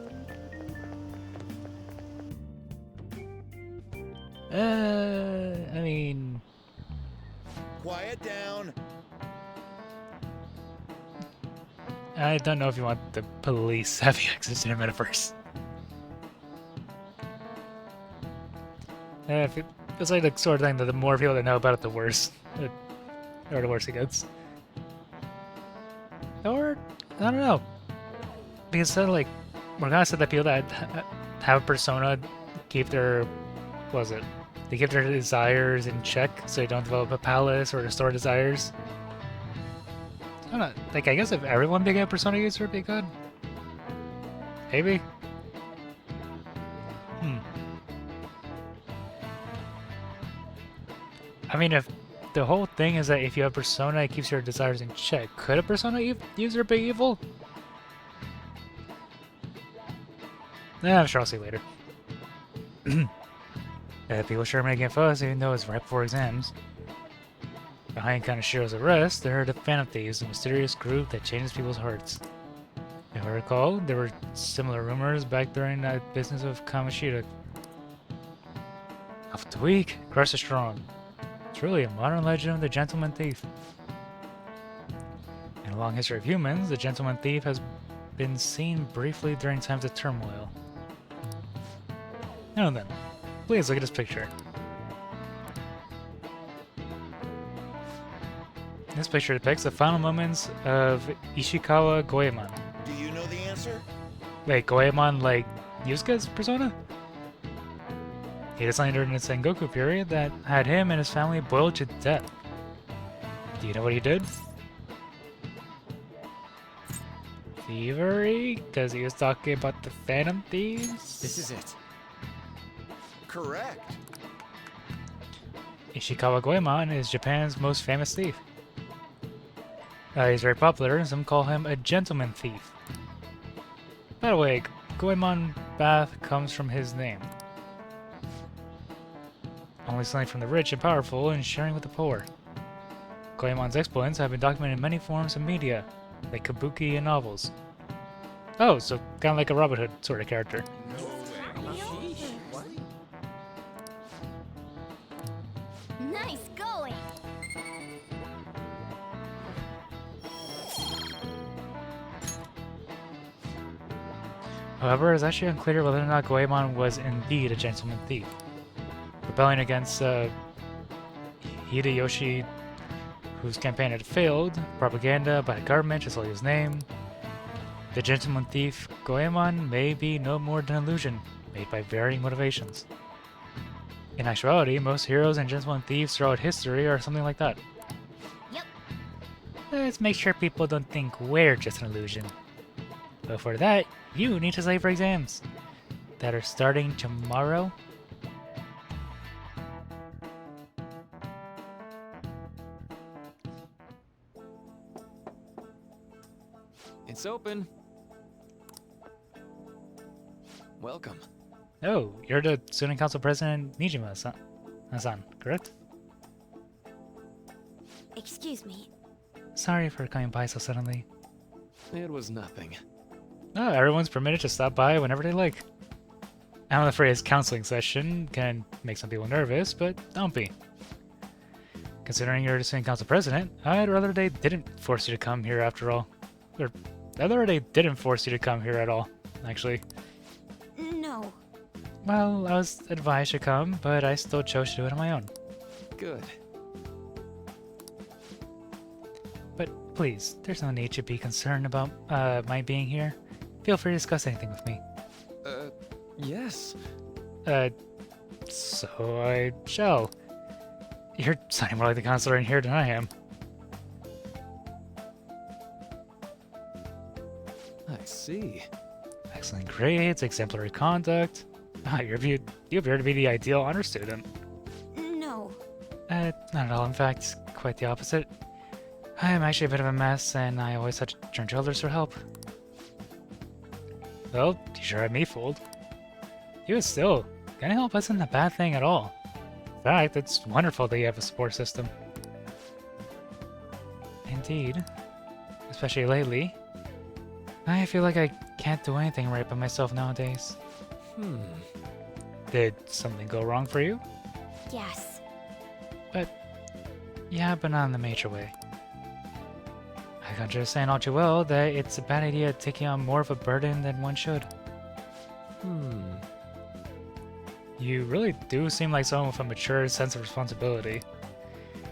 I mean...
Quiet down.
I don't know if you want the police having access to your metaverse. It's like the sort of thing that the more people that know about it, the worse. Or the worse it gets. Or, I don't know. Because instead of like, we're gonna say that people that have a persona keep their, what was it? They keep their desires in check so they don't develop a palace or store desires. I don't know, like, I guess if everyone became a persona user, it'd be good. Maybe. I mean, if the whole thing is that if you have persona, it keeps your desires in check, could a persona user be evil? I'm sure I'll see later. People sure making fuss even though it's right before exams. Behind Kanashiro's arrest, there are the Phantom Thieves, a mysterious group that changes people's hearts. If I recall, there were similar rumors back during that business of Kamoshida. Alpha the weak, crush the strong. Truly a modern legend of the Gentleman Thief. In a long history of humans, the Gentleman Thief has been seen briefly during times of turmoil. Now then, please look at this picture. This picture depicts the final moments of Ishikawa Goemon.
Do you know the answer?
Wait, Goemon like Yusuke's persona? He did something during the Sengoku period that had him and his family boiled to death. Do you know what he did? Thievery? Because he was talking about the Phantom Thieves?
This is it.
Correct.
Ishikawa Goemon is Japan's most famous thief. He's very popular, and some call him a gentleman thief. By the way, Goemon Bath comes from his name. Only stealing from the rich and powerful and sharing with the poor. Goemon's exploits have been documented in many forms of media, like kabuki and novels. Oh, so kind of like a Robin Hood sort of character.
Nice going!
However, it's actually unclear whether or not Goemon was indeed a gentleman thief. Rebelling against Hideyoshi, whose campaign had failed, propaganda by the government to sully his name. The gentleman thief Goemon may be no more than an illusion, made by varying motivations. In actuality, most heroes and gentleman thieves throughout history are something like that.
Yep.
Let's make sure people don't think we're just an illusion. But for that, you need to study for exams that are starting tomorrow.
It's open. Welcome.
Oh, you're the student council president Nijima-san, correct?
Excuse me.
Sorry for coming by so suddenly.
It was nothing.
No, everyone's permitted to stop by whenever they like. I know the phrase counseling session can make some people nervous, but don't be. Considering you're the student council president, I'd rather they didn't force you to come here after all. Or rather they didn't force you to come here at all, actually.
No.
Well, I was advised to come, but I still chose to do it on my own.
Good.
But please, there's no need to be concerned about my being here. Feel free to discuss anything with me.
Yes.
So I shall. You're sounding more like the counselor in here than I am.
I see.
Excellent grades, exemplary conduct. You appear to be the ideal honor student.
No.
Not at all. In fact, quite the opposite. I am actually a bit of a mess, and I always have to turn to others for help. Well, you sure had me fooled. Even still, getting help isn't a bad thing at all. In fact, it's wonderful that you have a support system. Indeed. Especially lately. I feel like I can't do anything right by myself nowadays. Did something go wrong for you?
Yes.
Yeah, but not in a major way. I can understand all too well that it's a bad idea taking on more of a burden than one should. You really do seem like someone with a mature sense of responsibility.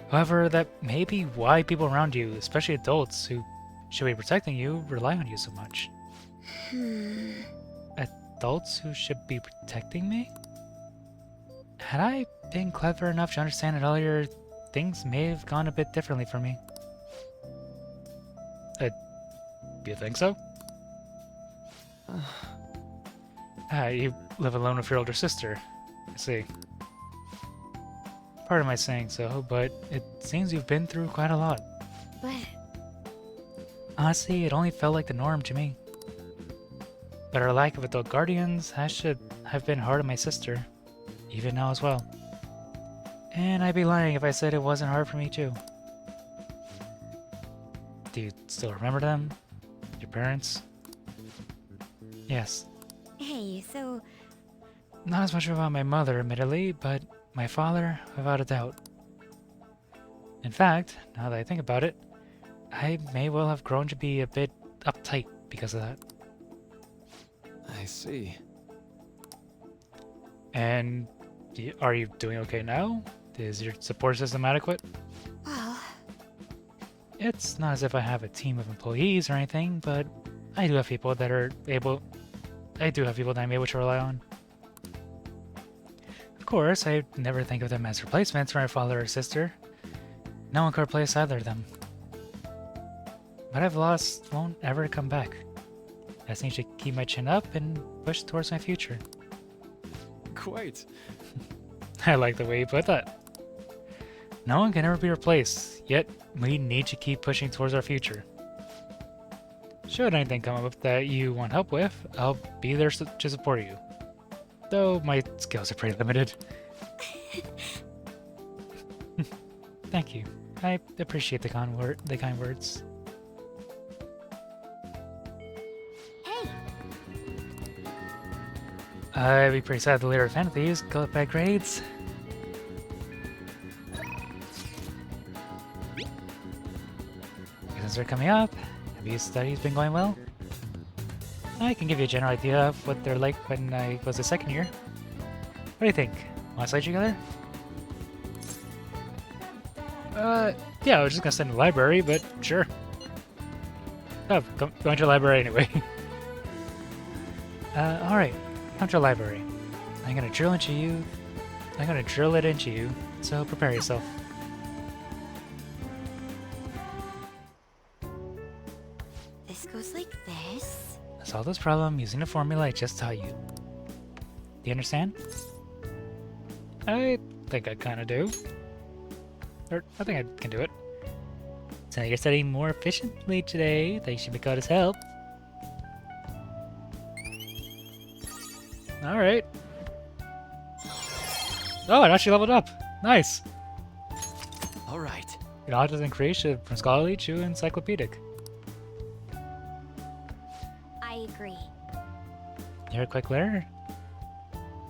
However, that may be why people around you, especially adults who should be protecting you, rely on you so much. Adults who should be protecting me? Had I been clever enough to understand it earlier, things may have gone a bit differently for me. You think so? You live alone with your older sister. I see. Pardon my saying so, but it seems you've been through quite a lot.
But...
Honestly, it only felt like the norm to me. But our lack of adult guardians should have been hard on my sister, even now as well. And I'd be lying if I said it wasn't hard for me too. Do you still remember them? Your parents? Yes.
Hey, so...
Not as much about my mother, admittedly, but my father, without a doubt. In fact, now that I think about it, I may well have grown to be a bit uptight because of that.
I see.
And are you doing okay now? Is your support system adequate?
Well...
It's not as if I have a team of employees or anything, but I do have people that are able... I do have people that I'm able to rely on. Of course, I never think of them as replacements for my father or sister. No one could replace either of them. What I've lost won't ever come back. I just need to keep my chin up and push towards my future.
Quite.
I like the way you put that. No one can ever be replaced, yet we need to keep pushing towards our future. Should anything come up that you want help with, I'll be there to support you. Though my skills are pretty limited. Thank you. I appreciate the kind words.
Hey!
I'd be pretty sad the leader of Phantom Thieves got bad grades. Since they're coming up, have your studies been going well? I can give you a general idea of what they're like when I was a second year. What do you think? Want to study together? Yeah, I was just gonna sit in the library, but sure. Oh, going to the library anyway. Alright. Come to the library. I'm gonna drill it into you, so prepare yourself.
This goes like this.
Solve this problem using the formula I just taught you. Do you understand? I think I kinda do. Or, I think I can do it. So you're studying more efficiently today, thanks to Mikoto's help. Alright. Oh, it actually leveled up! Nice!
Alright.
Knowledge and creation from scholarly to encyclopedic.
I agree.
You're a quick learner?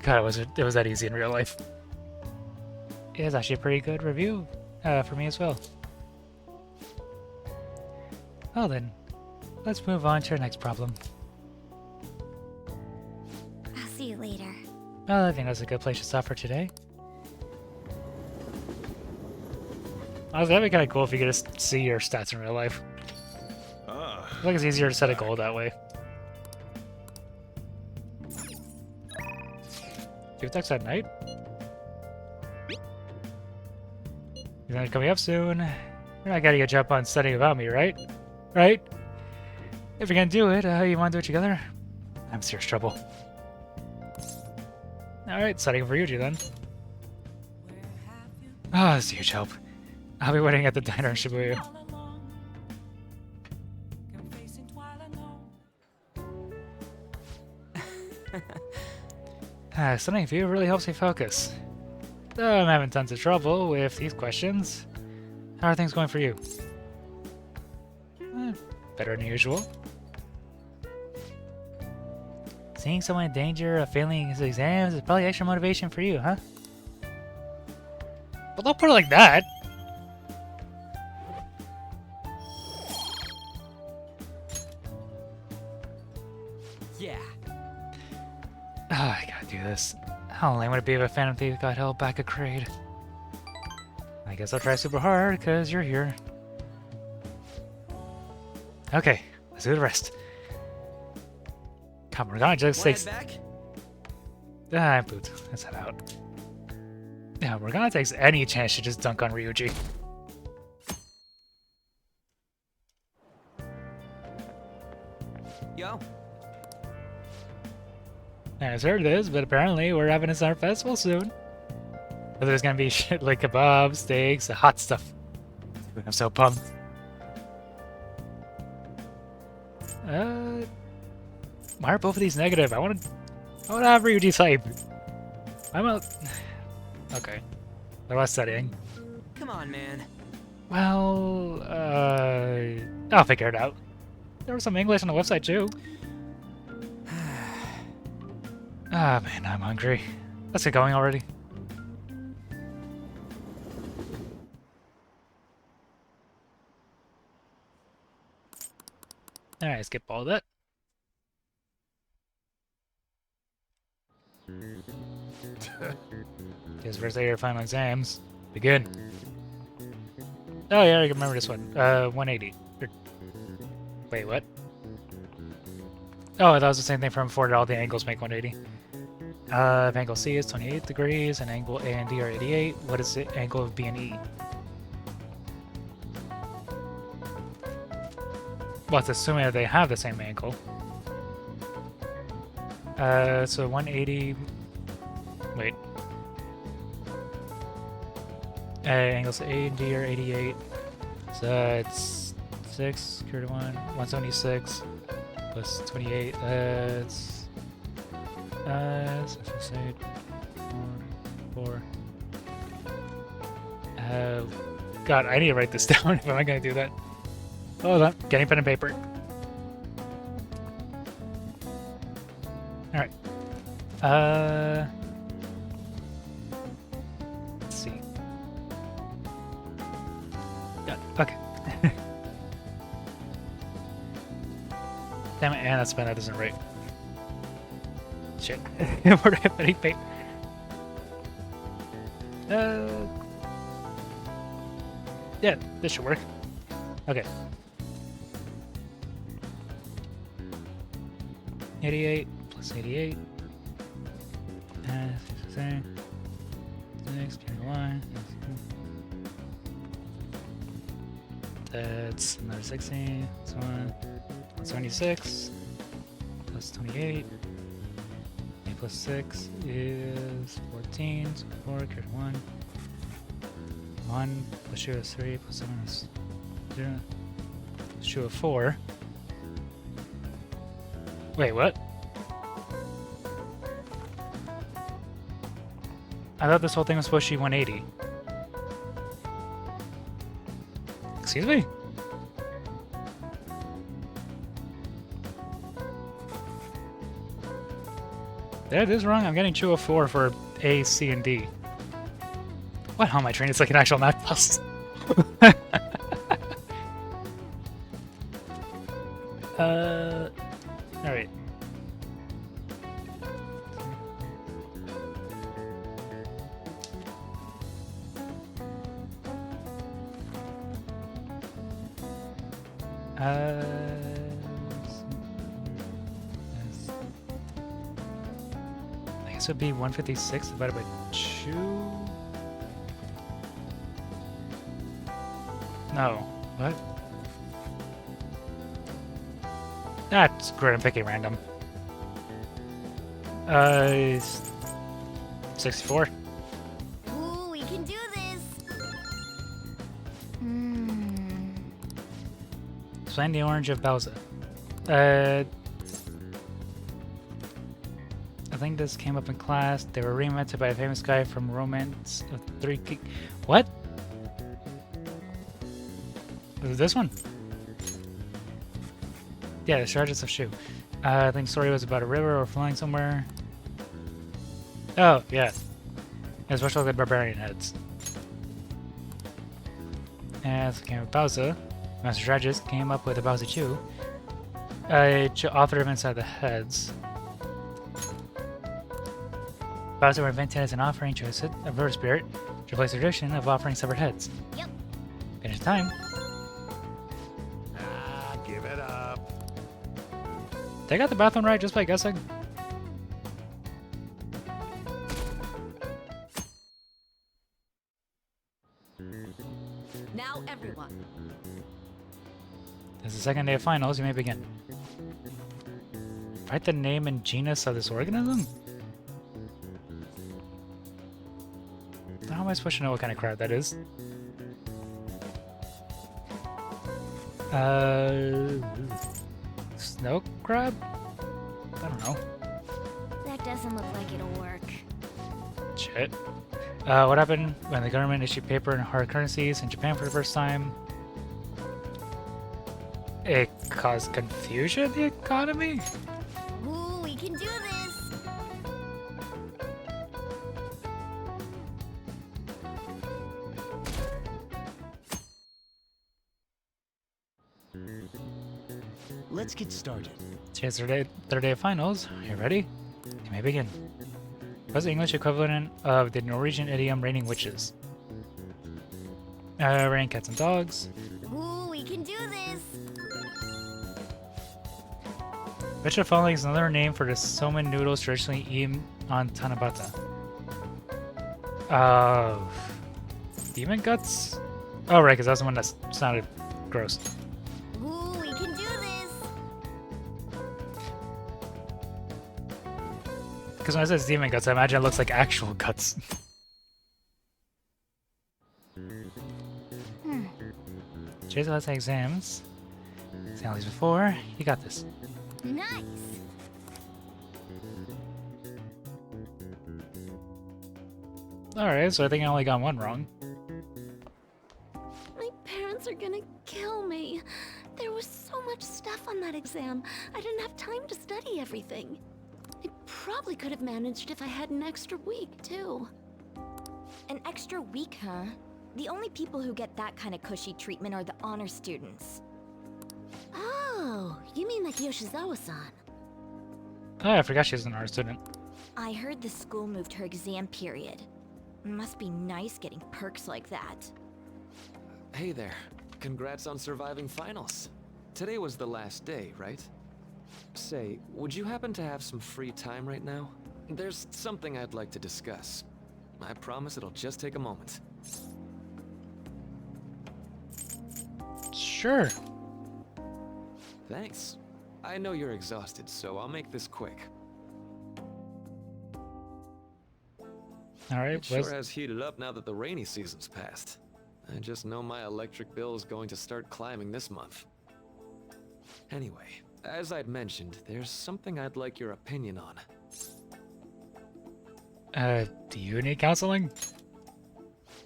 God, it was that easy in real life. It is actually a pretty good review for me as well. Well then, let's move on to our next problem.
I'll see you later.
Well, I think that's a good place to stop for today. Honestly, that'd be kind of cool if you could just see your stats in real life. I feel like it's easier to set a goal that way. Do attacks at night? You're not coming up soon. You're not getting a jump on studying without me, right? Right? If you're gonna do it, you wanna do it together? I'm in serious trouble. Alright, studying for Ryuji then. Ah, this is a huge help. I'll be waiting at the diner in Shibuya. Studying for you really helps me focus. Though I'm having tons of trouble with these questions. How are things going for you? Better than usual. Seeing someone in danger of failing his exams is probably extra motivation for you, huh? But don't put it like that!
Yeah.
I gotta do this. How lame would it be if a Phantom Thief got held back a grade? I guess I'll try super hard, because you're here. Okay, let's do the rest. Come on, we're gonna just take... Boot. Let's head out. Yeah, we're gonna take any chance to just dunk on Ryuji.
Yo.
I just heard this, but apparently we're having a summer festival soon. But there's gonna be shit like kebabs, steaks, hot stuff. I'm so pumped. Why are both of these negative? I wanna have Ryuji type. I'm out. Okay. They're less studying.
Come on, man.
Well, I'll figure it out. There was some English on the website too. Ah, man, I'm hungry. Let's get going already. Alright, skip all that. Guess first day of your final exams. Begin. Oh yeah, I remember this one. 180. Wait, what? Oh, that was the same thing from before. All the angles make 180. If angle C is 28 degrees and angle A and D are 88, what is the angle of B and E? Well, it's assuming that they have the same angle. So 180... Wait. Angles A and D are 88. So it's 6 square root of 1, 176 plus 28. That's... 4. God, I need to write this down if I'm going to do that. Hold on, getting pen and paper. Alright. Let's see. Yeah, okay. Damn it, and that's pen that isn't right. Shit. Where do I have any paper? Yeah, this should work. Okay. 88 plus 88. Same. 6, 21. That's another 16. That's 176 plus 28. 8 plus 6 is 14. So 4, carry 1. 1 plus shoe is 3 plus 7 is 0. Shoe of 4. Wait, what? I thought this whole thing was supposed to be 180. Excuse me? That is wrong. I'm getting 204 for A, C, and D. What? How am I trained? It's like an actual math class. Alright. I guess it would be 156 divided by 2. No. What? That's great. I'm picking random. 64.
Ooh, we can do this!
Explain the orange of Bowser. I think this came up in class. They were reinvented by a famous guy from Romance of Three Kings. What? Was it this one? Yeah, the Shards of Shoe. I think the story was about a river or flying somewhere. Oh, yeah. Especially the barbarian heads. As it came with Bowser, Master Strategist came up with a Bowser Chew. Author of Inside the Heads. Bowser were invented as an offering to a bird spirit to replace the tradition of offering severed heads.
Yep.
Finish time.
Give it up.
Did I got the math one right just by guessing?
Now everyone.
This is the second day of finals. You may begin. Write the name and genus of this organism? How am I supposed to know what kind of crab that is? Snow crab? I don't know.
That doesn't look like it'll work.
Shit. What happened when the government issued paper and hard currencies in Japan for the first time? It caused confusion in the economy?
Ooh, we can do this!
Let's get started.
Today's third day of finals. Are you ready? You may begin. What's the English equivalent of the Norwegian idiom raining witches? Rain cats and dogs.
Ooh, we can do this!
Which of the following is another name for the somen noodles traditionally eaten on Tanabata? Demon guts? Oh, right, because that's the one that sounded gross.
Ooh, we can do this!
Because when I said demon guts, I imagine it looks like actual guts. Today's the last day exams. Seen all these before. You got this.
Nice!
Alright, so I think I only got one wrong.
My parents are gonna kill me. There was so much stuff on that exam. I didn't have time to study everything. I probably could have managed if I had an extra week, too.
An extra week, huh? The only people who get that kind of cushy treatment are the honor students.
Oh, you mean like Yoshizawa-san?
Oh, I forgot she was an art student.
I heard the school moved her exam period. Must be nice getting perks like that.
Hey there. Congrats on surviving finals. Today was the last day, right? Say, would you happen to have some free time right now? There's something I'd like to discuss. I promise it'll just take a moment.
Sure.
Thanks. I know you're exhausted, so I'll make this quick.
Alright,
it sure has heated up now that the rainy season's passed. I just know my electric bill is going to start climbing this month. Anyway, as I'd mentioned, there's something I'd like your opinion on.
Do you need counseling?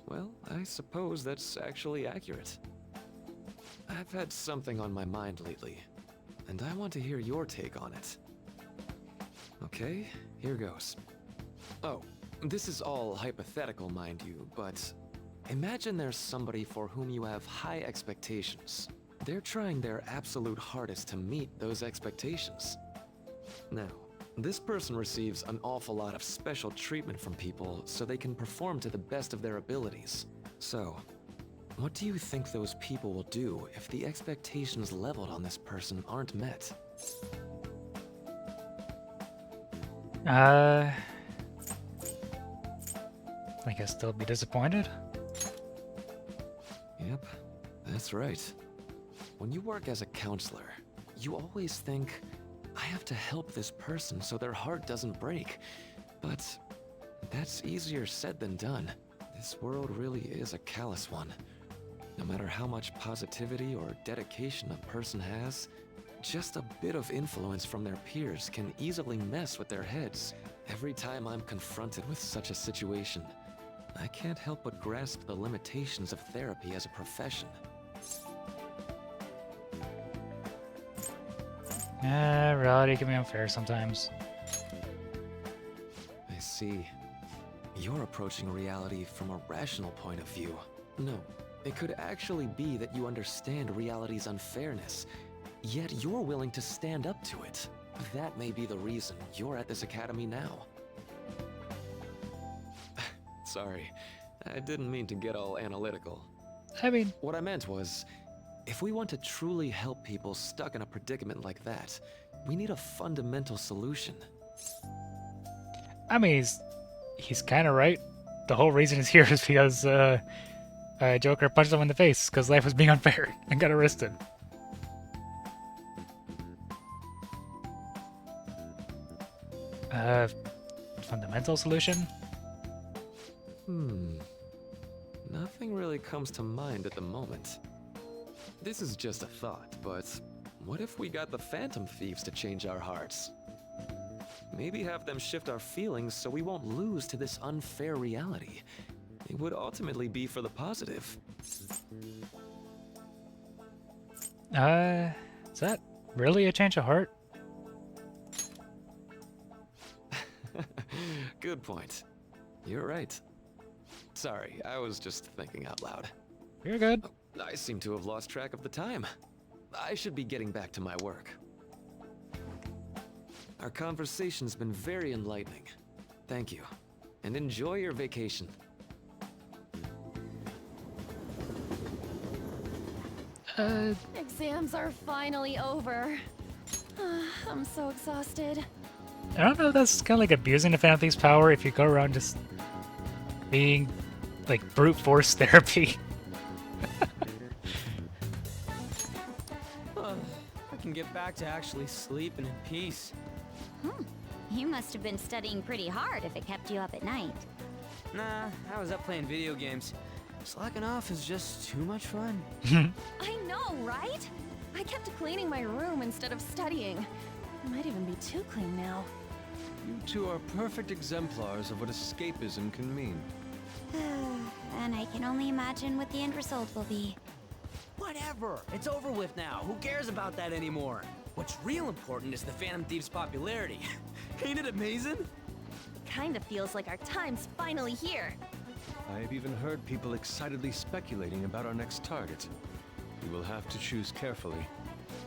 Well, I suppose that's actually accurate. I've had something on my mind lately, and I want to hear your take on it. Okay, here goes. Oh, this is all hypothetical, mind you, but imagine there's somebody for whom you have high expectations. They're trying their absolute hardest to meet those expectations. Now, this person receives an awful lot of special treatment from people so they can perform to the best of their abilities. So, what do you think those people will do if the expectations leveled on this person aren't met?
I guess they'll be disappointed.
Yep, that's right. When you work as a counselor, you always think, I have to help this person so their heart doesn't break. But that's easier said than done. This world really is a callous one. No matter how much positivity or dedication a person has, just a bit of influence from their peers can easily mess with their heads. Every time I'm confronted with such a situation, I can't help but grasp the limitations of therapy as a profession.
Reality can be unfair sometimes.
I see. You're approaching reality from a rational point of view. No, it could actually be that you understand reality's unfairness, yet you're willing to stand up to it. That may be the reason you're at this academy now. Sorry, I didn't mean to get all analytical.
I mean,
what I meant was, if we want to truly help people stuck in a predicament like that, we need a fundamental solution.
I mean, he's kind of right. The whole reason he's here is because Joker punched him in the face because life was being unfair and got arrested. Fundamental solution?
Nothing really comes to mind at the moment. This is just a thought, but what if we got the Phantom Thieves to change our hearts? Maybe have them shift our feelings so we won't lose to this unfair reality. It would ultimately be for the positive.
Is that really a change of heart?
Good point. You're right. Sorry, I was just thinking out loud.
You're good.
I seem to have lost track of the time. I should be getting back to my work. Our conversation's been very enlightening. Thank you. And enjoy your vacation.
Exams are finally over. I'm so exhausted.
I don't know if that's kind of like abusing the Phantom Thief's power if you go around just being like brute force therapy.
I can get back to actually sleeping in peace.
You must have been studying pretty hard if it kept you up at night.
Nah, I was up playing video games. Slacking off is just too much fun.
I know, right? I kept cleaning my room instead of studying. It might even be too clean now.
You two are perfect exemplars of what escapism can mean.
And I can only imagine what the end result will be.
Whatever. It's over with now. Who cares about that anymore? What's real important is the Phantom Thief's popularity. Ain't it amazing?
Kinda feels like our time's finally here.
I have even heard people excitedly speculating about our next target. We will have to choose carefully.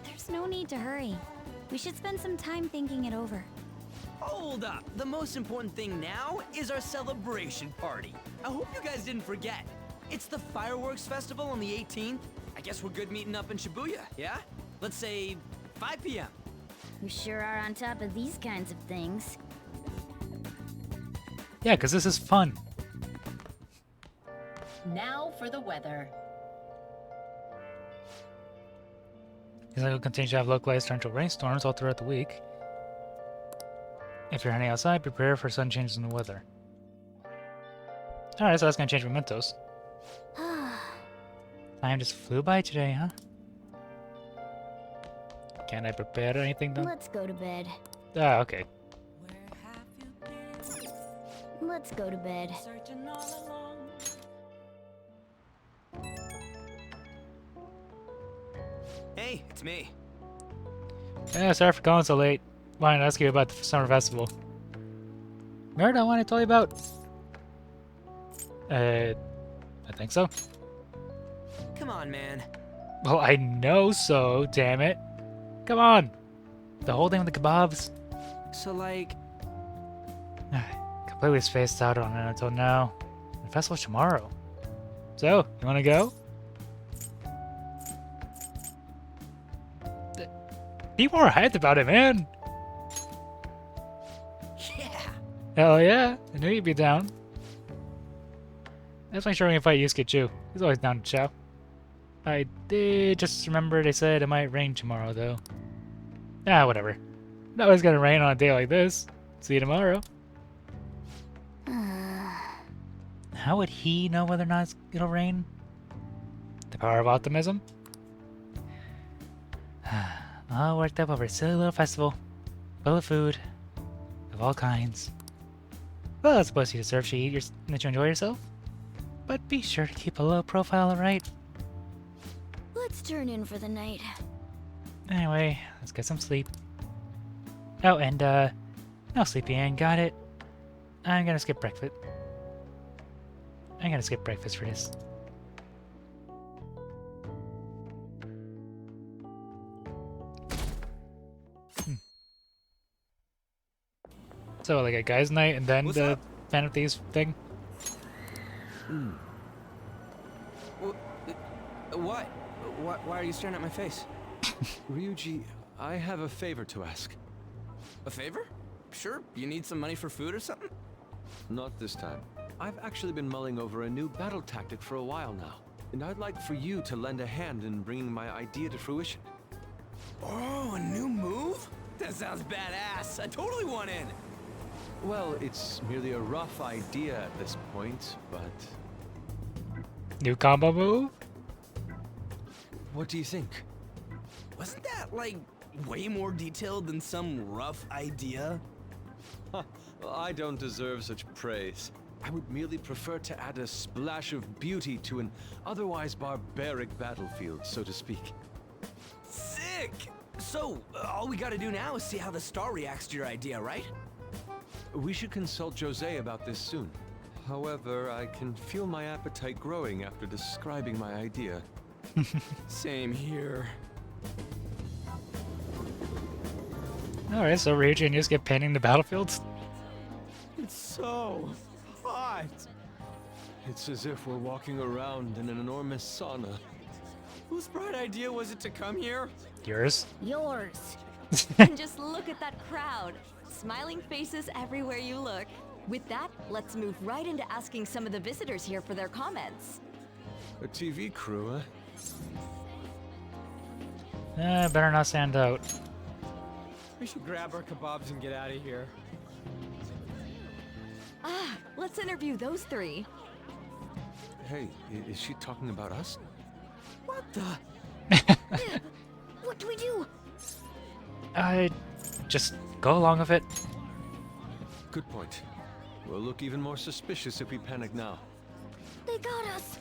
There's no need to hurry. We should spend some time thinking it over.
Hold up. The most important thing now is our celebration party. I hope you guys didn't forget. It's the fireworks festival on the 18th. I guess we're good meeting up in Shibuya, yeah? Let's say 5 p.m.
You sure are on top of these kinds of things.
Yeah, because this is fun.
Now for the weather.
Seems like we'll continue to have localized torrential rainstorms all throughout the week. If you're heading outside, prepare for sudden changes in the weather. Alright, so that's gonna change mementos. Time just flew by today, huh? Can I prepare anything though?
Let's go to bed.
Ah, okay.
Let's go to bed.
Hey, it's me.
Yeah, sorry for calling so late. Wanted to ask you about the summer festival. Remember that one I told you about? I think so.
Come on, man.
Well, I know so, damn it. Come on. The whole thing with the kebabs.
So, like...
Completely spaced out on it until now. The festival's tomorrow. So, you wanna go? Be more hyped about it, man.
Yeah.
Hell yeah. I knew you'd be down. Definitely sure we can fight Yusuke too. He's always down to chow. I did just remember they said it might rain tomorrow, though. Ah, whatever. No, it's gonna rain on a day like this. See you tomorrow. How would he know whether or not it'll rain? The power of optimism? All worked up over a silly little festival. Full of food. Of all kinds. Well, I suppose you deserve to eat and that you enjoy yourself. But be sure to keep a low profile, alright?
Let's turn in for the night.
Anyway, let's get some sleep. Oh, and, no sleepy Ann, got it. I'm gonna skip breakfast. I'm gonna skip breakfast for this. So, like a guy's night and then the Phantom Thieves thing?
What? Why are you staring at my face?
Ryuji, I have a favor to ask.
A favor? Sure, you need some money for food or something?
Not this time. I've actually been mulling over a new battle tactic for a while now, and I'd like for you to lend a hand in bringing my idea to fruition.
Oh, a new move? That sounds badass. I totally want in.
Well, it's merely a rough idea at this point, but...
New combo move?
What do you think?
Wasn't that, like, way more detailed than some rough idea?
Well, I don't deserve such praise. I would merely prefer to add a splash of beauty to an otherwise barbaric battlefield, so to speak.
Sick! So, all we gotta do now is see how the star reacts to your idea, right?
We should consult Jose about this soon. However, I can feel my appetite growing after describing my idea.
Same here.
Alright, so Ryuji and Yusuke painting the battlefields?
It's so hot.
It's as if we're walking around in an enormous sauna.
Whose bright idea was it to come here?
Yours?
Yours. And just look at that crowd. Smiling faces everywhere you look. With that, let's move right into asking some of the visitors here for their comments.
A TV crew,
Better not stand out.
We should grab our kebabs and get out of here.
Ah, let's interview those three.
Hey, is she talking about us?
What the?
What do we do?
Just go along with it.
Good point. We'll look even more suspicious if we panic now.
They got us.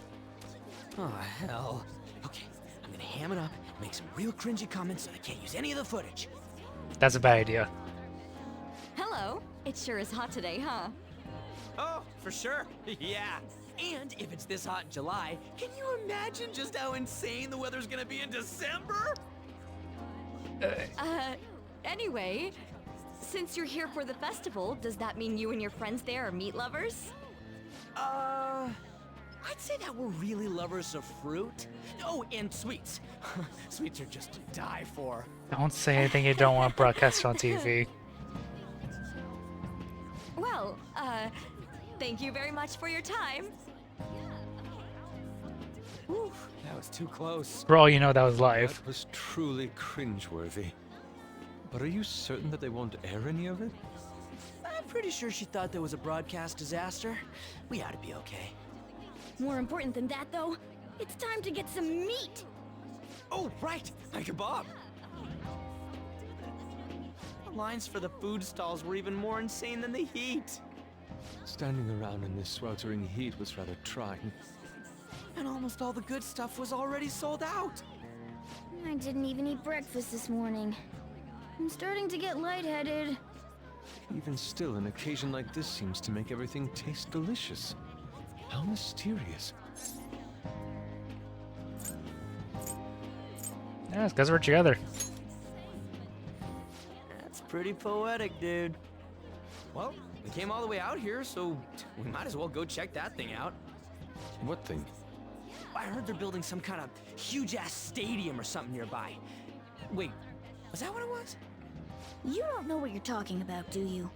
Oh, hell. Okay, I'm gonna ham it up, make some real cringy comments so I can't use any of the footage.
That's a bad idea.
Hello. It sure is hot today, huh?
Oh, for sure. Yeah. And if it's this hot in July, can you imagine just how insane the weather's gonna be in December?
Anyway, since you're here for the festival, does that mean you and your friends there are meat lovers?
I'd say that we're really lovers of fruit. Oh, and sweets. Sweets are just to die for.
Don't say anything you don't want broadcast on TV.
Well, thank you very much for your time.
Whew, that was too close.
For all you know, that was live.
That was truly cringeworthy. But are you certain that they won't air any of it?
I'm pretty sure she thought there was a broadcast disaster. We ought to be okay.
More important than that, though, it's time to get some meat.
Oh, right, my kebab. The lines for the food stalls were even more insane than the heat.
Standing around in this sweltering heat was rather trying.
And almost all the good stuff was already sold out.
I didn't even eat breakfast this morning. I'm starting to get lightheaded.
Even still, an occasion like this seems to make everything taste delicious. How mysterious.
Yeah, it's because we're together.
That's pretty poetic, dude. Well, we came all the way out here, so we might as well go check that thing out.
What thing?
I heard they're building some kind of huge-ass stadium or something nearby. Wait, was that what it was?
You don't know what you're talking about, do you?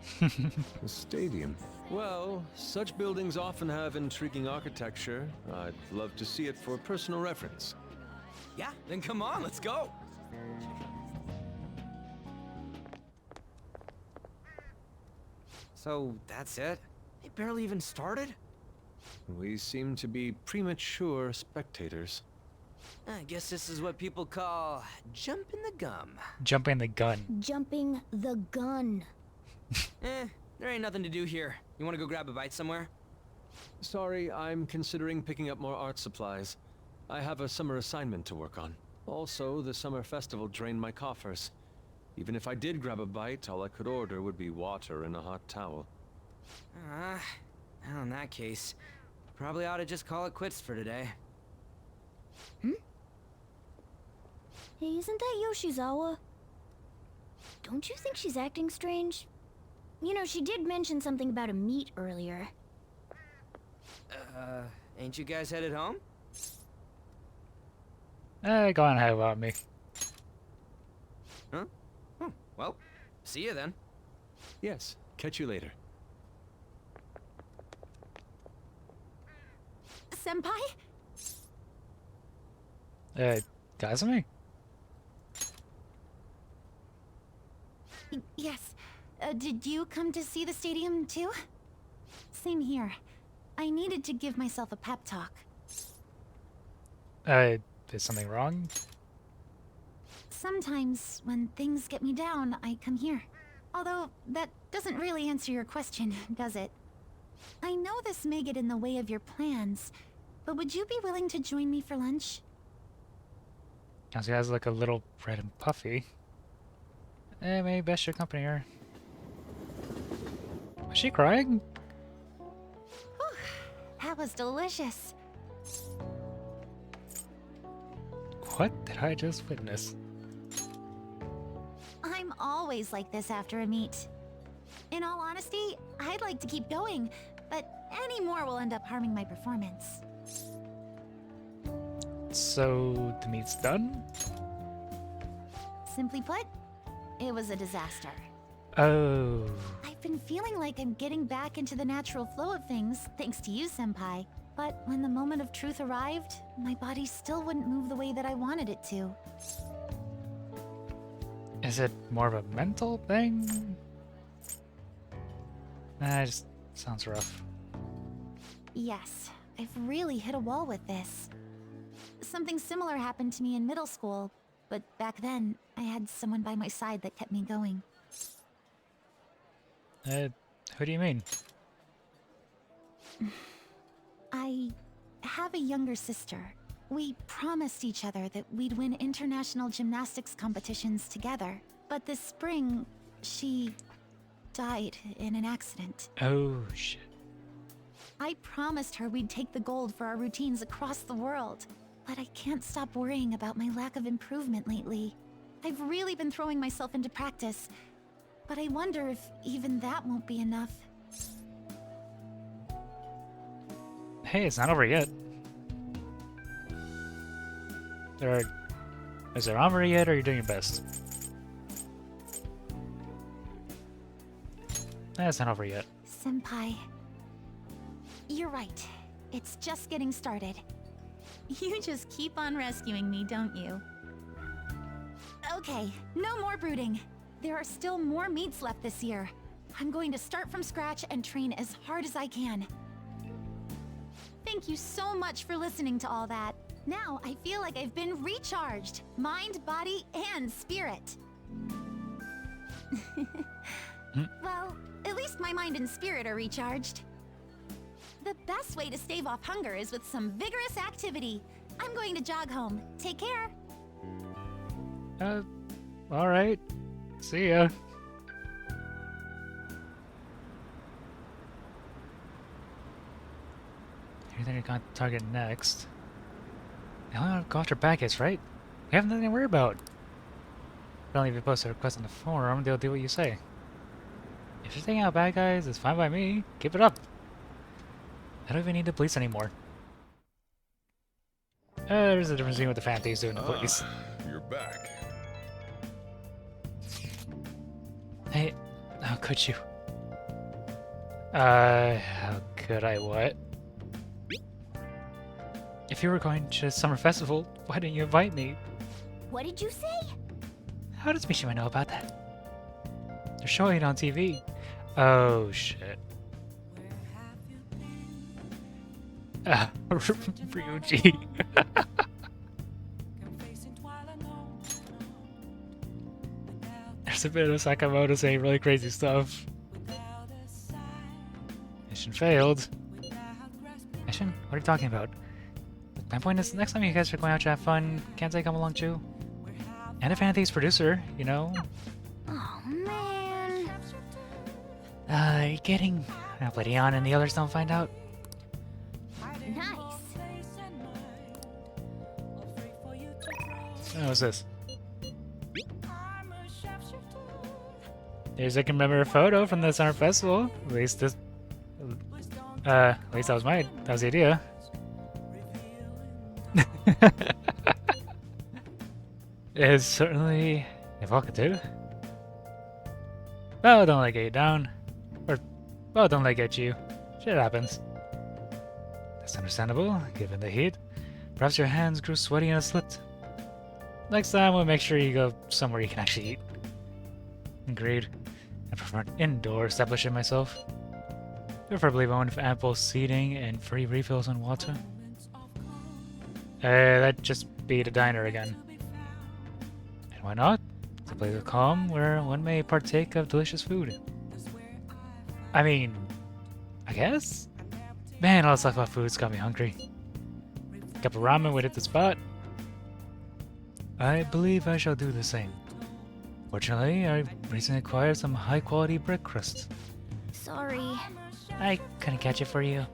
A stadium. Well, such buildings often have intriguing architecture. I'd love to see it for personal reference.
Yeah, then come on, let's go. So, that's it? It barely even started?
We seem to be premature spectators.
I guess this is what people call jumping the gum.
Jumping the gun.
Jumping the gun.
There ain't nothing to do here. You wanna go grab a bite somewhere?
Sorry, I'm considering picking up more art supplies. I have a summer assignment to work on. Also, the summer festival drained my coffers. Even if I did grab a bite, all I could order would be water and a hot towel.
Well, in that case, probably ought to just call it quits for today.
Hey, isn't that Yoshizawa? Don't you think she's acting strange? You know, she did mention something about a meet earlier.
Ain't you guys headed home?
Go on ahead without me.
Huh? Oh, well, see you then.
Yes, catch you later.
Senpai?
Kazumi?
Yes. Did you come to see the stadium too? Same here. I needed to give myself a pep talk.
Is something wrong?
Sometimes, when things get me down, I come here. Although, that doesn't really answer your question, does it? I know this may get in the way of your plans, but would you be willing to join me for lunch?
Now she has like a little red and puffy. Maybe best should accompany her. Was she crying?
Whew, that was delicious.
What did I just witness?
I'm always like this after a meet. In all honesty, I'd like to keep going, but any more will end up harming my performance.
So the meet's done?
Simply put, it was a disaster.
Oh.
I've been feeling like I'm getting back into the natural flow of things, thanks to you, Senpai. But when the moment of truth arrived, my body still wouldn't move the way that I wanted it to.
Is it more of a mental thing? Nah, it just sounds rough.
Yes, I've really hit a wall with this. Something similar happened to me in middle school, but back then, I had someone by my side that kept me going.
Who do you mean?
I have a younger sister. We promised each other that we'd win international gymnastics competitions together. But this spring, she died in an accident.
Oh, shit.
I promised her we'd take the gold for our routines across the world. But I can't stop worrying about my lack of improvement lately. I've really been throwing myself into practice, but I wonder if even that won't be enough.
Hey, it's not over yet. Is there armor yet, or are you doing your best? It's not over yet.
Senpai, you're right. It's just getting started. You just keep on rescuing me, don't you? Okay, no more brooding. There are still more meets left this year. I'm going to start from scratch and train as hard as I can. Thank you so much for listening to all that. Now I feel like I've been recharged. Mind, body, and spirit. Well, at least my mind and spirit are recharged. The best way to stave off hunger is with some vigorous activity. I'm going to jog home. Take care.
Alright. See ya. Everything you're gonna target next. Now I want to go after bad guys, right? We have nothing to worry about. Only if you post a request on the forum, they'll do what you say. If you're taking out bad guys, it's fine by me. Keep it up. I don't even need the police anymore. There's a difference between what the fan thieves do and the police.
You're back.
Hey, how could you? How could I what? If you were going to a summer festival, why didn't you invite me?
What did you say?
How does Mishima know about that? They're showing it on TV. Oh, shit. Ryuji. There's a bit of Sakamoto saying really crazy stuff. Mission failed. Mission? What are you talking about? My point is, next time you guys are going out to have fun, can't I come along too? And a Fan Thieves producer, you know?
Oh, man.
Are you kidding? I hope Leon and the others don't find out.
Nice.
Oh, what's this? Here's a commemorative photo from the summer festival. At least this... at least that was that was the idea. It's certainly evocative. Well, don't let it get you down. Or, well, don't let it get you. Shit happens. That's understandable, given the heat. Perhaps your hands grew sweaty and it slipped. Next time, we'll make sure you go somewhere you can actually eat. Agreed. I prefer an indoor establishment myself. Preferably one with ample seating and free refills on water. That'd just be the diner again. And why not? It's a place of calm where one may partake of delicious food. I mean, I guess? Man, all this talk about food's got me hungry. Cup of ramen would hit the spot. I believe I shall do the same. Fortunately, I recently acquired some high-quality bread crust.
Sorry.
I couldn't catch it for you.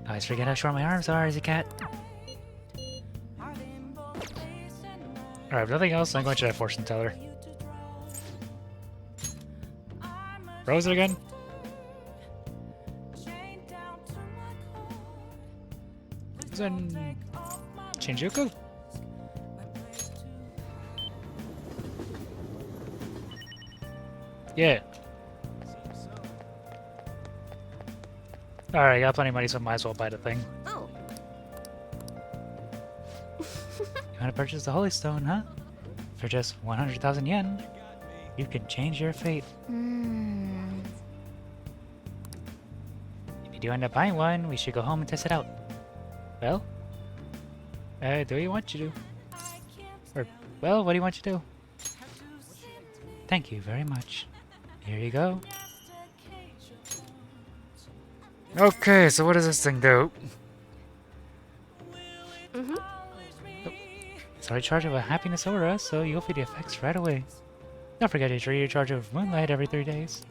I always forget how short my arms are as a cat. Alright, if nothing else, I'm going to that fortune teller. Rose it again? Is that Shinjuku? Yeah. Alright, I got plenty of money, so I might as well buy the thing.
Oh.
You want to purchase the Holy Stone, huh? For just 100,000 yen, you can change your fate. If you do end up buying one, we should go home and test it out. Well? Do you want you to? Or, well, what do you want you to do? Thank you very much. Here you go. Okay, so what does this thing do? So I charge it with happiness aura, so you'll feel the effects right away. Don't forget to recharge it with moonlight every 3 days.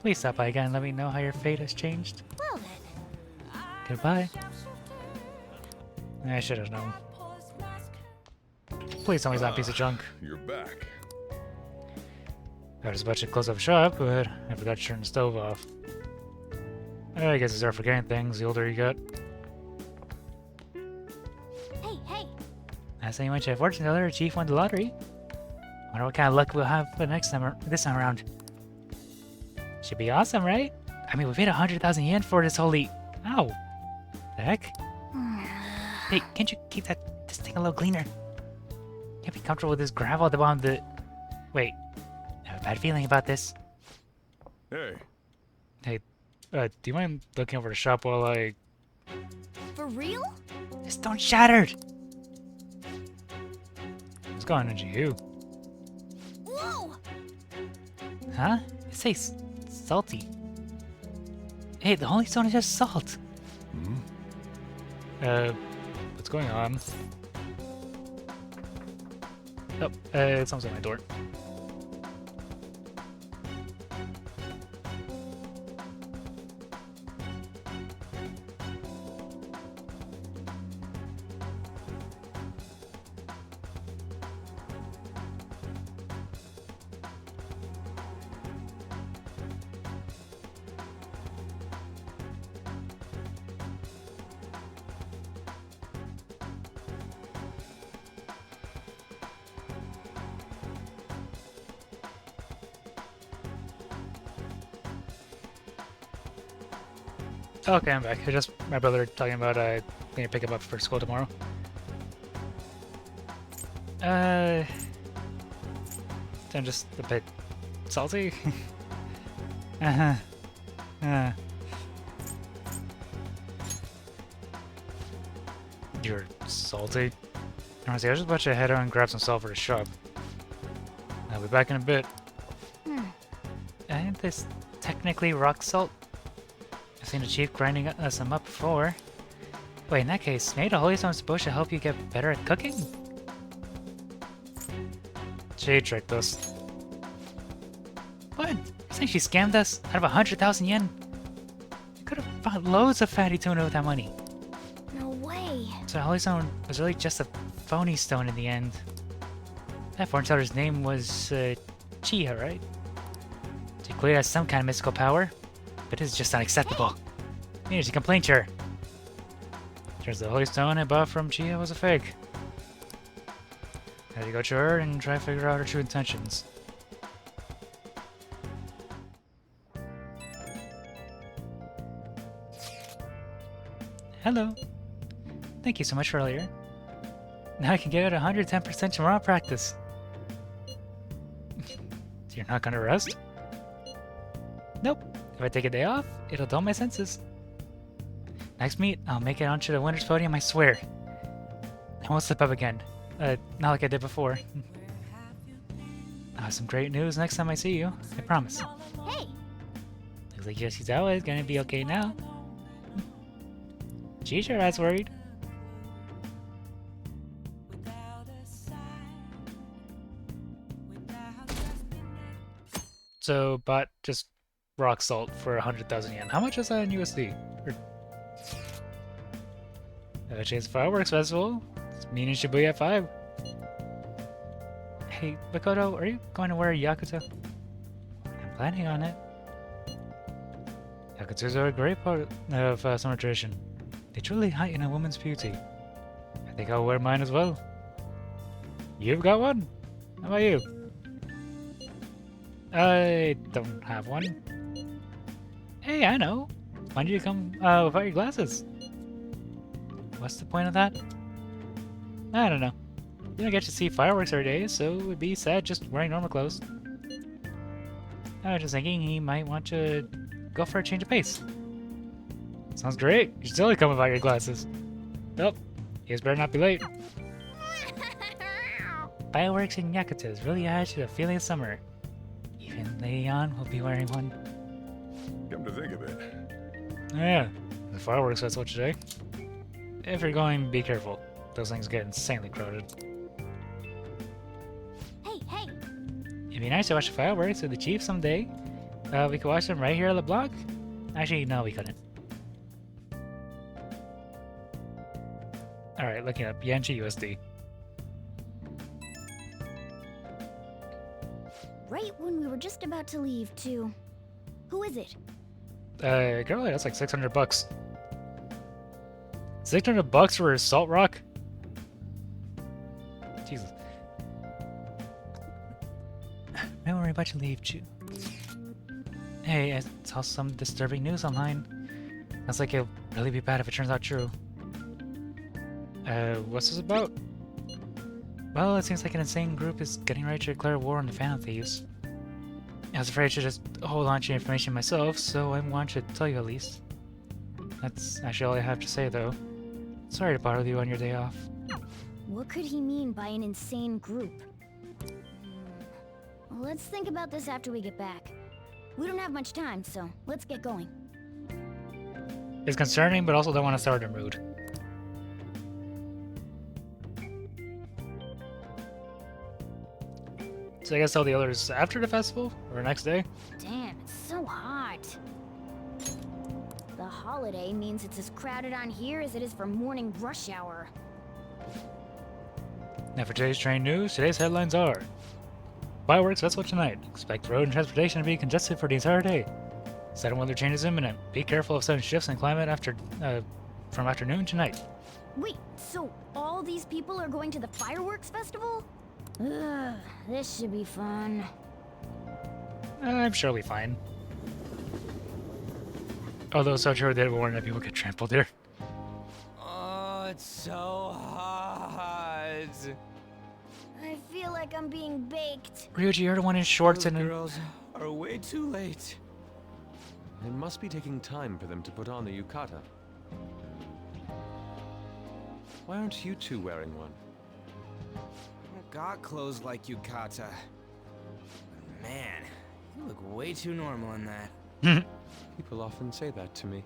Please stop by again and let me know how your fate has changed.
Well then.
Goodbye. I should have known. Please tell me it's not a piece of junk.
You're back.
I was about to close up shop, but I forgot to turn the stove off. I guess it's hard forgetting things the older you get.
Hey!
Last time you went to a fortune teller, Chief won the lottery. Wonder what kind of luck we'll have for this time around. Should be awesome, right? I mean, we paid 100,000 yen for this holy... Ow! The heck? Hey, can't you keep this thing a little cleaner? Can't be comfortable with this gravel at the bottom of the... Wait. I have a bad feeling about this.
Hey.
Hey, do you mind looking over the shop while I...
For real?
This stone shattered! What's going on to you?
Whoa!
Huh? It says salty. Hey, the holy stone is just salt. What's going on? Oh, someone's at my door. Okay, I'm back. My brother talking about going to pick him up for school tomorrow. I'm just a bit salty. You're salty? Honestly, I was just about to head out and grab some salt for the shop. I'll be back in a bit. Ain't this technically rock salt? I've seen the chief grinding some up before. Wait, in that case, maybe the holy stone is supposed to help you get better at cooking? She tricked us. What? You think she scammed us out of 100,000 yen? You could have bought loads of fatty tuna with that money.
No way.
So the holy stone was really just a phony stone in the end. That fortune teller's name was Chiha, right? She clearly has some kind of mystical power, but it is just unacceptable. You need to complain to her. Turns the holy stone I bought from Chiha was a fake. I had to go to her and try to figure out her true intentions. Hello. Thank you so much for earlier. Now I can get 110% tomorrow practice. You're not gonna rest? Nope. If I take a day off, it'll dull my senses. Next meet, I'll make it onto the winner's podium, I swear. I won't slip up again. Not like I did before. I'll have some great news next time I see you. I promise.
Hey!
Looks like Yoshizawa is gonna be okay now. She sure has worried. So, bought just rock salt for 100,000 yen. How much is that in USD? Chase Fireworks Festival. It's mean in Shibuya 5. Hey, Makoto, are you going to wear a yakuza? I'm planning on it. Yakuzas are a great part of summer tradition. They truly heighten a woman's beauty. I think I'll wear mine as well. You've got one? How about you? I don't have one. Hey, I know. Why don't you come without your glasses? What's the point of that? I don't know. You don't get to see fireworks every day, so it would be sad just wearing normal clothes. I was just thinking he might want to go for a change of pace. Sounds great. You should totally come without your glasses. Well, you guys better not be late. Fireworks and yakuzas really add to the feeling of summer. Even Leon will be wearing one.
Come to think of it.
Oh yeah, the fireworks festival today. If you're going, be careful. Those things get insanely crowded.
Hey!
It'd be nice to watch the fireworks with the chief someday. We could watch them right here on the block. Actually, no, we couldn't. Alright, looking up yen to USD.
Right when we were just about to leave, too. Who is it?
Girl, that's like 600 bucks. 600 bucks for a salt rock? Jesus. Man, we're about to leave, too. Hey, I saw some disturbing news online. Sounds like it'll really be bad if it turns out true. What's this about? Well, it seems like an insane group is getting ready to declare war on the Phantom Thieves. I was afraid to just hold on to your information myself, so I wanted to tell you at least. That's actually all I have to say, though. Sorry to bother you on your day off.
What could he mean by an insane group? Let's think about this after we get back. We don't have much time, so let's get going.
It's concerning, but also don't want to start a mood. So I guess tell the others after the festival? Or next day?
Damn, it's so hot. The holiday means it's as crowded on here as it is for morning rush hour.
Now for today's train news, today's headlines are: Fireworks Festival tonight. Expect road and transportation to be congested for the entire day. Sudden weather change is imminent. Be careful of sudden shifts in climate from afternoon to night.
Wait, so all these people are going to the fireworks festival? Ugh, this should be fun.
I'm sure we'll be fine. Although so true that warn that people get trampled here.
Oh, it's so hot.
I feel like I'm being baked.
Ryuji, you're the one in shorts
Those
and
girls are way too late.
It must be taking time for them to put on the yukata. Why aren't you two wearing one?
I got clothes like yukata. Man, you look way too normal in that.
People often say that to me.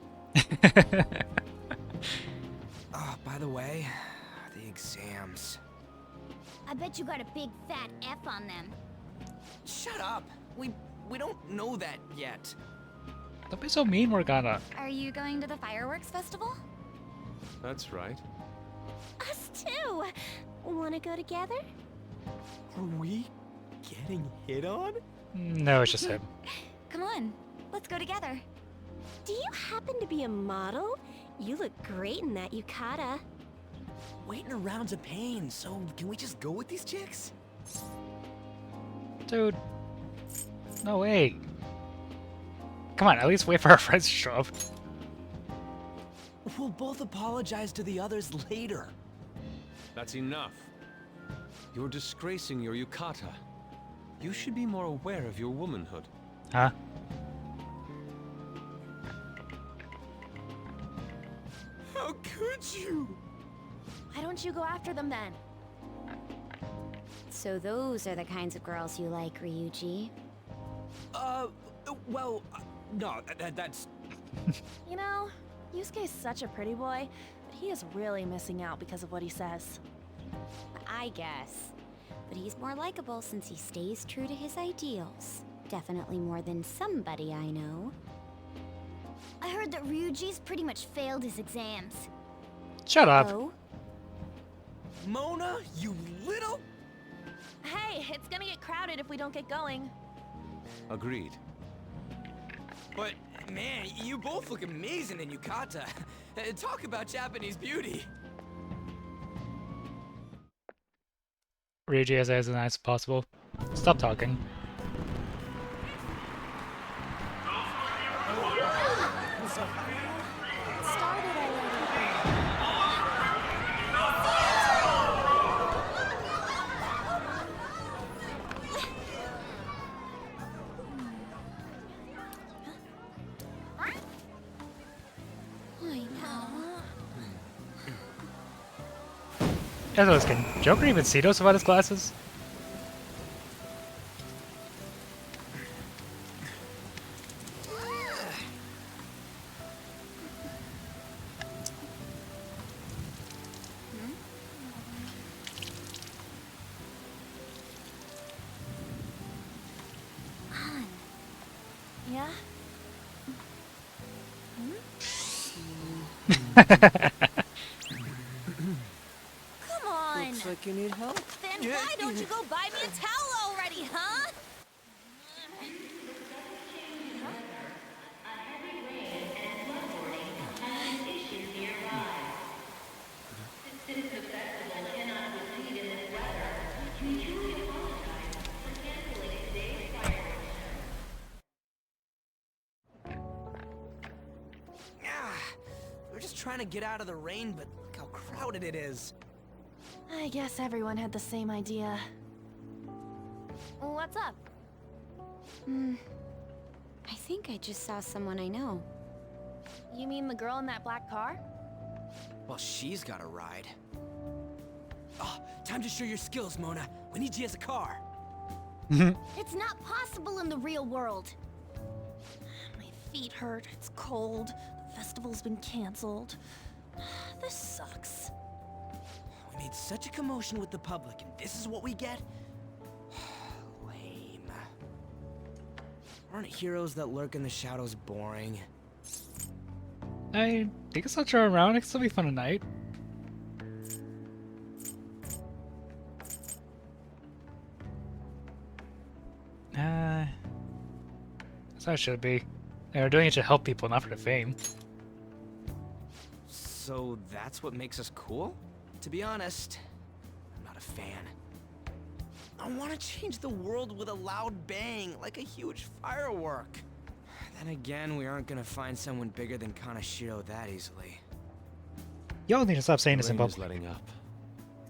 Oh, by the way, the exams.
I bet you got a big fat F on them.
Shut up. We don't know that yet.
Don't be so mean, Morgana.
Are you going to the fireworks festival?
That's right.
Us too! Wanna go together?
Are we getting hit on?
No, it's just him.
Come on, let's go together.
Do you happen to be a model? You look great in that yukata.
Waiting around's a pain, so can we just go with these chicks?
Dude. No way. Come on, at least wait for our friends to show up.
We'll both apologize to the others later.
That's enough. You're disgracing your yukata. You should be more aware of your womanhood.
Huh?
How could you?
Why don't you go after them then?
So those are the kinds of girls you like, Ryuji.
Well, No, that's...
You know, Yusuke's such a pretty boy, but he is really missing out because of what he says.
I guess. But he's more likable since he stays true to his ideals. Definitely more than somebody I know.
I heard that Ryuji's pretty much failed his exams.
Shut up.
Oh?
Mona, you little...
Hey, it's gonna get crowded if we don't get going.
Agreed.
But, man, you both look amazing in yukata. Talk about Japanese beauty.
Ryuji is as nice as possible. Stop talking. As I was kidding, Joker even see those without his glasses?
Yeah?
Come on!
Looks like you need help.
Then why don't you go buy me a towel already, huh?
We're just trying to get out of the rain, but look how crowded it is.
I guess everyone had the same idea. What's up?
I think I just saw someone I know.
You mean the girl in that black car?
Well, she's got a ride. Oh, time to show your skills, Mona. We need you as a car.
It's not possible in the real world.
My feet hurt, it's cold, the festival's been canceled. This sucks.
We made such a commotion with the public, and this is what we get? Lame. Aren't heroes that lurk in the shadows boring?
I think it's not sure around. It can still be fun tonight. That's how it should be. They're doing it to help people, not for the fame.
So that's what makes us cool? To be honest, I'm not a fan. I want to change the world with a loud bang, like a huge firework. Then again, we aren't gonna find someone bigger than Kanashiro that easily.
Y'all need to stop saying this in
Rain is
public.
letting up.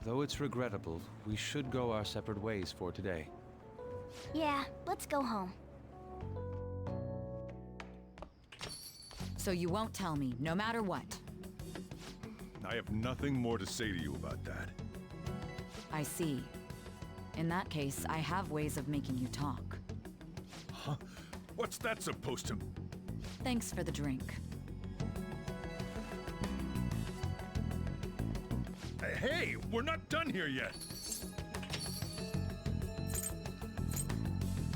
Though it's regrettable, we should go our separate ways for today.
Yeah, let's go home.
So you won't tell me, no matter what.
I have nothing more to say to you about that.
I see. In that case, I have ways of making you talk.
Huh? What's that supposed to...
Thanks for the drink.
Hey, we're not done here yet.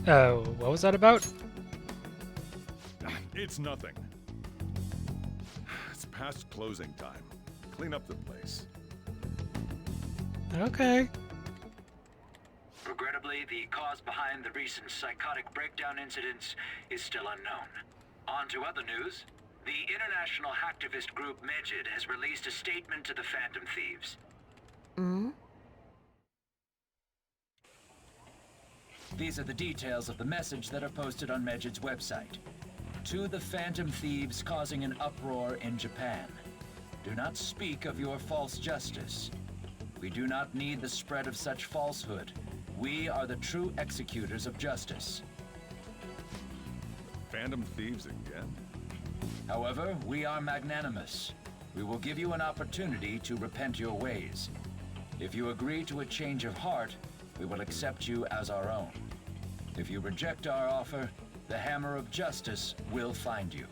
What was that about?
It's nothing. It's past closing time. Clean up the place.
Okay.
Regrettably, the cause behind the recent psychotic breakdown incidents is still unknown. On to other news. The international hacktivist group Megid has released a statement to the Phantom Thieves. These are the details of the message that are posted on Megid's website. To the Phantom Thieves causing an uproar in Japan. Do not speak of your false justice. We do not need the spread of such falsehood. We are the true executors of justice.
Phantom Thieves again?
However, we are magnanimous. We will give you an opportunity to repent your ways. If you agree to a change of heart, we will accept you as our own. If you reject our offer, the Hammer of Justice will find you.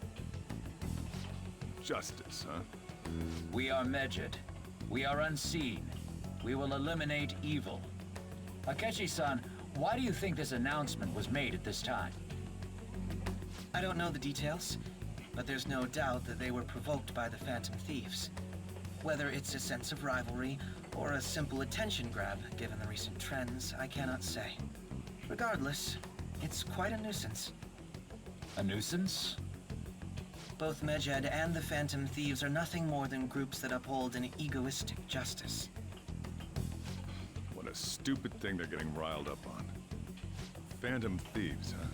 Justice, huh?
We are Medjed. We are unseen. We will eliminate evil. Akechi-san, why do you think this announcement was made at this time?
I don't know the details, but there's no doubt that they were provoked by the Phantom Thieves. Whether it's a sense of rivalry or a simple attention grab, given the recent trends, I cannot say. Regardless, it's quite a nuisance.
A nuisance?
Both Medjed and the Phantom Thieves are nothing more than groups that uphold an egoistic justice.
What a stupid thing they're getting riled up on. Phantom Thieves, huh?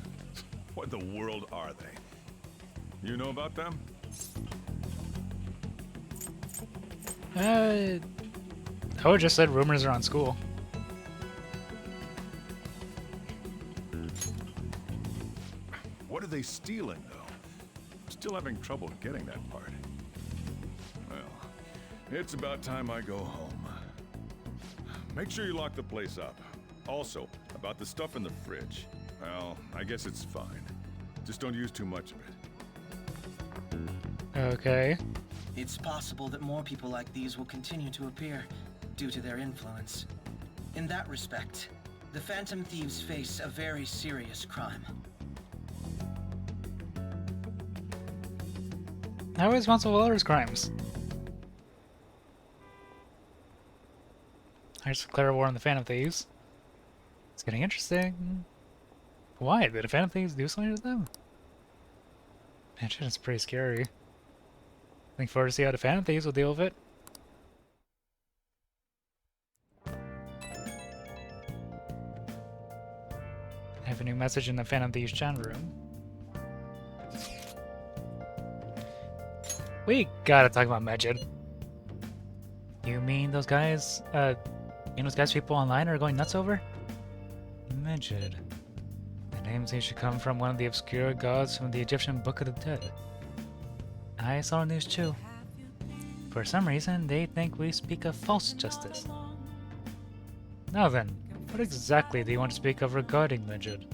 What in the world are they? You know about them?
Ho just said rumors are on school.
What are they stealing, though? I'm still having trouble getting that part. Well, it's about time I go home. Make sure you lock the place up. Also, about the stuff in the fridge. Well, I guess it's fine. Just don't use too much of it.
Okay.
It's possible that more people like these will continue to appear due to their influence. In that respect, the Phantom Thieves face a very serious crime.
How is responsible for others' crimes? I just declare war on the Phantom Thieves. It's getting interesting. Why? Did the Phantom Thieves do something to them? Man, shit, it's pretty scary. Looking forward to see how the Phantom Thieves will deal with it. I have a new message in the Phantom Thieves chat room. We gotta talk about Medjed. You mean those guys, those guys people online are going nuts over? Medjed. The name seems to come from one of the obscure gods from the Egyptian Book of the Dead. I saw the news too. For some reason, they think we speak of false justice. Now then, what exactly do you want to speak of regarding Medjed?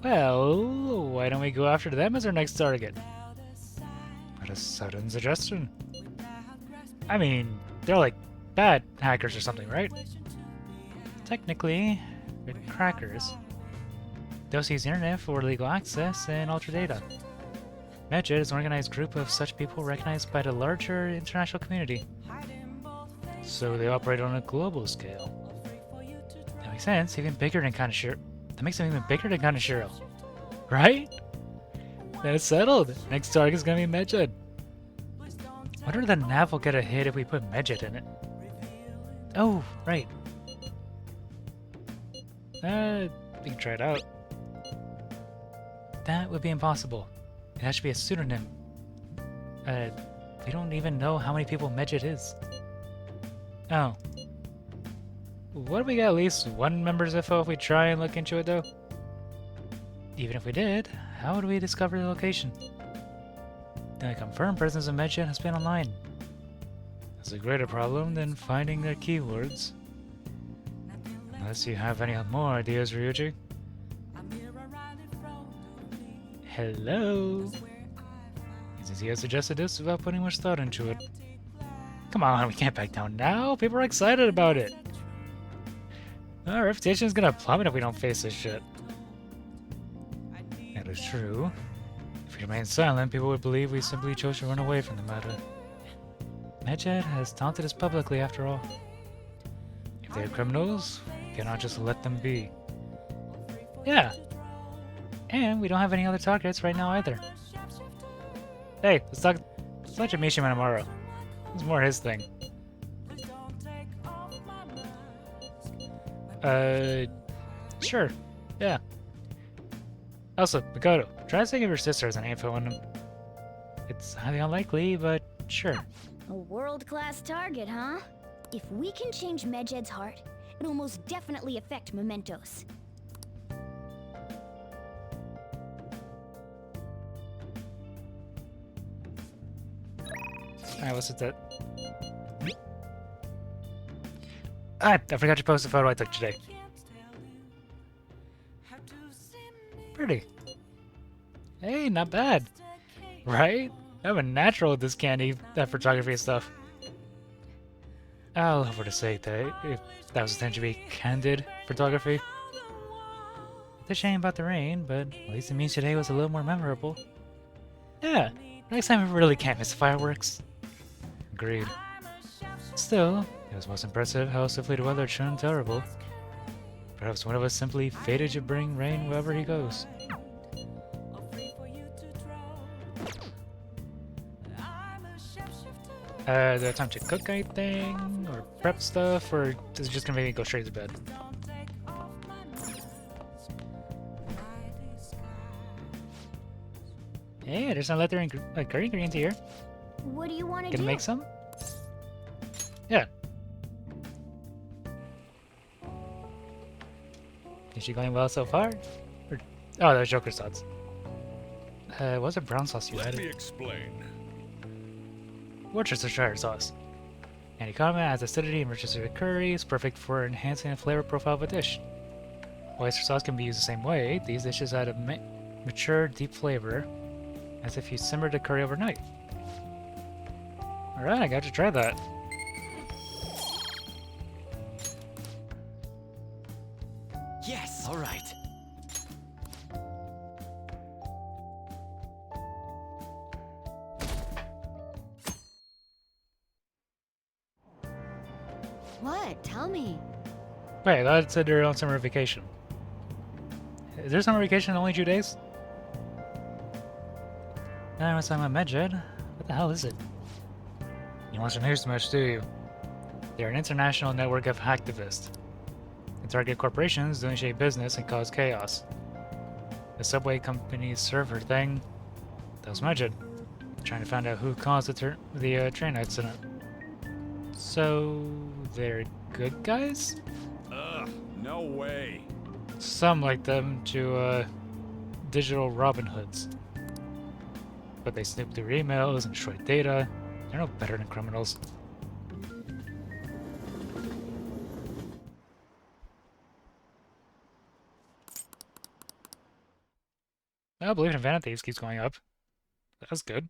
Well, why don't we go after them as our next target? What a sudden suggestion. I mean, they're like bad hackers or something, right? Technically, they're crackers. Those use the internet for legal access and alter data. Medjed is an organized group of such people recognized by the larger international community. So they operate on a global scale. That makes sense, even bigger than Kaneshiro. That makes them even bigger than Kaneshiro. Right? That's settled. Next target is gonna be Medjed. Wonder if the nav will get a hit if we put Medjed in it. Oh, right. We can try it out. That would be impossible. It has to be a pseudonym. We don't even know how many people Medjed is. Oh. What if we get at least one member's info if we try and look into it, though? Even if we did, how would we discover the location? The only confirmed presence of Medjed has been online. That's a greater problem than finding their keywords. Unless you have any more ideas, Ryuji. Hello? Since he has suggested this without putting much thought into it. Come on, we can't back down now. People are excited about it. Our reputation is gonna plummet if we don't face this shit. That is true. If we remain silent, people would believe we simply chose to run away from the matter. Medjed has taunted us publicly, after all. If they are criminals, we cannot just let them be. Yeah. And we don't have any other targets right now either. Hey, let's talk to Mishima tomorrow. It's more his thing. Sure. Yeah. Also, Makoto, try to think of your sister as an info on him. It's highly unlikely, but sure.
A world-class target, huh? If we can change Medjed's heart, it'll most definitely affect Mementos.
Alright, what's with that? I forgot to post the photo I took today. Pretty. Hey, not bad. Right? I'm a natural with this candy, that photography stuff. I'll have to say that if that was intended to be candid photography. It's a shame about the rain, but at least it means today was a little more memorable. Yeah, next time we really can't miss fireworks. Agreed. Still, it was most impressive how swiftly the weather turned terrible. Perhaps one of us simply fated to bring rain wherever he goes. Do I have time to cook anything? Or prep stuff? Or is it just gonna make me go straight to bed? Hey, there's some leather and curry ingredients here.
What do you want to do?
Gonna make some? Yeah. Is she going well so far? Or, oh, that's Joker's thoughts. What's a brown sauce you added?
Let me explain.
Worcestershire sauce. Any condiment adds acidity and richness to the curry. Is perfect for enhancing the flavor profile of a dish. Oyster sauce can be used the same way. These dishes add a mature, deep flavor, as if you simmered the curry overnight. Alright, I got to try that.
Yes! Alright.
What? Tell me.
Wait, I thought it said they're on summer vacation. Is there summer vacation in only 2 days? I was talking about Medjed. What the hell is it? You want some news much, do you? They're an international network of hacktivists. They target corporations doing shady business and cause chaos. The subway company's server thing, that was Medjed. Trying to find out who caused the train accident. So, they're good guys?
Ugh, no way.
Some like them to, digital Robin Hoods. But they snoop through emails and destroy data. They're no better than criminals. I believe in Vanity Thieves keeps going up. That's good.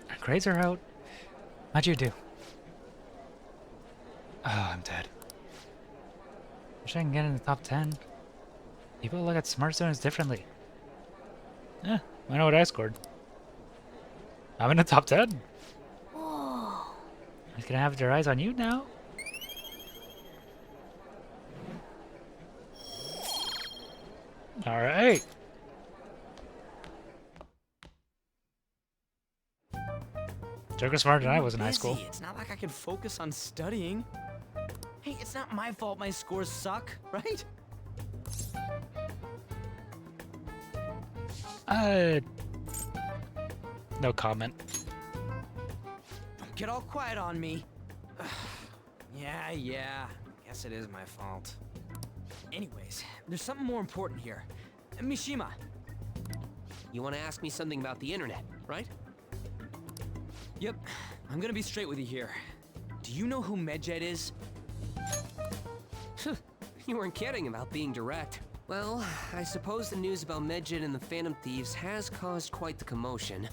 Our grades are out. How'd you do? Oh, I'm dead. Wish I can get in the top 10. People look at smart students differently. I know what I scored. I'm in the top 10.
Whoa.
Who's gonna have their eyes on you now? Alright. Joker's smarter than I was in high school.
It's not like I can focus on studying. Hey, it's not my fault my scores suck, right?
No comment.
Don't get all quiet on me. Yeah. Guess it is my fault. Anyways, there's something more important here. Mishima.
You want to ask me something about the internet, right?
Yep. I'm gonna be straight with you here. Do you know who Medjed is?
You weren't kidding about being direct. Well, I suppose the news about Medjed and the Phantom Thieves has caused quite the commotion.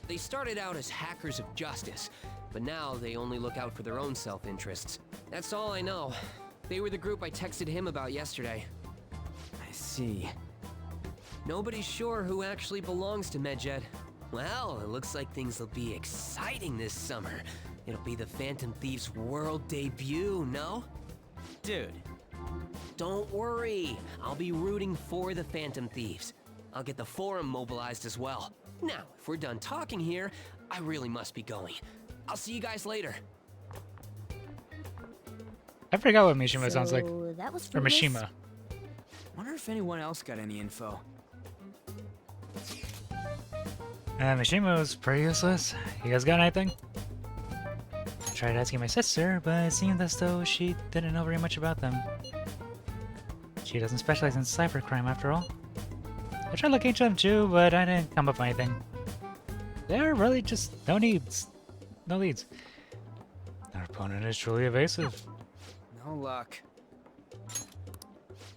They started out as hackers of justice, but now they only look out for their own self-interests. That's all I know. They were the group I texted him about yesterday.
I see.
Nobody's sure who actually belongs to Medjed. Well, it looks like things will be exciting this summer. It'll be the Phantom Thieves' world debut, no?
Dude.
Don't worry. I'll be rooting for the Phantom Thieves. I'll get the forum mobilized as well. Now, if we're done talking here, I really must be going. I'll see you guys later.
I forgot what Mishima sounds like.
That was
or Mishima.
Wonder if anyone else got any info.
Mishima was pretty useless. You guys got anything? I tried asking my sister, but it seemed as though she didn't know very much about them. She doesn't specialize in cybercrime after all. I tried looking into them too, but I didn't come up with anything. There are really just no needs. No leads. Our opponent is truly evasive.
No luck.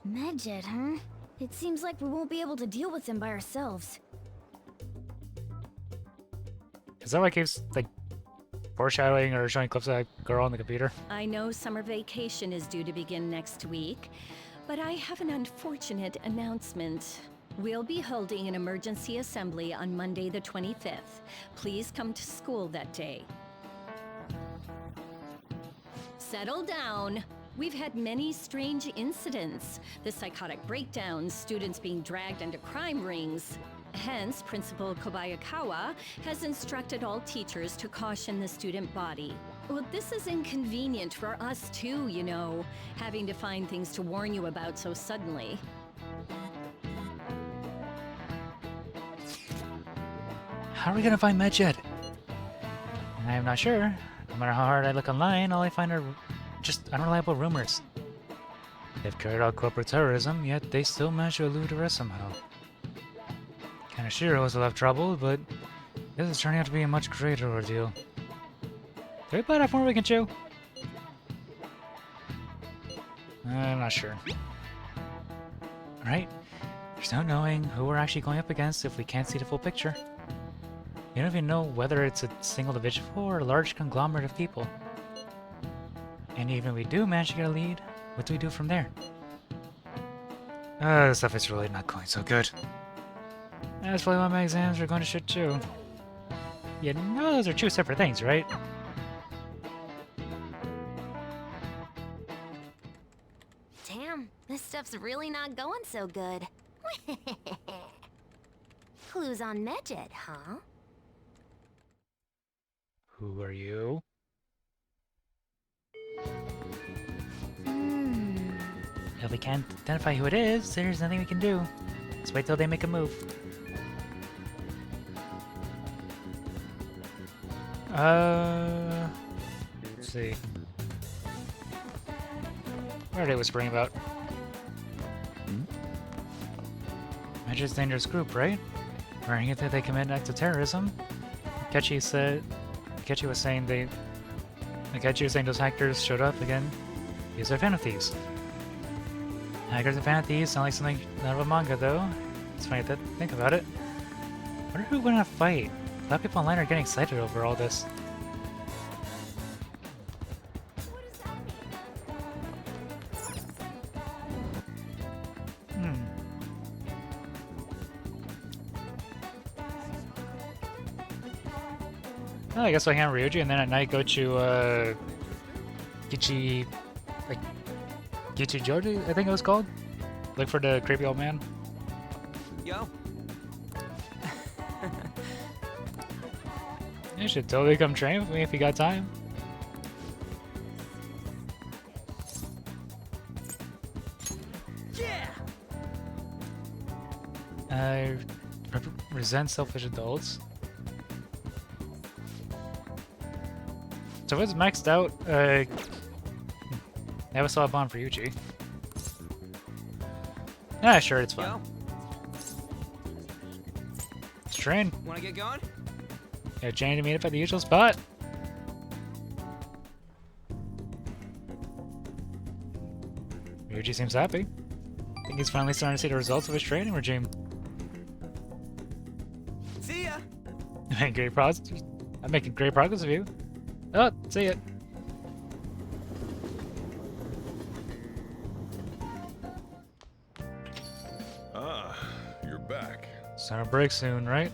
Medjed, huh? It seems like we won't be able to deal with them by ourselves.
Is that why it keeps, like, foreshadowing or showing clips of that girl on the computer?
I know summer vacation is due to begin next week, but I have an unfortunate announcement. We'll be holding an emergency assembly on Monday the 25th. Please come to school that day. Settle down. We've had many strange incidents. The psychotic breakdowns, students being dragged into crime rings. Hence, Principal Kobayakawa has instructed all teachers to caution the student body. Well, this is inconvenient for us too, you know, having to find things to warn you about so suddenly.
How are we gonna find Medjed? I am not sure. No matter how hard I look online, all I find are just unreliable rumors. They've carried out corporate terrorism, yet they still manage to elude arrest somehow. Kaneshiro was a lot of trouble, but this is turning out to be a much greater ordeal. Do we bite off more we can chew? I'm not sure. Right? There's no knowing who we're actually going up against if we can't see the full picture. You don't even know whether it's a single individual or a large conglomerate of people. And even if we do manage to get a lead, what do we do from there? This stuff is really not going so good. That's probably why my exams are going to shit too. You know those are two separate things, right?
Damn, this stuff's really not going so good. Clues on Medjed, huh?
Who are you? If we can't identify who it is, there's nothing we can do. Let's wait till they make a move. Let's see. What are they whispering about? Medjed's dangerous group, right? Worrying it that they commit an act of terrorism. Akechi was saying those hackers showed up again. These are Phantom Thieves. Hackers and Phantom Thieves sound like something out of a manga, though. It's funny to think about it. I wonder who would win a fight. A lot of people online are getting excited over all this. Oh, I guess I hang out with Ryuji and then at night go to, Gichi Joji, I think it was called? Look for the creepy old man.
Yo.
You should totally come train with me if you got time.
Yeah.
I resent selfish adults. So if it's maxed out, never saw a bond for Yuji. Ah, sure, it's fine. Let's train.
Wanna get going?
Yeah, Jane to meet up at the usual spot. Ryuji seems happy. I think he's finally starting to see the results of his training regime.
See ya.
I'm making great progress with you. Oh, see it.
Ah, you're back.
Summer break soon, right?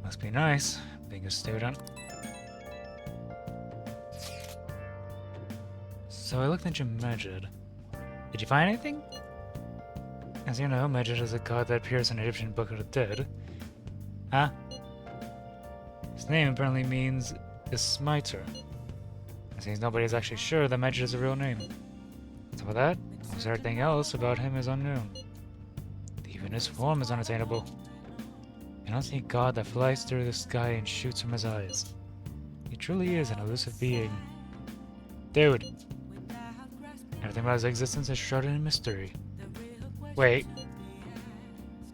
Must be nice, being a student. So I looked into Medjed. Did you find anything? As you know, Medjed is a god that appears in the Egyptian Book of the Dead. Huh? His name apparently means the Smiter. It seems nobody is actually sure that Medjed is a real name. So for that, almost everything else about him is unknown. Even his form is unattainable. You don't see a god that flies through the sky and shoots from his eyes. He truly is an elusive being. Dude. Everything about his existence is shrouded in mystery. Wait.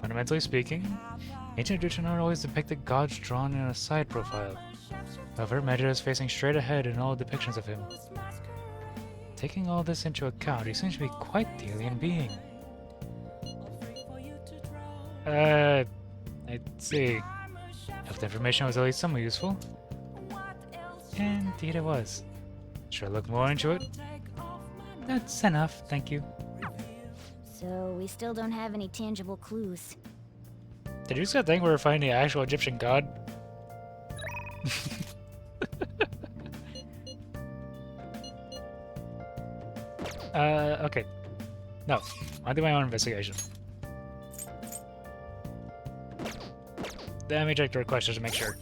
Fundamentally speaking, ancient Egyptian art always depicted gods drawn in a side profile. However, Medjed is facing straight ahead in all depictions of him. Taking all this into account, he seems to be quite the alien being. Let's see. If the information was at least somewhat useful. Indeed it was. Should I look more into it? That's enough, thank you.
So we still don't have any tangible clues.
Did you see that thing where we're finding the actual Egyptian god? Okay. No, I'll do my own investigation. Let me check the request just to make sure.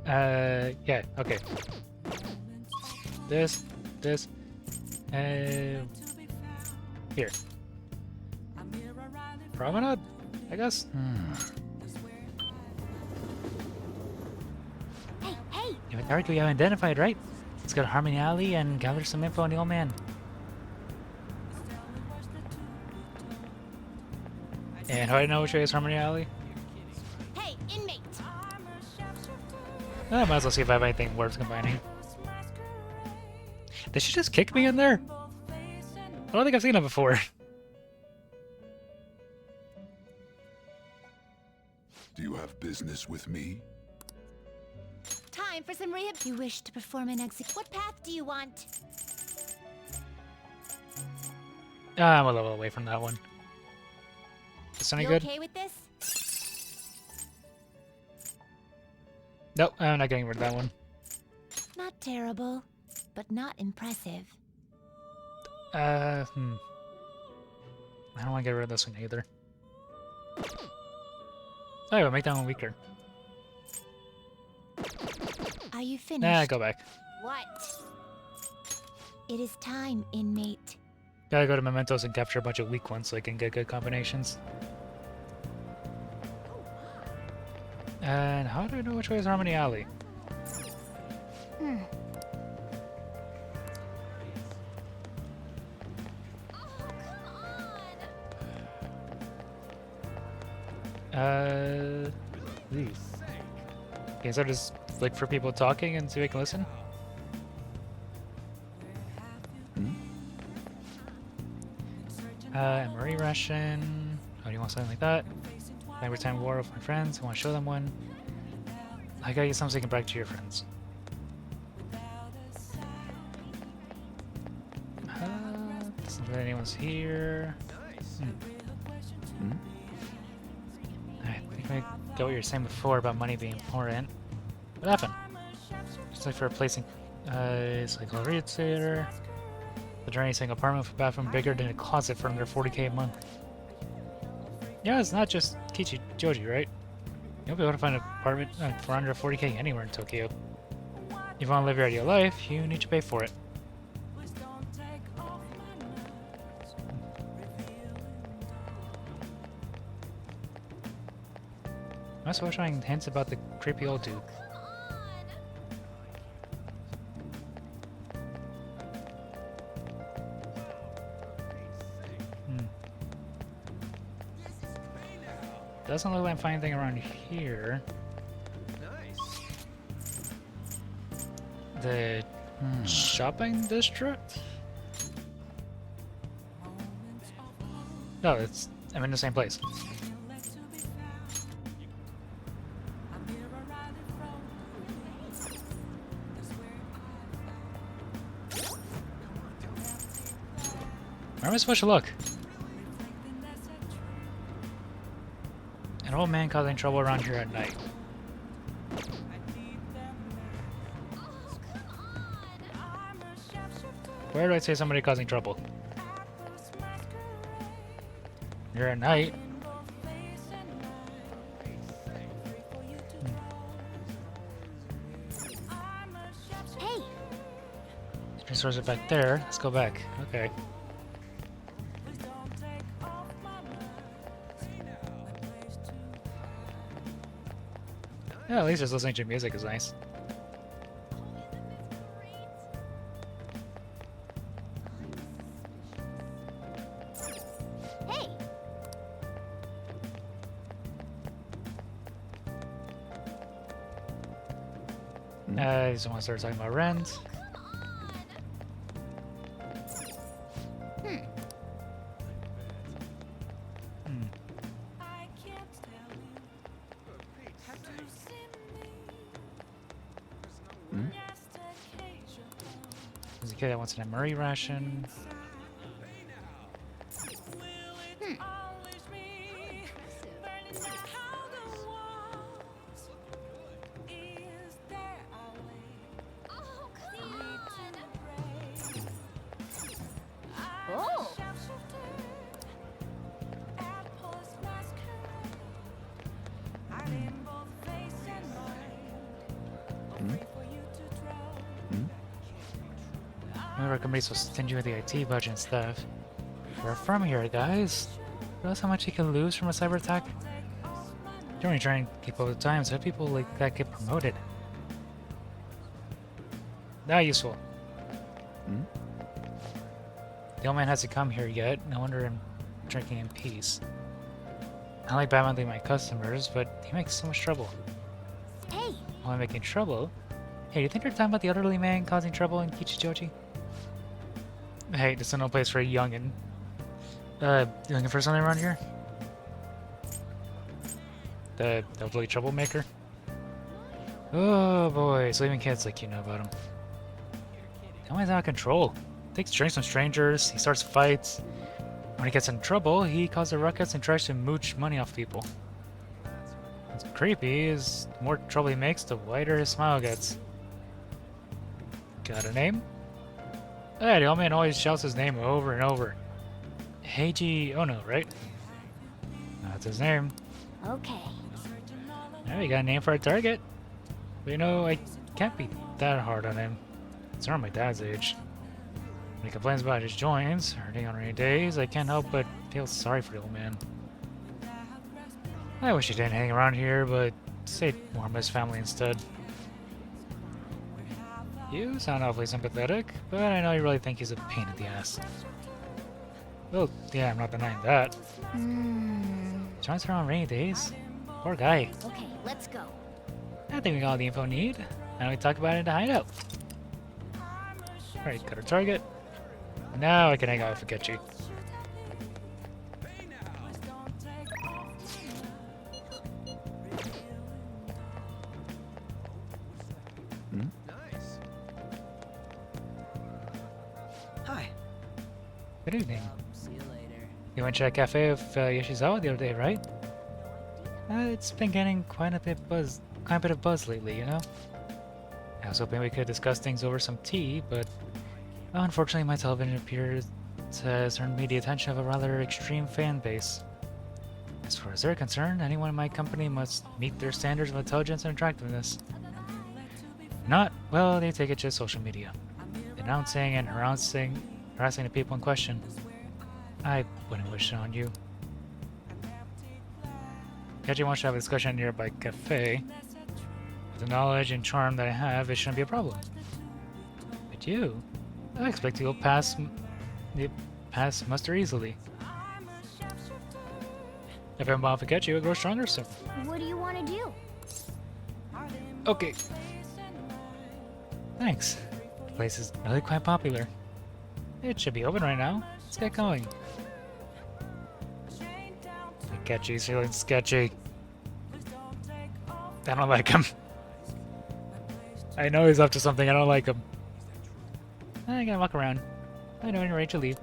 Yeah, okay. This, here. Promenade, I guess?
Hey!
You have a target we have identified, right? Let's go to Harmony Alley and gather some info on the old man. And how do I know which way is Harmony Alley?
Hey, inmate!
I might as well see if I have anything worth combining. Did she just kick me in there? I don't think I've seen it before.
Do you have business with me?
Time for some rehab. You wish to perform an exit. What path do you want?
I'm a little away from that one. Is any
You
good?
okay with this?
Nope, I'm not getting rid of that one.
Not terrible, but not impressive.
I don't want to get rid of this one either. Oh, we'll make that one weaker.
Are you finished?
Nah, go back.
What? It is time, inmate.
Gotta go to Mementos and capture a bunch of weak ones so I can get good combinations. And how do I know which way is Harmony Alley? These. Okay, so just look for people talking and see if I can listen? Marie Russian. Oh, do you want something like that? Time war with my friends. I want to show them one. I gotta get something so you can brag to your friends. Doesn't look like anyone's here. I think I got what you were saying before about money being important. What happened? Just like for replacing Cycloria Theater. The journey saying apartment with a bathroom bigger than a closet for under 40k a month. Yeah, it's not just Kichi Joji, right? You'll be able to find an apartment for under 40k anywhere in Tokyo. If you want to live your ideal life, you need to pay for it. I'm also showing hints about the creepy old dude. Doesn't look like I'm finding anything around here. The shopping district? No, I'm in the same place. Where am I supposed to look? An old man causing trouble around here at night. Where do I say somebody causing trouble? Here at night.
Hey!
Resources back there. Let's go back. Okay. Yeah, at least just listening to music is nice.
Hey!
I just want to start talking about rent. There's a kid that wants an MRE ration.
Oh!
Our company's so stingy with the IT budget and stuff. We're from here, guys. Realize how much you can lose from a cyber attack? You're only trying to keep up with the times. How people like that get promoted? Not useful. The old man hasn't come here yet. No wonder I'm drinking in peace. I like badmouthing my customers, but he makes so much trouble.
Hey!
While I'm making trouble? Hey, do you think you're talking about the elderly man causing trouble in Kichijoji? Hey, this is no place for a youngin'. You looking for something around here? The elderly troublemaker? Oh boy, so even kids like you know about him. The man's out of control. Takes drinks from strangers, he starts fights. When he gets in trouble, he causes ruckus and tries to mooch money off people. What's creepy is the more trouble he makes, the wider his smile gets. Got a name? Hey, the old man always shouts his name over and over. Heiji Ono, right? That's his name.
Okay.
Now we got a name for our target. But you know, I can't be that hard on him. It's around my dad's age. When he complains about his joints hurting on rainy days, I can't help but feel sorry for the old man. I wish he didn't hang around here, but stayed warm with his family instead. You sound awfully sympathetic, but I know you really think he's a pain in the ass. Well, yeah, I'm not denying that. Joints are on rainy days. Poor guy.
Okay, let's go.
I think we got all the info we need. Now we talk about it in the hideout. Alright, got our target. Now I can hang out with Fukechi.
Hi.
Good evening. You went to that cafe with Yoshizawa the other day, right? It's been getting quite a bit of buzz lately, you know? I was hoping we could discuss things over some tea, but unfortunately my television appears has earned me the attention of a rather extreme fan base. As far as they're concerned, anyone in my company must meet their standards of intelligence and attractiveness. Not, well, they take it to social media, denouncing and harassing the people in question. I wouldn't wish it on you. Fukechi wants to have a discussion in a nearby cafe. With the knowledge and charm that I have, it shouldn't be a problem. But you, I expect you'll pass muster easily. If I'm about Fukechi, will grow stronger soon.
What do you want to do?
Okay. Thanks. The place is really quite popular. It should be open right now. Let's get going. Fukechi's feeling sketchy. I don't like him. I know he's up to something. I don't like him. I gotta walk around. I know when you're ready to leave.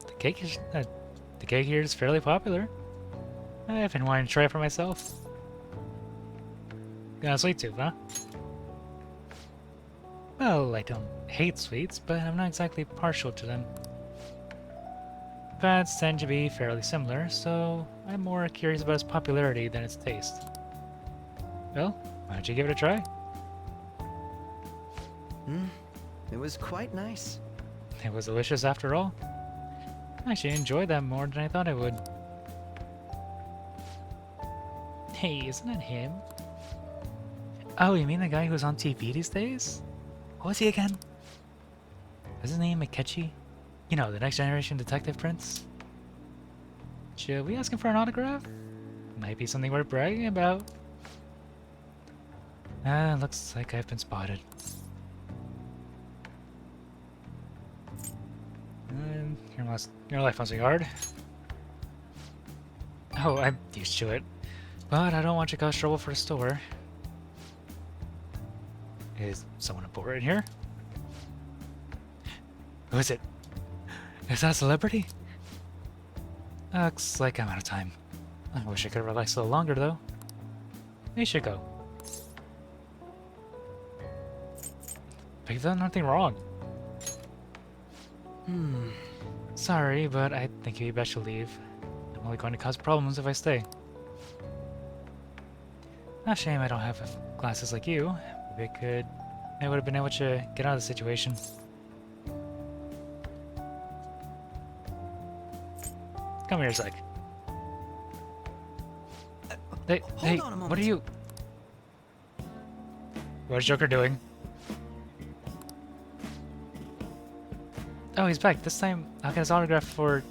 The cake here is fairly popular. I've been wanting to try it for myself. Got a sweet tooth, huh? Well, I don't hate sweets, but I'm not exactly partial to them. Fats tend to be fairly similar, so I'm more curious about its popularity than its taste. Well, why don't you give it a try?
It was quite nice.
It was delicious after all. I actually enjoyed that more than I thought I would. Hey, isn't that him? Oh, you mean the guy who's on TV these days? What was he again? Was his name Akechi? You know, the next generation detective prince? Should we ask him for an autograph? Might be something worth bragging about. Looks like I've been spotted. Your life must be hard. Oh, I'm used to it. But I don't want you to cause trouble for the store. Is someone important here? Who is it? Is that a celebrity? Looks like I'm out of time. I wish I could relax a little longer, though. We should go. But you've done nothing wrong. Sorry, but I think you'd best leave. I'm only going to cause problems if I stay. A shame I don't have glasses like you. Maybe I would have been able to get out of the situation. Come here a sec. Hey,
on a moment.
what are you... What's Joker doing? Oh, he's back. This time, I'll get his autograph for...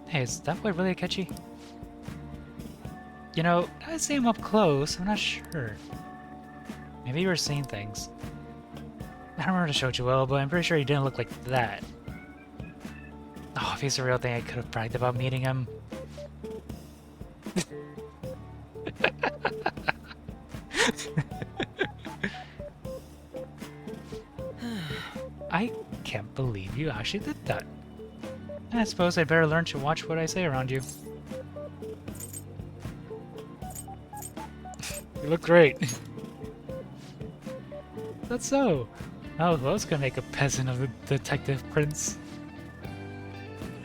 Hey, is that boy really Akechi? You know, I see him up close. I'm not sure. Maybe you were seeing things. I don't remember the show too well, but I'm pretty sure he didn't look like that. Oh, if he's the real thing, I could have bragged about meeting him. I can't believe you actually did that. I suppose I better learn to watch what I say around you. You look great. That's so. Oh, who else can make a peasant of the detective prince?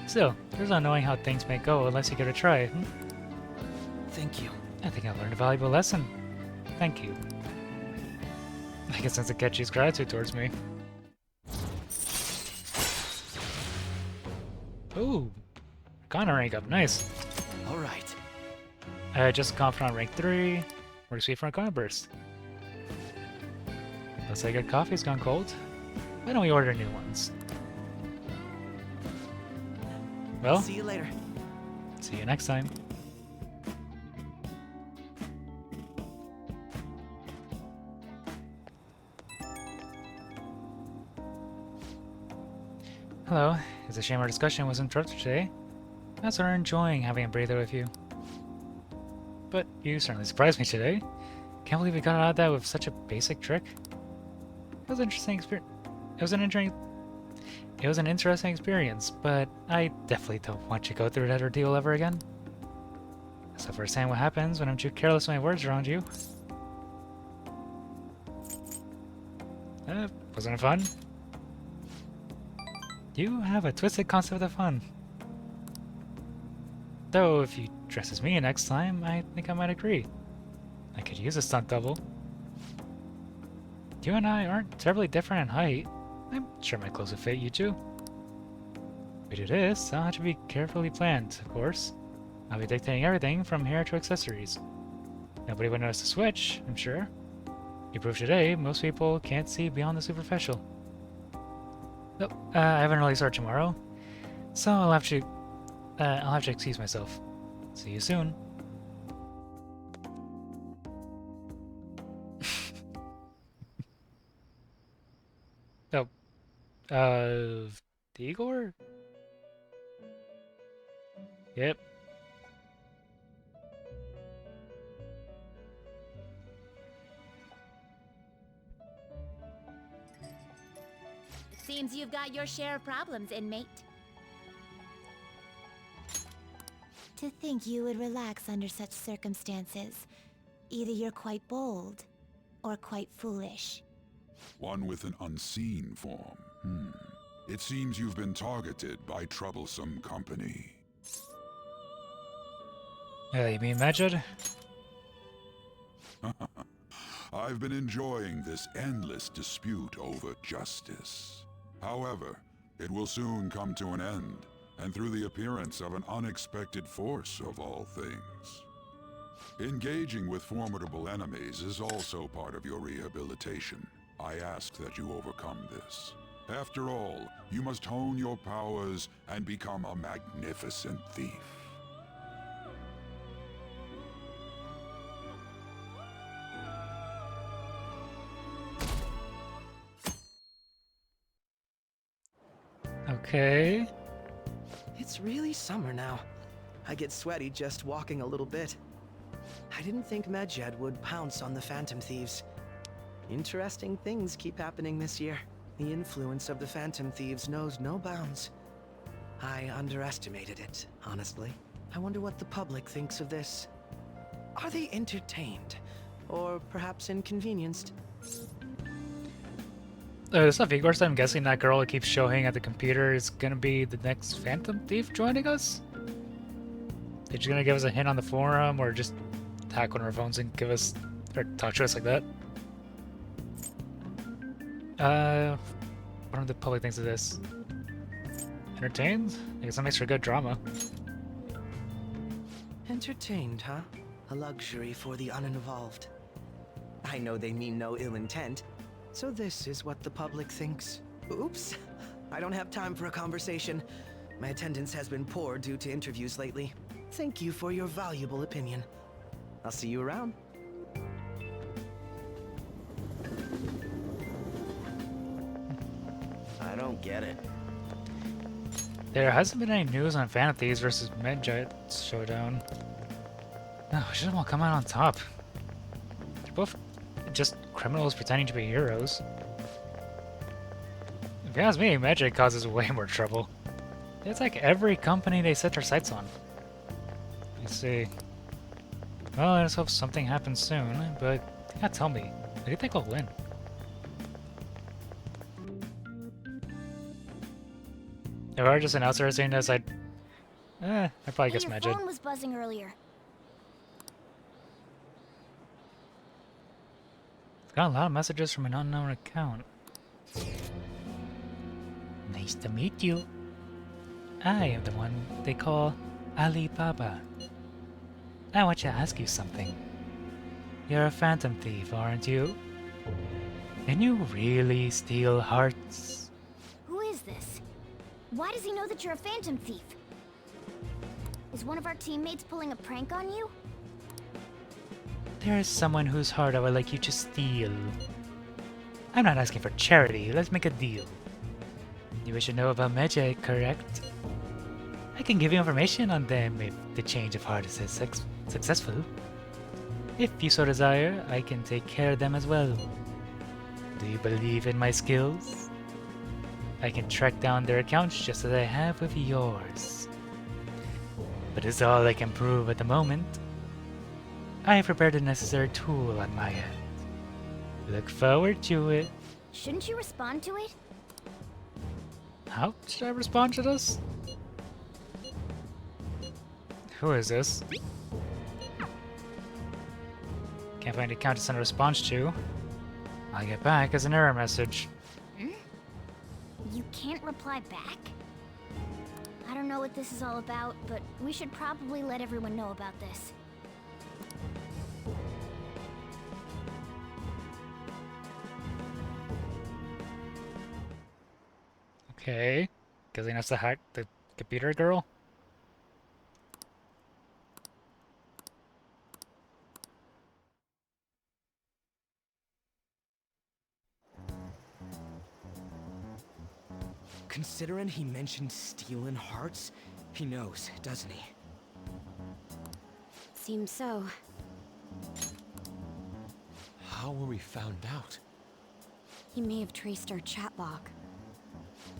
Still, there's no knowing how things may go unless you give it a try.
Thank you.
I think I've learned a valuable lesson. Thank you. I can sense Akechi's gratitude towards me. Ooh, Connor rank up, nice.
Alright.
I just confident on rank 3. Works sweet for a Connor burst. Looks like our coffee's gone cold. Why don't we order new ones? Well,
See you later.
see you next time. Hello. It's a shame our discussion was interrupted today. I started enjoying having a breather with you. But you certainly surprised me today. Can't believe we got out of that with such a basic trick. It was an interesting experience. It was an interesting experience, but I definitely don't want to go through that ordeal ever again. Except for saying what happens when I'm too careless with my words around you. Wasn't it fun? You have a twisted concept of fun. Though, if you dress as me next time, I think I might agree. I could use a stunt double. You and I aren't terribly different in height. I'm sure my clothes would fit you too. If we do this, I'll have to be carefully planned, of course. I'll be dictating everything from hair to accessories. Nobody would notice the switch, I'm sure. You proved today most people can't see beyond the superficial. Nope, I have an early start tomorrow, so I'll have to excuse myself. See you soon. Oh, Igor? Yep.
Seems you've got your share of problems, inmate. To think you would relax under such circumstances. Either you're quite bold, or quite foolish.
One with an unseen form. It seems you've been targeted by troublesome company.
You mean Majid?
I've been enjoying this endless dispute over justice. However, it will soon come to an end, and through the appearance of an unexpected force of all things. Engaging with formidable enemies is also part of your rehabilitation. I ask that you overcome this. After all, you must hone your powers and become a magnificent thief.
Okay.
It's really summer now. I get sweaty just walking a little bit. I didn't think Medjed would pounce on the Phantom Thieves.
Interesting things keep happening this year. The influence of the Phantom Thieves knows no bounds. I underestimated it, honestly. I wonder what the public thinks of this. Are they entertained? Or perhaps inconvenienced?
This of Igor, so I'm guessing that girl who keeps showing at the computer is gonna be the next Phantom Thief joining us? Is she gonna give us a hint on the forum, or just hack one of our phones and give us, or talk to us like that? What do the public thinks of this? Entertained? I guess that makes for good drama.
Entertained, huh? A luxury for the uninvolved. I know they mean no ill intent. So this is what the public thinks. Oops. I don't have time for a conversation. My attendance has been poor due to interviews lately. Thank you for your valuable opinion. I'll see you around.
I don't get it.
There hasn't been any news on Phantom Thieves versus Medjet showdown. No, we should all come out on top. They're both just criminals pretending to be heroes. If you ask me, Medjet causes way more trouble. It's like every company they set their sights on. Let's see. Well, I just hope something happens soon, but you gotta tell me, who do you think will win? If I were just an outsider saying this, I'd probably guess
Your
Medjet.
phone was buzzing earlier.
Got a lot of messages from an unknown account. Nice to meet you. I am the one they call Alibaba. I want to ask you something. You're a phantom thief, aren't you? Can you really steal hearts?
Who is this? Why does he know that you're a phantom thief? Is one of our teammates pulling a prank on you?
There is someone whose heart I would like you to steal. I'm not asking for charity, let's make a deal. You wish to know about Medjay, correct? I can give you information on them if the change of heart is successful. If you so desire, I can take care of them as well. Do you believe in my skills? I can track down their accounts just as I have with yours. But it's all I can prove at the moment. I have prepared the necessary tool on my end. Look forward to it.
Shouldn't you respond to it?
How should I respond to this? Who is this? Can't find an account to send a response to. I'll get back as an error message.
You can't reply back? I don't know what this is all about, but we should probably let everyone know about this.
Okay. Guess he has to hack the computer girl?
Considering he mentioned stealing hearts, he knows, doesn't he?
Seems so.
How were we found out?
He may have traced our chat log.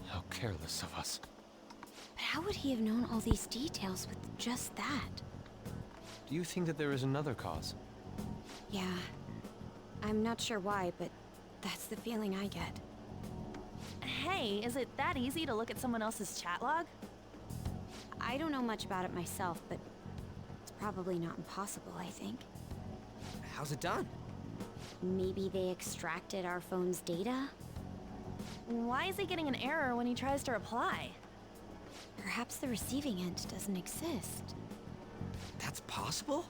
How careless of us.
But how would he have known all these details with just that?
Do you think that there is another cause?
Yeah. I'm not sure why, but that's the feeling I get.
Hey, is it that easy to look at someone else's chat log?
I don't know much about it myself, but it's probably not impossible, I think.
How's it done?
Maybe they extracted our phone's data?
Why is he getting an error when he tries to reply?
Perhaps the receiving end doesn't exist.
That's possible?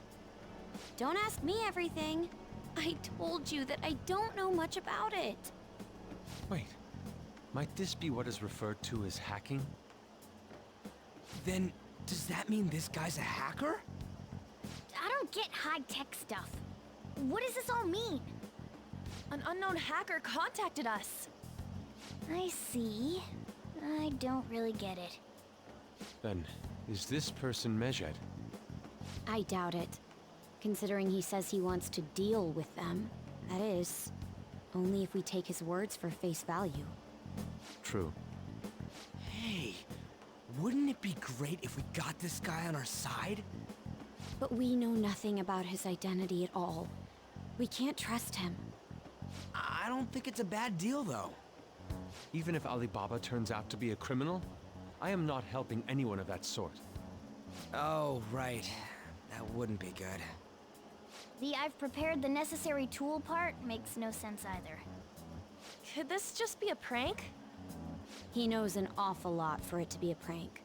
Don't ask me everything. I told you that I don't know much about it.
Wait. Might this be what is referred to as hacking?
Then, does that mean this guy's a hacker?
I don't get high-tech stuff. What does this all mean?
An unknown hacker contacted us.
I see. I don't really get it.
Then, is this person Medjed?
I doubt it. Considering he says he wants to deal with them. That is, Only if we take his words for face value.
True. Hey, wouldn't it be great if we got this guy on our side?
But we know nothing about his identity at all. We can't trust him.
I don't think it's a bad deal, though. Even if Alibaba turns out to be a criminal, I am not helping anyone of that sort. Oh, right. That wouldn't be good.
The "I've prepared the necessary tool" part makes no sense either.
Could this just be a prank?
He knows an awful lot for it to be a prank.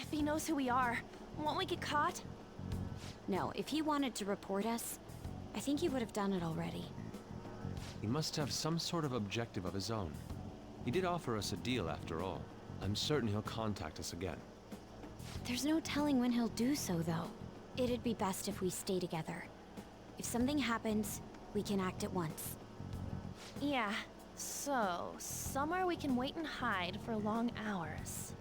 If he knows who we are, won't we get caught?
No, if he wanted to report us, I think he would have done it already.
He must have some sort of objective of his own. He did offer us a deal after all. I'm certain he'll contact us again.
There's no telling when he'll do so, though. It'd be best if we stay together. If something happens, we can act at once.
Yeah, so somewhere we can wait and hide for long hours.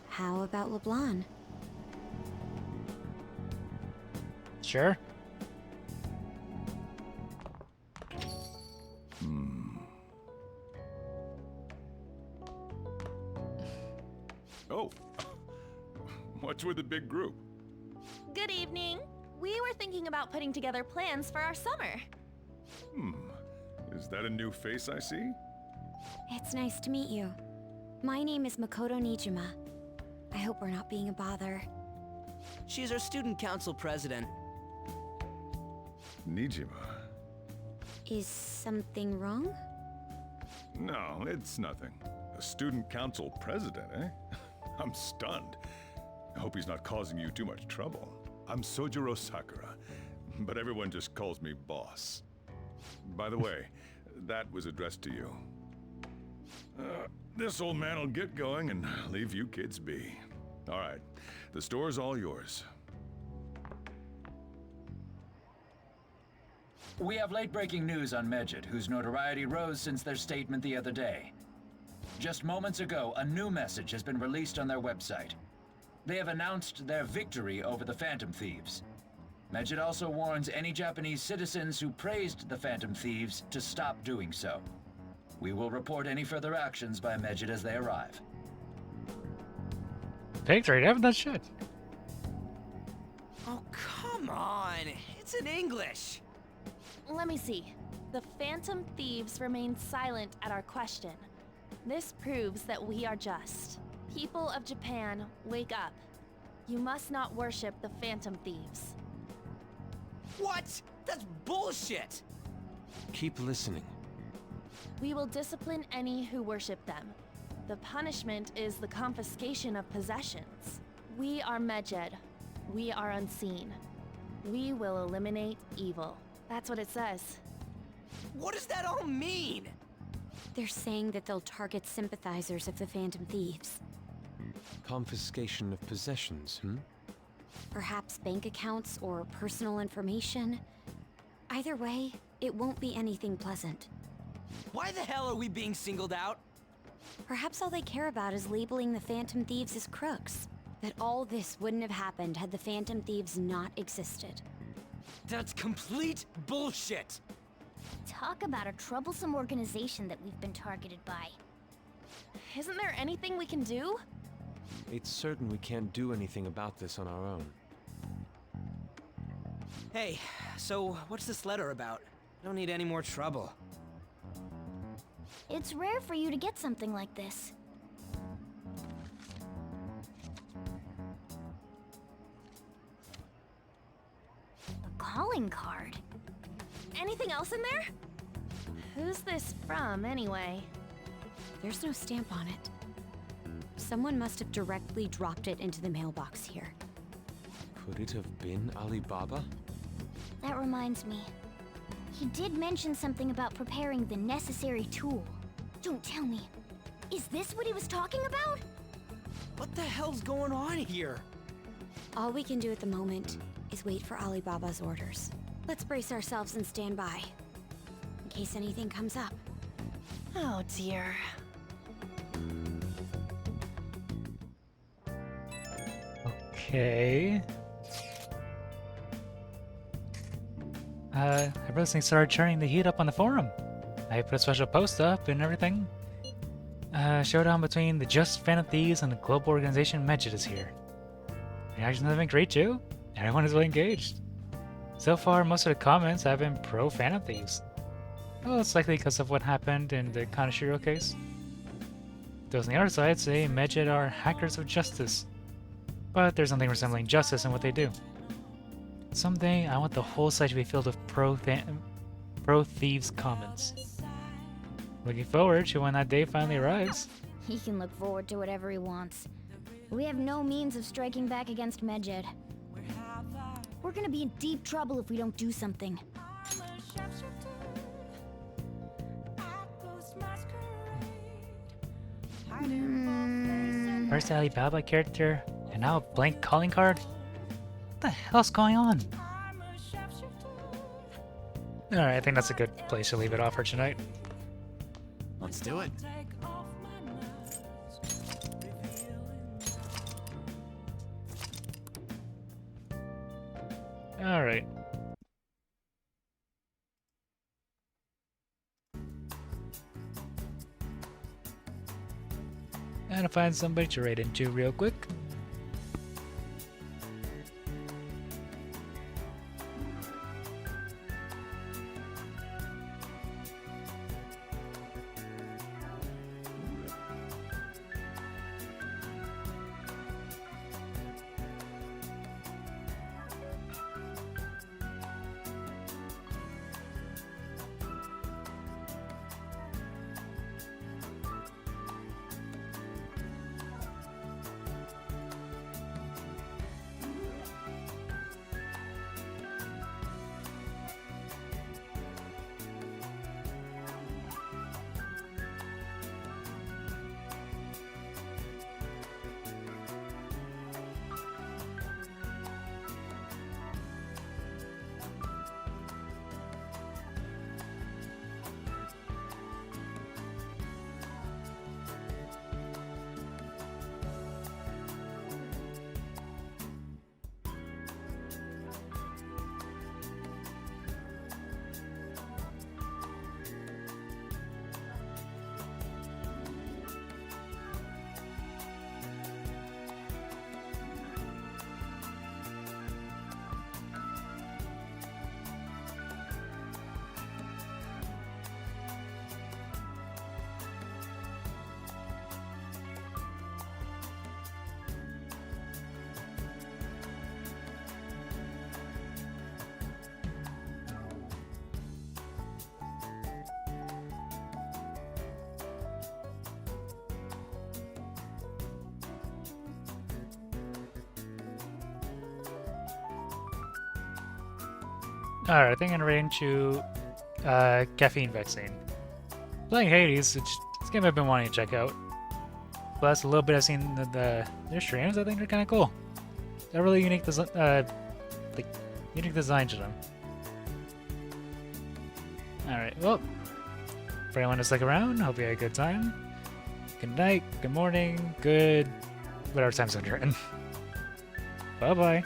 How about LeBlanc?
Sure.
Oh, what's with the big group?
Good evening. We were thinking about putting together plans for our summer.
Is that a new face I see?
It's nice to meet you. My name is Makoto Nijima. I hope we're not being a bother.
She's our student council president.
Nijima.
Is something wrong?
No, it's nothing. A student council president, eh? I'm stunned. I hope he's not causing you too much trouble. I'm Sojiro Sakura, but everyone just calls me boss. By the way, that was addressed to you. This old man will get going and leave you kids be. All right, the store's all yours.
We have late-breaking news on Medjed, whose notoriety rose since their statement the other day. Just moments ago, a new message has been released on their website. They have announced their victory over the Phantom Thieves. Medjed also warns any Japanese citizens who praised the Phantom Thieves to stop doing so. We will report any further actions by Medjed as they arrive.
Victory, they haven't done shit.
Oh, come on! It's in English!
Let me see. The Phantom Thieves remain silent at our question. This proves that we are just. People of Japan, wake up. You must not worship the Phantom Thieves.
What? That's bullshit! Keep listening.
We will discipline any who worship them. The punishment is the confiscation of possessions. We are Medjed. We are unseen. We will eliminate evil. That's what it says.
What does that all mean?
They're saying that they'll target sympathizers of the Phantom Thieves.
Confiscation of possessions,
Perhaps bank accounts or personal information. Either way, it won't be anything pleasant.
Why the hell are we being singled out?
Perhaps all they care about is labeling the Phantom Thieves as crooks. That all this wouldn't have happened had the Phantom Thieves not existed.
That's complete bullshit!
Talk about a troublesome organization that we've been targeted by.
Isn't there anything we can do?
It's certain we can't do anything about this on our own. Hey, so what's this letter about? I don't need any more trouble.
It's rare for you to get something like this. A calling card?
Anything else in there? Who's this from, anyway?
There's no stamp on it. Someone must have directly dropped it into the mailbox here.
Could it have been Alibaba?
That reminds me. He did mention something about preparing the necessary tool. Don't tell me. Is this what he was talking about?
What the hell's going on here?
All we can do at the moment is wait for Alibaba's orders. Let's brace ourselves and stand by, in case anything comes up.
Oh dear.
Okay. everyone started turning the heat up on the forum. I put a special post up and everything. Showdown between the Just Phantom Thieves and the global organization Medjed is here. Reactions have been great too. Everyone is really engaged. So far, most of the comments have been pro Phantom Thieves. Well, it's likely because of what happened in the Kaneshiro case. Those on the other side say Medjed are hackers of justice. But there's nothing resembling justice in what they do. Someday, I want the whole site to be filled with pro Thieves comments. Looking forward to when that day finally arrives.
He can look forward to whatever he wants. We have no means of striking back against Medjed. We're gonna be in deep trouble if we don't do something.
First Alibaba character, and now a blank calling card? What the hell's going on? Alright, I think that's a good place to leave it off for tonight.
Let's do it.
Alright. Gotta find somebody to raid into real quick. Alright, I think I'm ready to caffeine vaccine. Playing Hades, it's a game I've been wanting to check out. Plus, a little bit I've seen their streams. I think they're kind of cool. They're really unique, unique design to them. Alright, well, for anyone to stick around, hope you had a good time. Good night, good morning, good whatever time zone you're in. Bye bye.